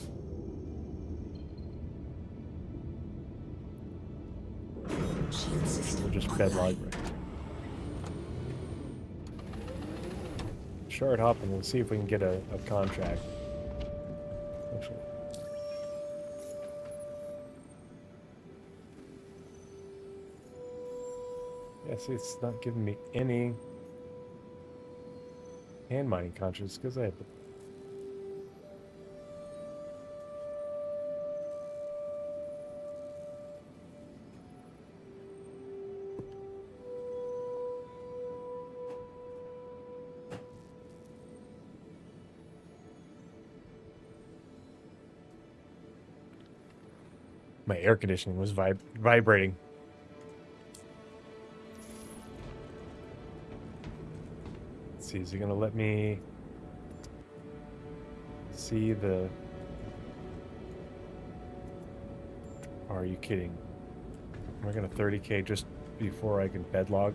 S2: Shield system
S1: We'll just
S2: online.
S1: bed log. Shard hop and we'll see if we can get a contract. Actually. Yeah, see, it's not giving me any hand mining contracts because I have the... My air conditioning was vibrating. Let's see, is he gonna let me see the... Are you kidding? Am I gonna 30K just before I can bed log?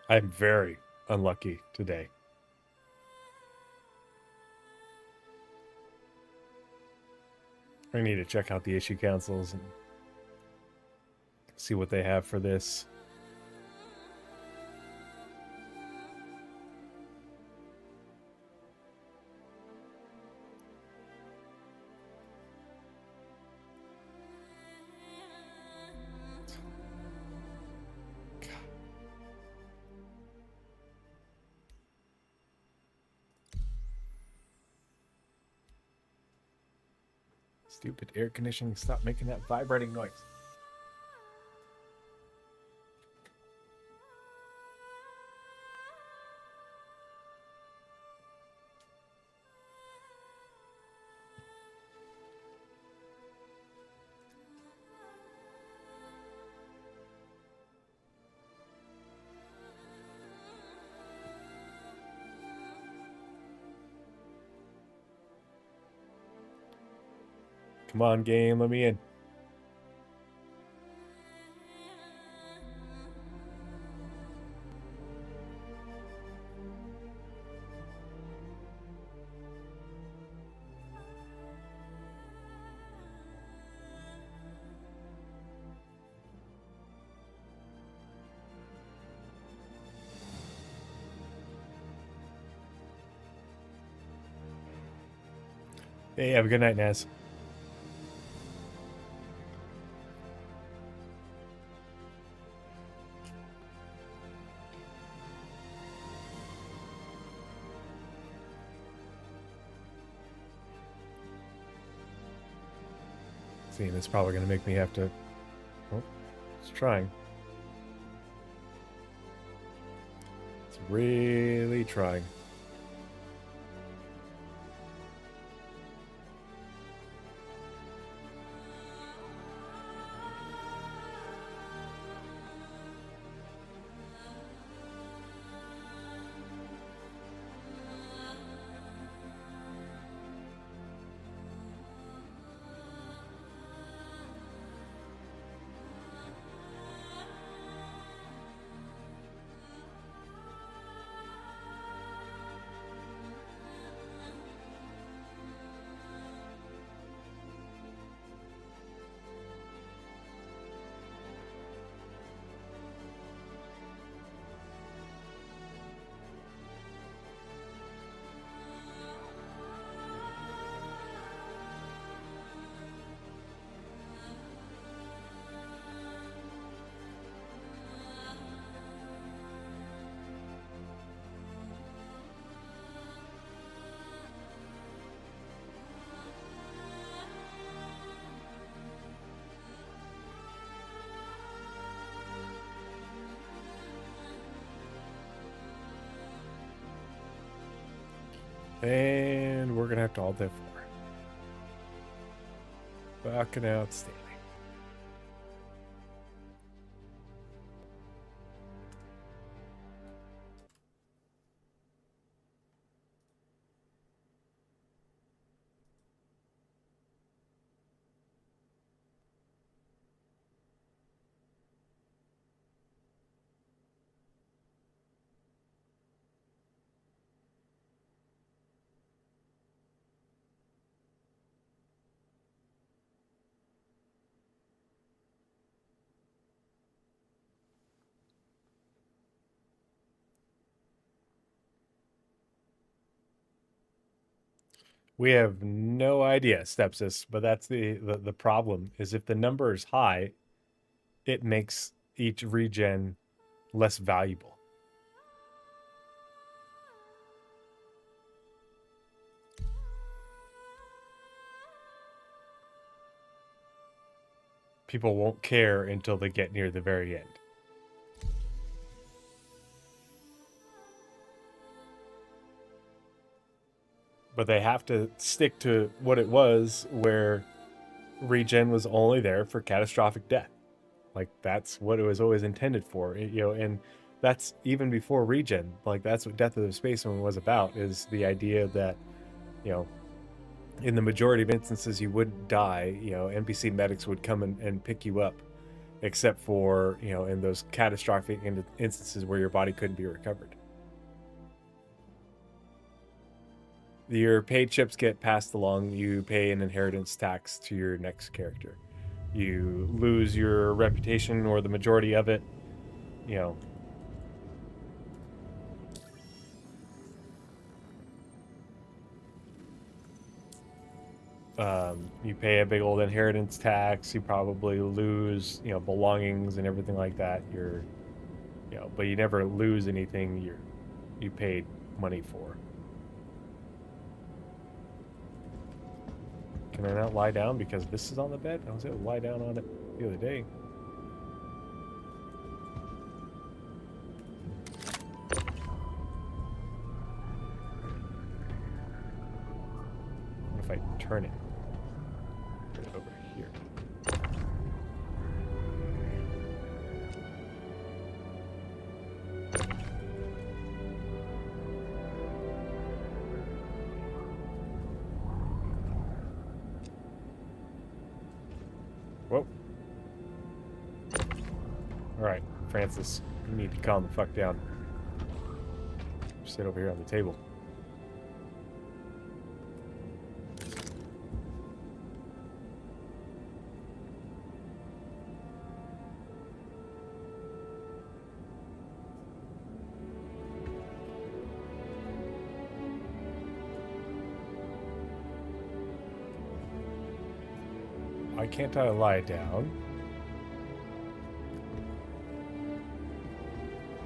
S1: I'm very unlucky today. I need to check out the issue councils and see what they have for this. Stupid air conditioning, stop making that vibrating noise. Come on, game, let me in. Hey, have a good night, Naz. Seeing it's probably going to make me have to... Oh, it's trying. It's really trying. And we're going to have to alt F4. Fucking outstanding. We have no idea, Stepsis, but that's the problem, is if the number is high, it makes each regen less valuable. People won't care until they get near the very end. But they have to stick to what it was, where regen was only there for catastrophic death. Like, that's what it was always intended for, and that's even before regen. Like, that's what Death of the Spaceman was about, is the idea that, in the majority of instances you wouldn't die. NPC medics would come and pick you up, except for, in those catastrophic instances where your body couldn't be recovered. Your paid chips get passed along. You pay an inheritance tax to your next character. You lose your reputation, or the majority of it. You pay a big old inheritance tax. You probably lose, belongings and everything like that. But you never lose anything you paid money for. Can I not lie down because this is on the bed? I was able to lie down on it the other day. What if I turn it? Put it over here. Whoa. Alright, Francis, you need to calm the fuck down. Sit over here on the table. Why can't I lie down?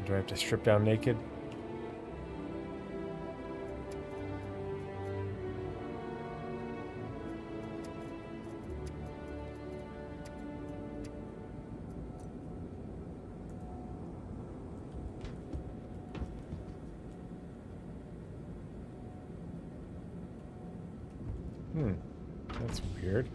S1: Do I have to strip down naked? That's weird.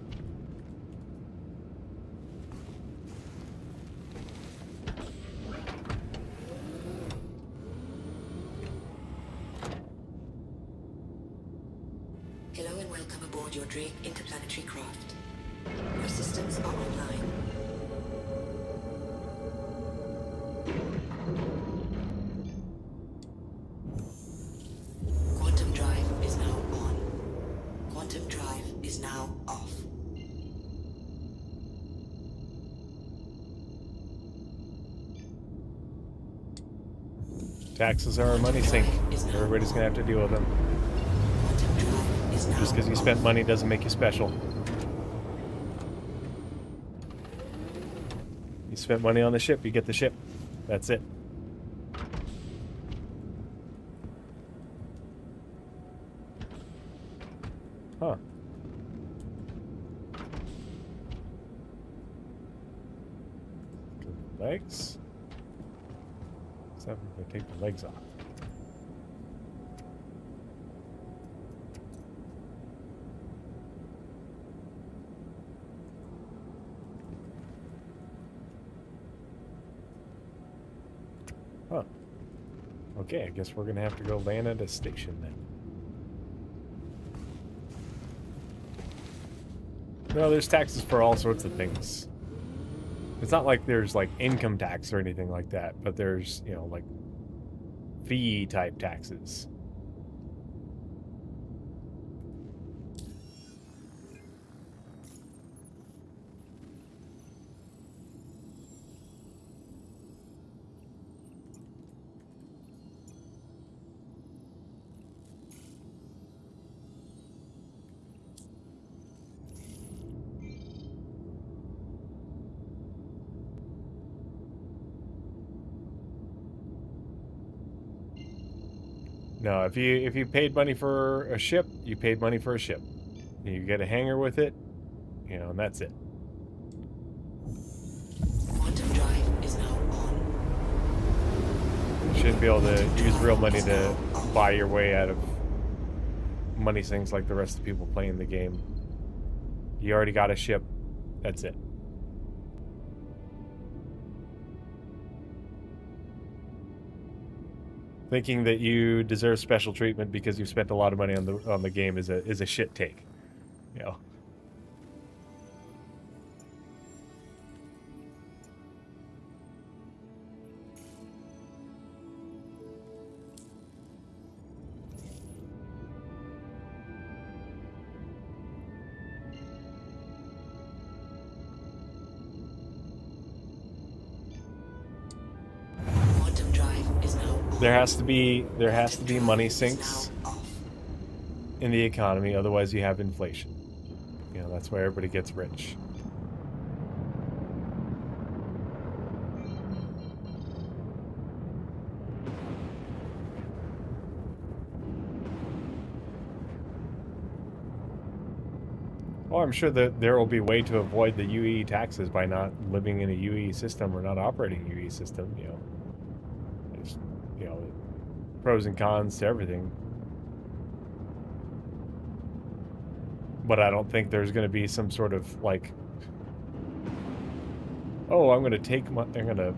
S2: Hello and welcome aboard your Drake interplanetary craft. Your systems are online. Quantum drive is now on. Quantum drive is now off.
S1: Taxes are a money sink. Everybody's gonna have to deal with them.
S2: Quantum drive is now
S1: Just because you
S2: off.
S1: spent money doesn't make you special. You spent money on the ship, you get the ship. That's it. Huh. Good legs. What's happening if I take the legs off? Huh. Okay, I guess we're gonna have to go land at a station then. No, there's taxes for all sorts of things. It's not like there's like income tax or anything like that, but there's, you know, like fee type taxes. No, if you paid money for a ship, you paid money for a ship. You get a hangar with it, you know, and that's it.
S2: Quantum drive is now on.
S1: You shouldn't be able to use real money to buy your way out of money things like the rest of the people playing the game. You already got a ship, that's it. Thinking that you deserve special treatment because you spent a lot of money on the game is a shit take. You know.
S2: Quantum drive is now on.
S1: There has to be money
S2: Is
S1: sinks
S2: now off.
S1: in the economy, otherwise you have inflation. You know, that's why everybody gets rich. Well, I'm sure that there will be a way to avoid the UE taxes by not living in a UE system or not operating a UE system. You know, there's, you know, pros and cons to everything. But I don't think there's going to be some sort of like, oh, I'm going to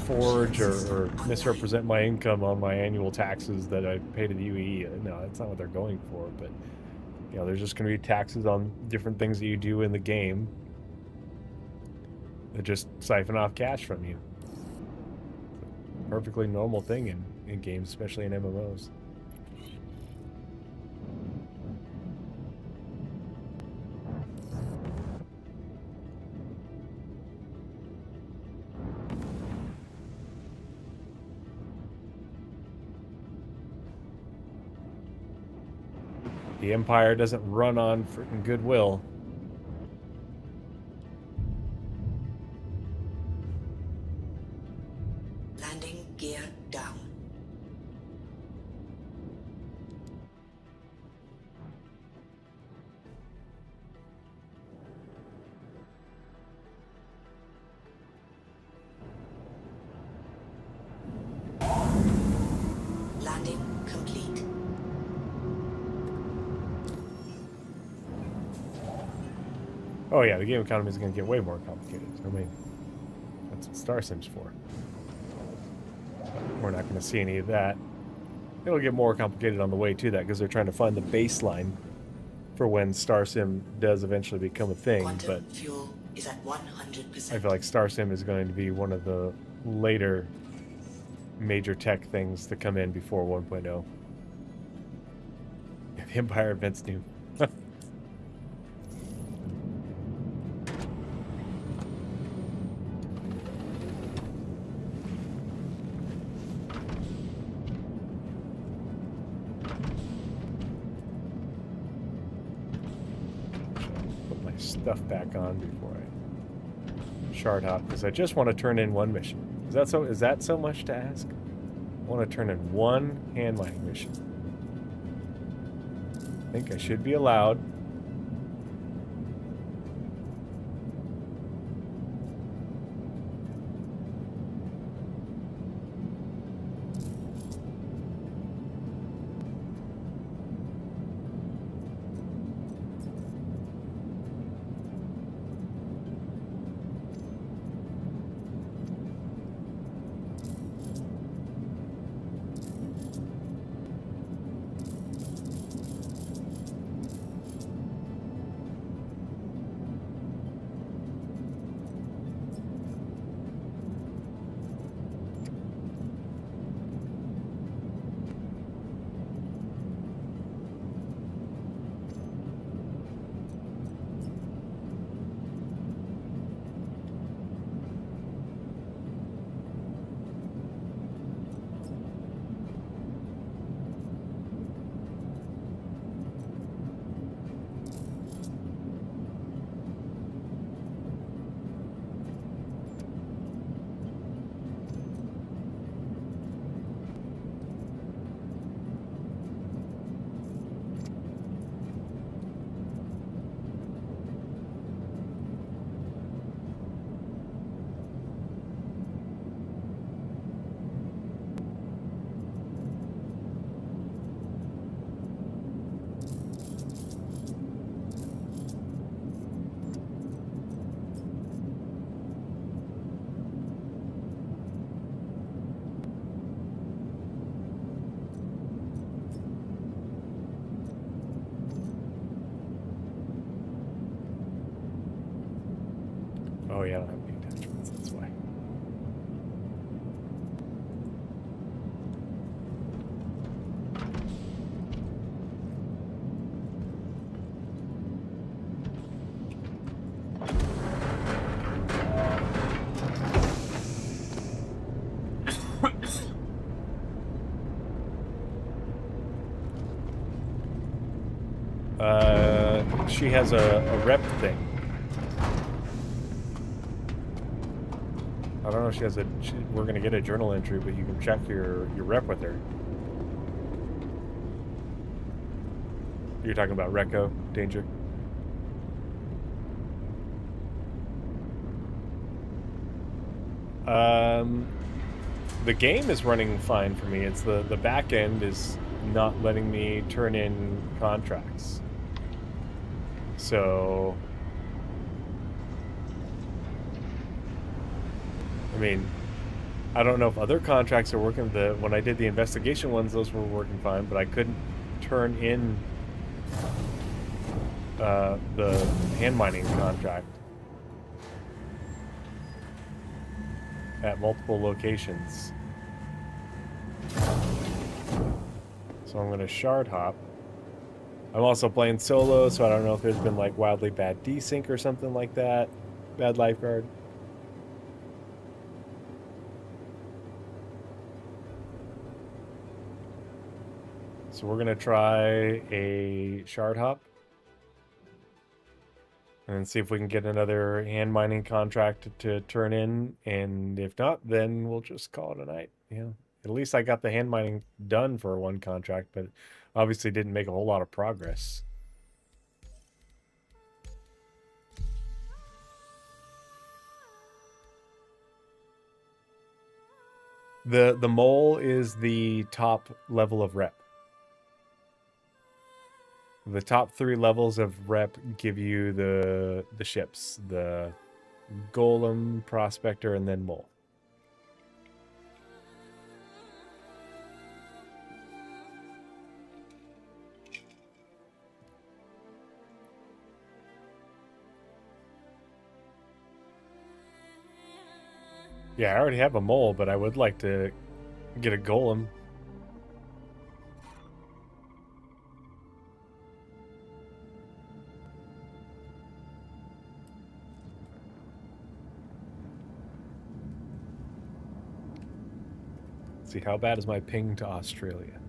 S1: forge or misrepresent my income on my annual taxes that I pay to the UE. No, that's not what they're going for. But you know, there's just going to be taxes on different things that you do in the game that just siphon off cash from you. It's a perfectly normal thing in games, especially in MMOs. The Empire doesn't run on freaking goodwill.
S2: Landing gear down. Landing complete.
S1: Oh yeah, the game economy is going to get way more complicated. I mean, that's what Star Sim's for. But we're not going to see any of that. It'll get more complicated on the way to that because they're trying to find the baseline for when Star Sim does eventually become a thing.
S2: Quantum
S1: But
S2: fuel is at 100%.
S1: I feel like Star Sim is going to be one of the later major tech things to come in before 1.0. The Empire event's new. Put my stuff back on before I shard hop because I just want to turn in one mission. Is that so much to ask? I want to turn in one hand mining mission. I think I should be allowed. Oh yeah, I don't have any attachments, that's why. She has a rep thing. I don't know if she has we're gonna get a journal entry, but you can check your rep with her. You're talking about Recco, Danger? The game is running fine for me. It's the back end is not letting me turn in contracts. So, I mean, I don't know if other contracts are working. When I did the investigation ones, those were working fine, but I couldn't turn in the hand mining contract at multiple locations. So I'm gonna shard hop. I'm also playing solo, so I don't know if there's been like wildly bad desync or something like that. Bad lifeguard. So we're gonna try a shard hop and see if we can get another hand mining contract to turn in, and if not, then we'll just call it a night. Yeah, at least I got the hand mining done for one contract, but obviously didn't make a whole lot of progress. The mole is the top level of rep. The top 3 levels of rep give you the ships, the Golem, Prospector, and then Mole. Yeah, I already have a Mole, but I would like to get a Golem. See, how bad is my ping to Australia?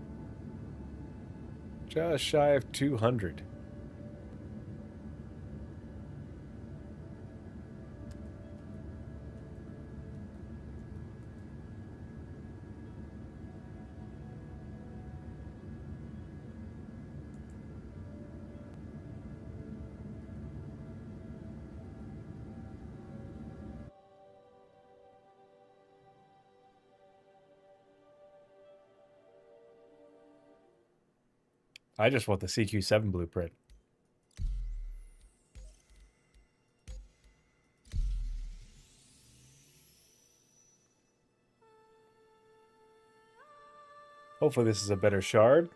S1: Just shy of 200. I just want the CQ7 blueprint. Hopefully this is a better shard.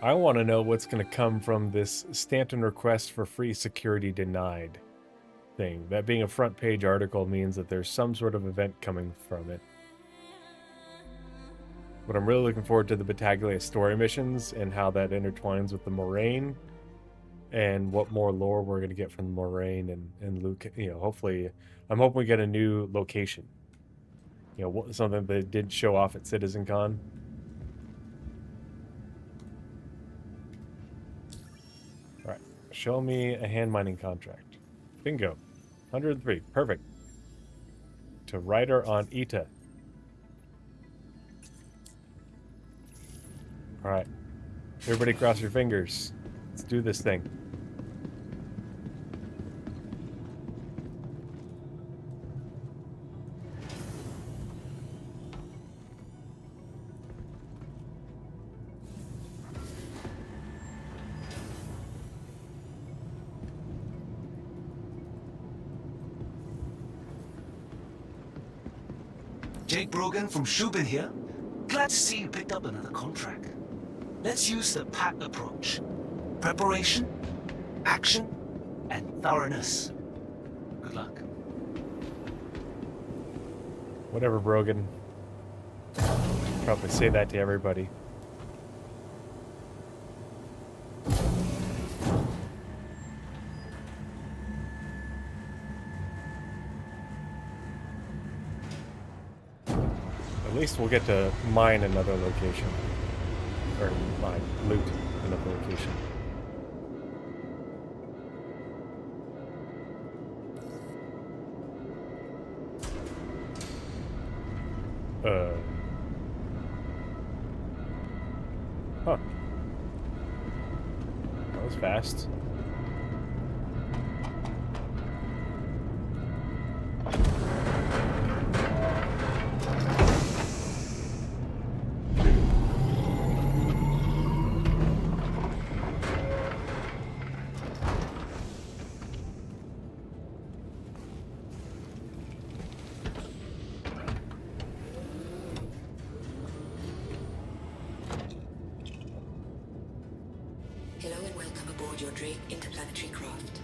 S1: I want to know what's going to come from this Stanton request for free security denied thing. That being a front page article means that there's some sort of event coming from it. But I'm really looking forward to the Battaglia story missions and how that intertwines with the Moraine and what more lore we're going to get from the Moraine and Luke. You know, hopefully, I'm hoping we get a new location. You know, something that did show off at CitizenCon. Show me a hand mining contract. Bingo. 103. Perfect. To Ryder on Ita. Alright. Everybody cross your fingers. Let's do this thing.
S3: Jake Brogan from Shubin here. Glad to see you picked up another contract. Let's use the PAT approach. Preparation, action, and thoroughness. Good luck.
S1: Whatever, Brogan. Probably say that to everybody. At least we'll get to mine another location. Or mine, loot another location. Huh. That was fast.
S2: Hello and welcome aboard your Drake interplanetary craft.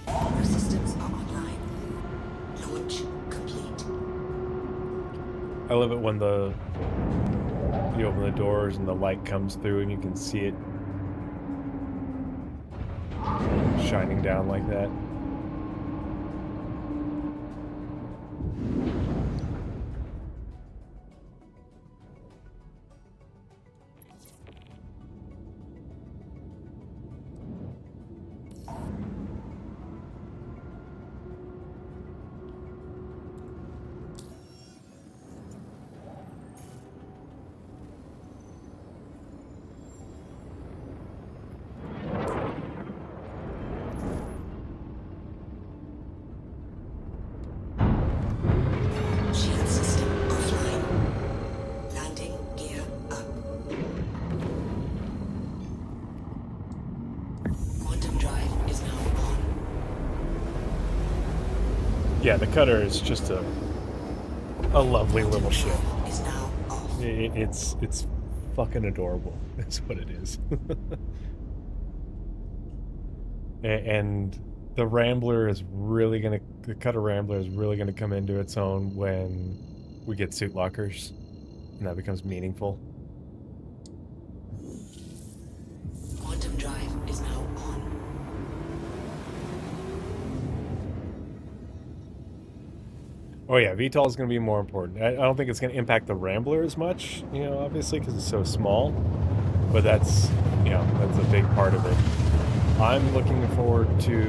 S2: Your systems are online. Launch complete.
S1: I love it when you open the doors and the light comes through and you can see it shining down like that.
S2: Shield system offline. Landing gear up. Quantum drive is now on.
S1: Yeah, the cutter is just a lovely little ship.
S2: Is now off.
S1: It's fucking adorable. That's what it is. And the Rambler is really gonna, the Cutter Rambler is really gonna come into its own when we get suit lockers, and that becomes meaningful.
S2: Quantum drive is now on.
S1: Oh yeah, VTOL is gonna be more important. I don't think it's gonna impact the Rambler as much, you know, obviously because it's so small. But that's, you know, that's a big part of it. I'm looking forward to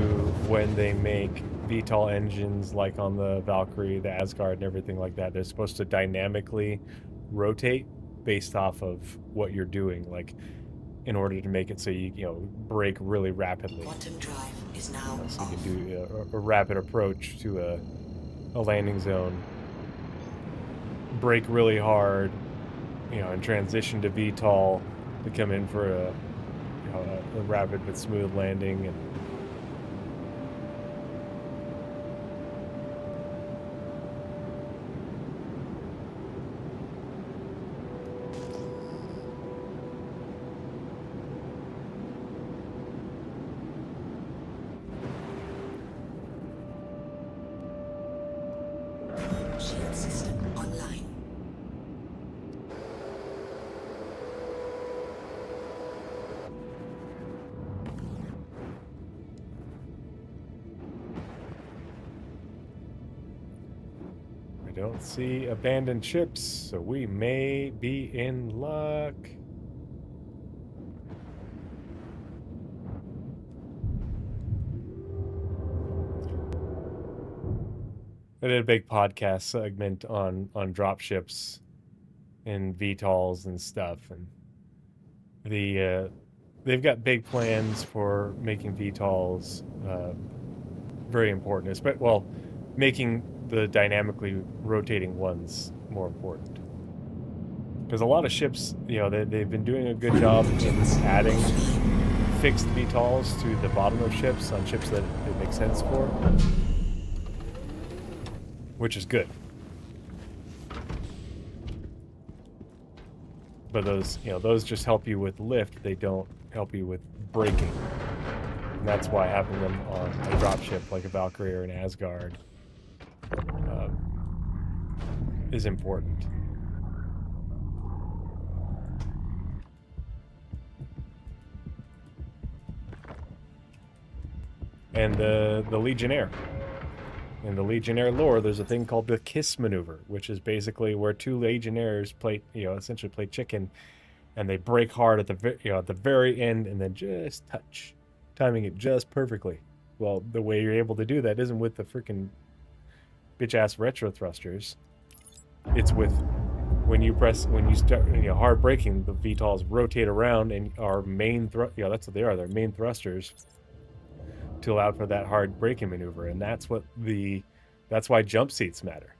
S1: when they make VTOL engines like on the Valkyrie, the Asgard, and everything like that. They're supposed to dynamically rotate based off of what you're doing, like in order to make it so you brake really rapidly.
S2: Quantum drive is now
S1: So you
S2: off.
S1: can do a rapid approach to a landing zone, brake really hard, you know, and transition to VTOL to come in for a rapid but smooth landing. And
S2: Shield system online.
S1: I don't see abandoned ships, so we may be in luck. I did a big podcast segment on dropships and VTOLs and stuff, and they've got big plans for making VTOLs very important. Well, making the dynamically rotating ones more important, because a lot of ships, you know, they've been doing a good job in adding fixed VTOLs to the bottom of ships on ships that it makes sense for, which is good. But those, you know, those just help you with lift. They don't help you with braking. And that's why having them on a dropship like a Valkyrie or an Asgard is important. And the Legionnaire. In the Legionnaire lore, there's a thing called the kiss maneuver, which is basically where two Legionnaires play, you know, essentially play chicken, and they break hard at the at the very end, and then just touch, timing it just perfectly. Well, the way you're able to do that isn't with the freaking bitch ass retro thrusters. It's with when you start, hard braking, the VTOLs rotate around and our main that's what they are. They're main thrusters to allow for that hard braking maneuver, and that's why jump seats matter.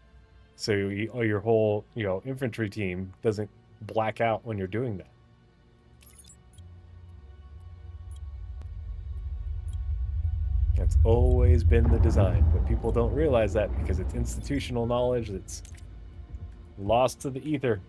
S1: So your whole infantry team doesn't black out when you're doing that. That's always been the design, but people don't realize that because it's institutional knowledge that's lost to the ether.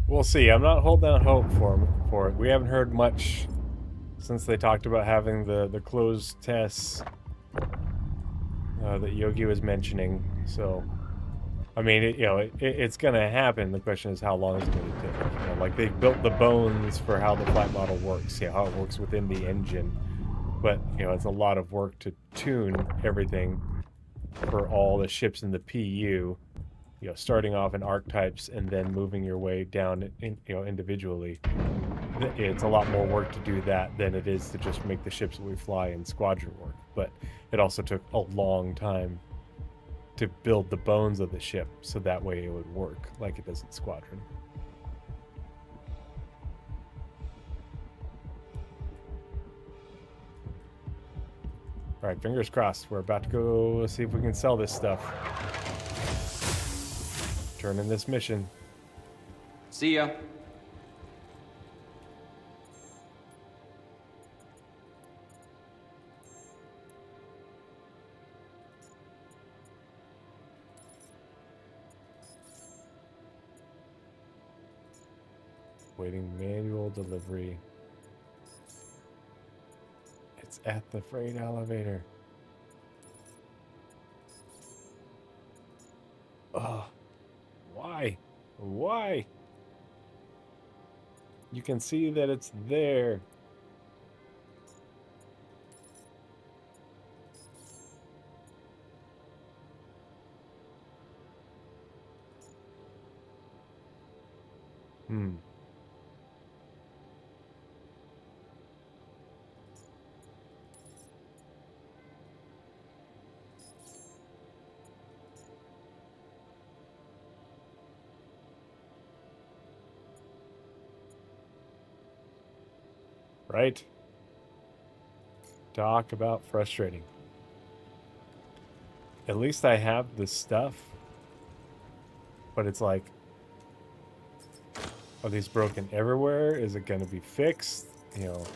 S1: We'll see. I'm not holding out hope for it. We haven't heard much since they talked about having the closed tests that Yogi was mentioning. So, I mean, it's going to happen. The question is how long it's going to take. Like they've built the bones for how the flight model works, how it works within the engine. But, it's a lot of work to tune everything for all the ships in the PU. Starting off in archetypes and then moving your way down, individually. It's a lot more work to do that than it is to just make the ships that we fly in squadron work. But it also took a long time to build the bones of the ship so that way it would work like it does in squadron. All right, fingers crossed. We're about to go see if we can sell this stuff. Turn in this mission.
S5: See ya.
S1: Waiting manual delivery. It's at the freight elevator. Oh. Why? Why? You can see that it's there. Right? Talk about frustrating. At least I have the stuff. But it's like, are these broken everywhere? Is it going to be fixed? Because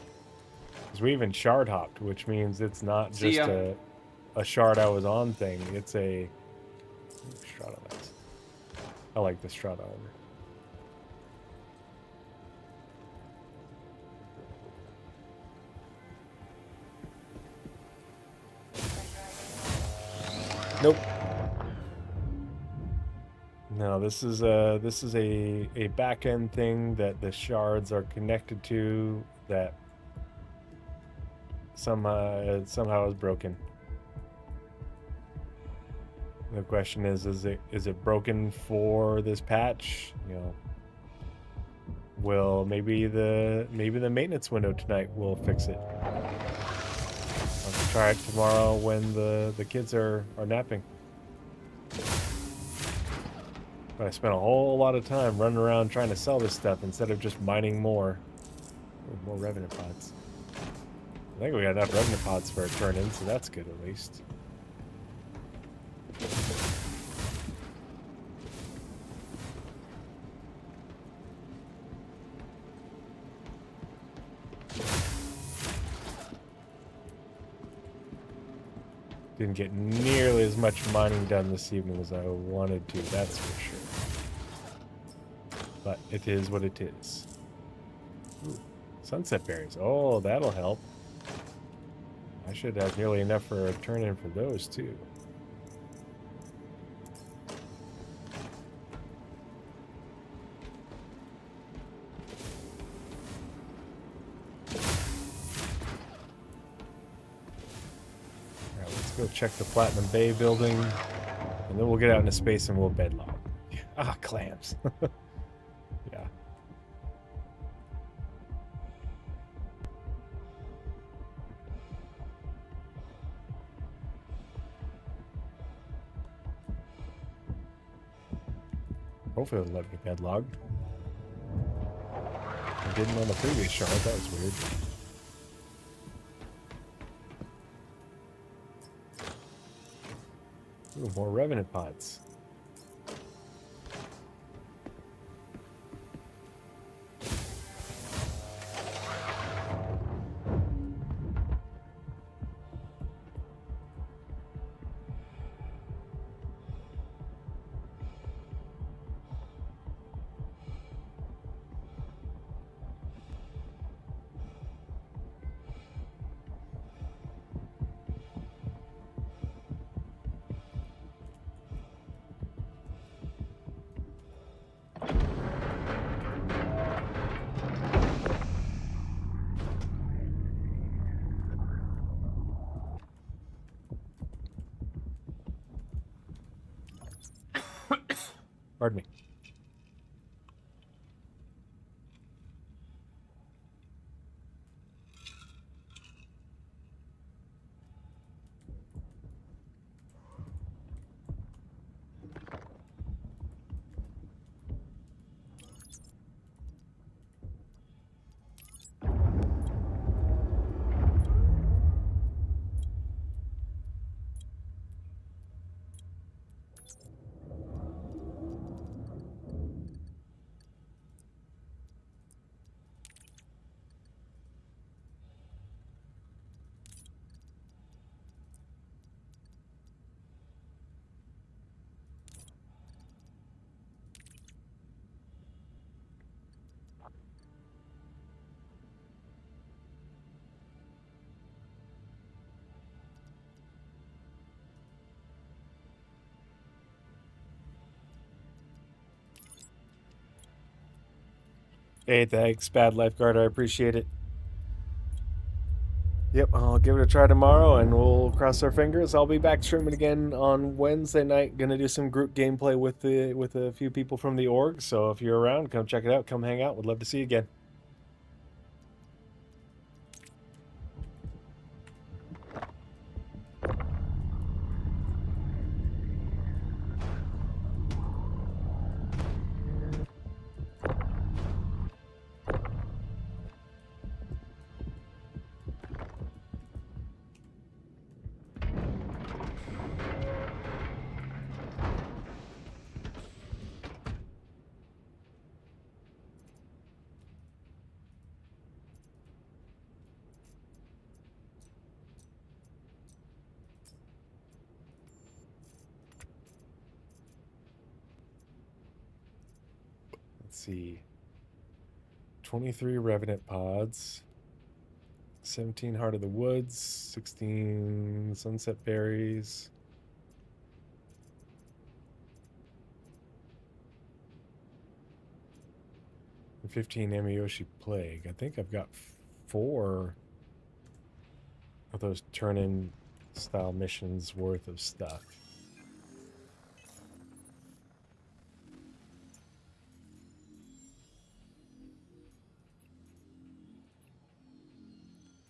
S1: we even shard hopped, which means it's not just a shard I was on thing. It's a Strata nice. I like the Strata armor. Nope. No, this is a back end thing that the shards are connected to that somehow is broken. The question is it broken for this patch? Well, maybe the maintenance window tonight will fix it. I'll try it tomorrow when the kids are napping. But I spent a whole lot of time running around trying to sell this stuff instead of just mining more revenue pods. I think we got enough revenue pods for a turn-in, so that's good at least.
S4: Didn't get nearly as much mining done this evening as I wanted to, that's for sure. But it is what it is. Ooh, sunset berries. Oh, that'll help. I should have nearly enough for a turn-in for those, too. Alright, let's go check the Platinum Bay building, and then we'll get out into space and we'll bedlog. Ah, clams. Yeah. Hopefully it'll let me bedlog. I didn't on the previous shard, that was weird. Ooh, more Revenant pods. Pardon me. Hey, thanks, Bad Lifeguard. I appreciate it. Yep, I'll give it a try tomorrow, and we'll cross our fingers. I'll be back streaming again on Wednesday night. Gonna do some group gameplay with a few people from the org. So if you're around, come check it out. Come hang out. Would love to see you again. Let's see. 23 Revenant pods. 17 Heart of the Woods. 16 Sunset Berries. And 15 Amiyoshi Plague. I think I've got 4 of those turn-in style missions worth of stuff.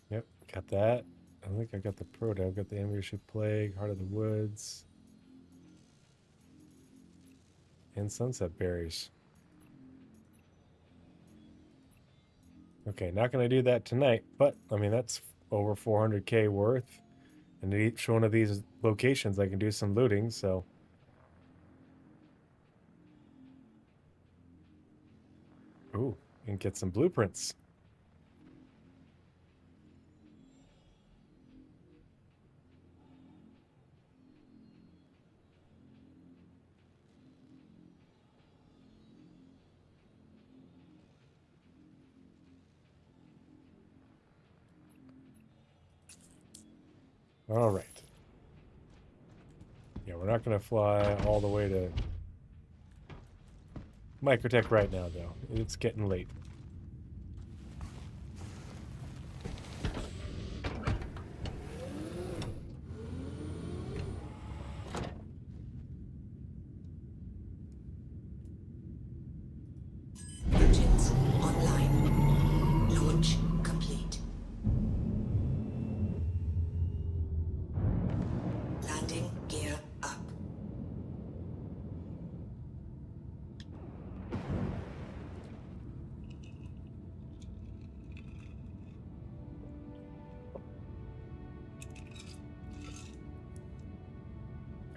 S4: Yep, got that. I think I got the proto. I've got the Amiyoshi Plague, Heart of the Woods, and Sunset Berries. Okay, not going to do that tonight, but, I mean, that's over 400k worth. And at each one of these locations, I can do some looting, so... Ooh, and get some blueprints.
S1: All right. Yeah, we're not going to fly all the way to Microtech right now, though. It's getting late.
S2: Engines online. Launch complete. Landing gear up.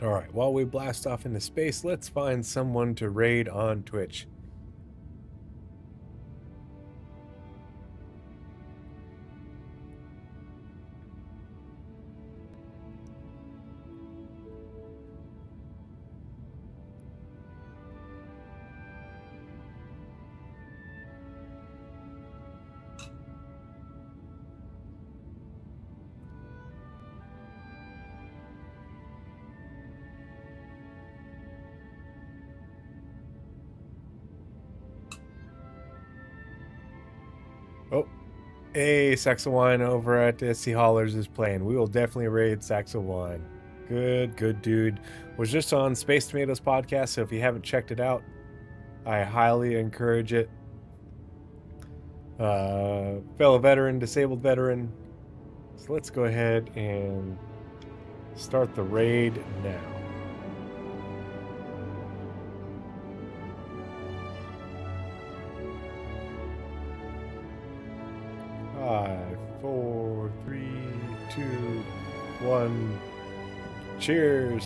S1: All right, while we blast off into space, let's find someone to raid on Twitch. Oh, hey, Saxo Wine over at SC Haulers is playing. We will definitely raid Saxo Wine. Good dude. Was just on Space Tomatoes podcast, so if you haven't checked it out, I highly encourage it. Fellow veteran, disabled veteran. So let's go ahead and start the raid now. 5, 4, 3, 2, 1. Cheers.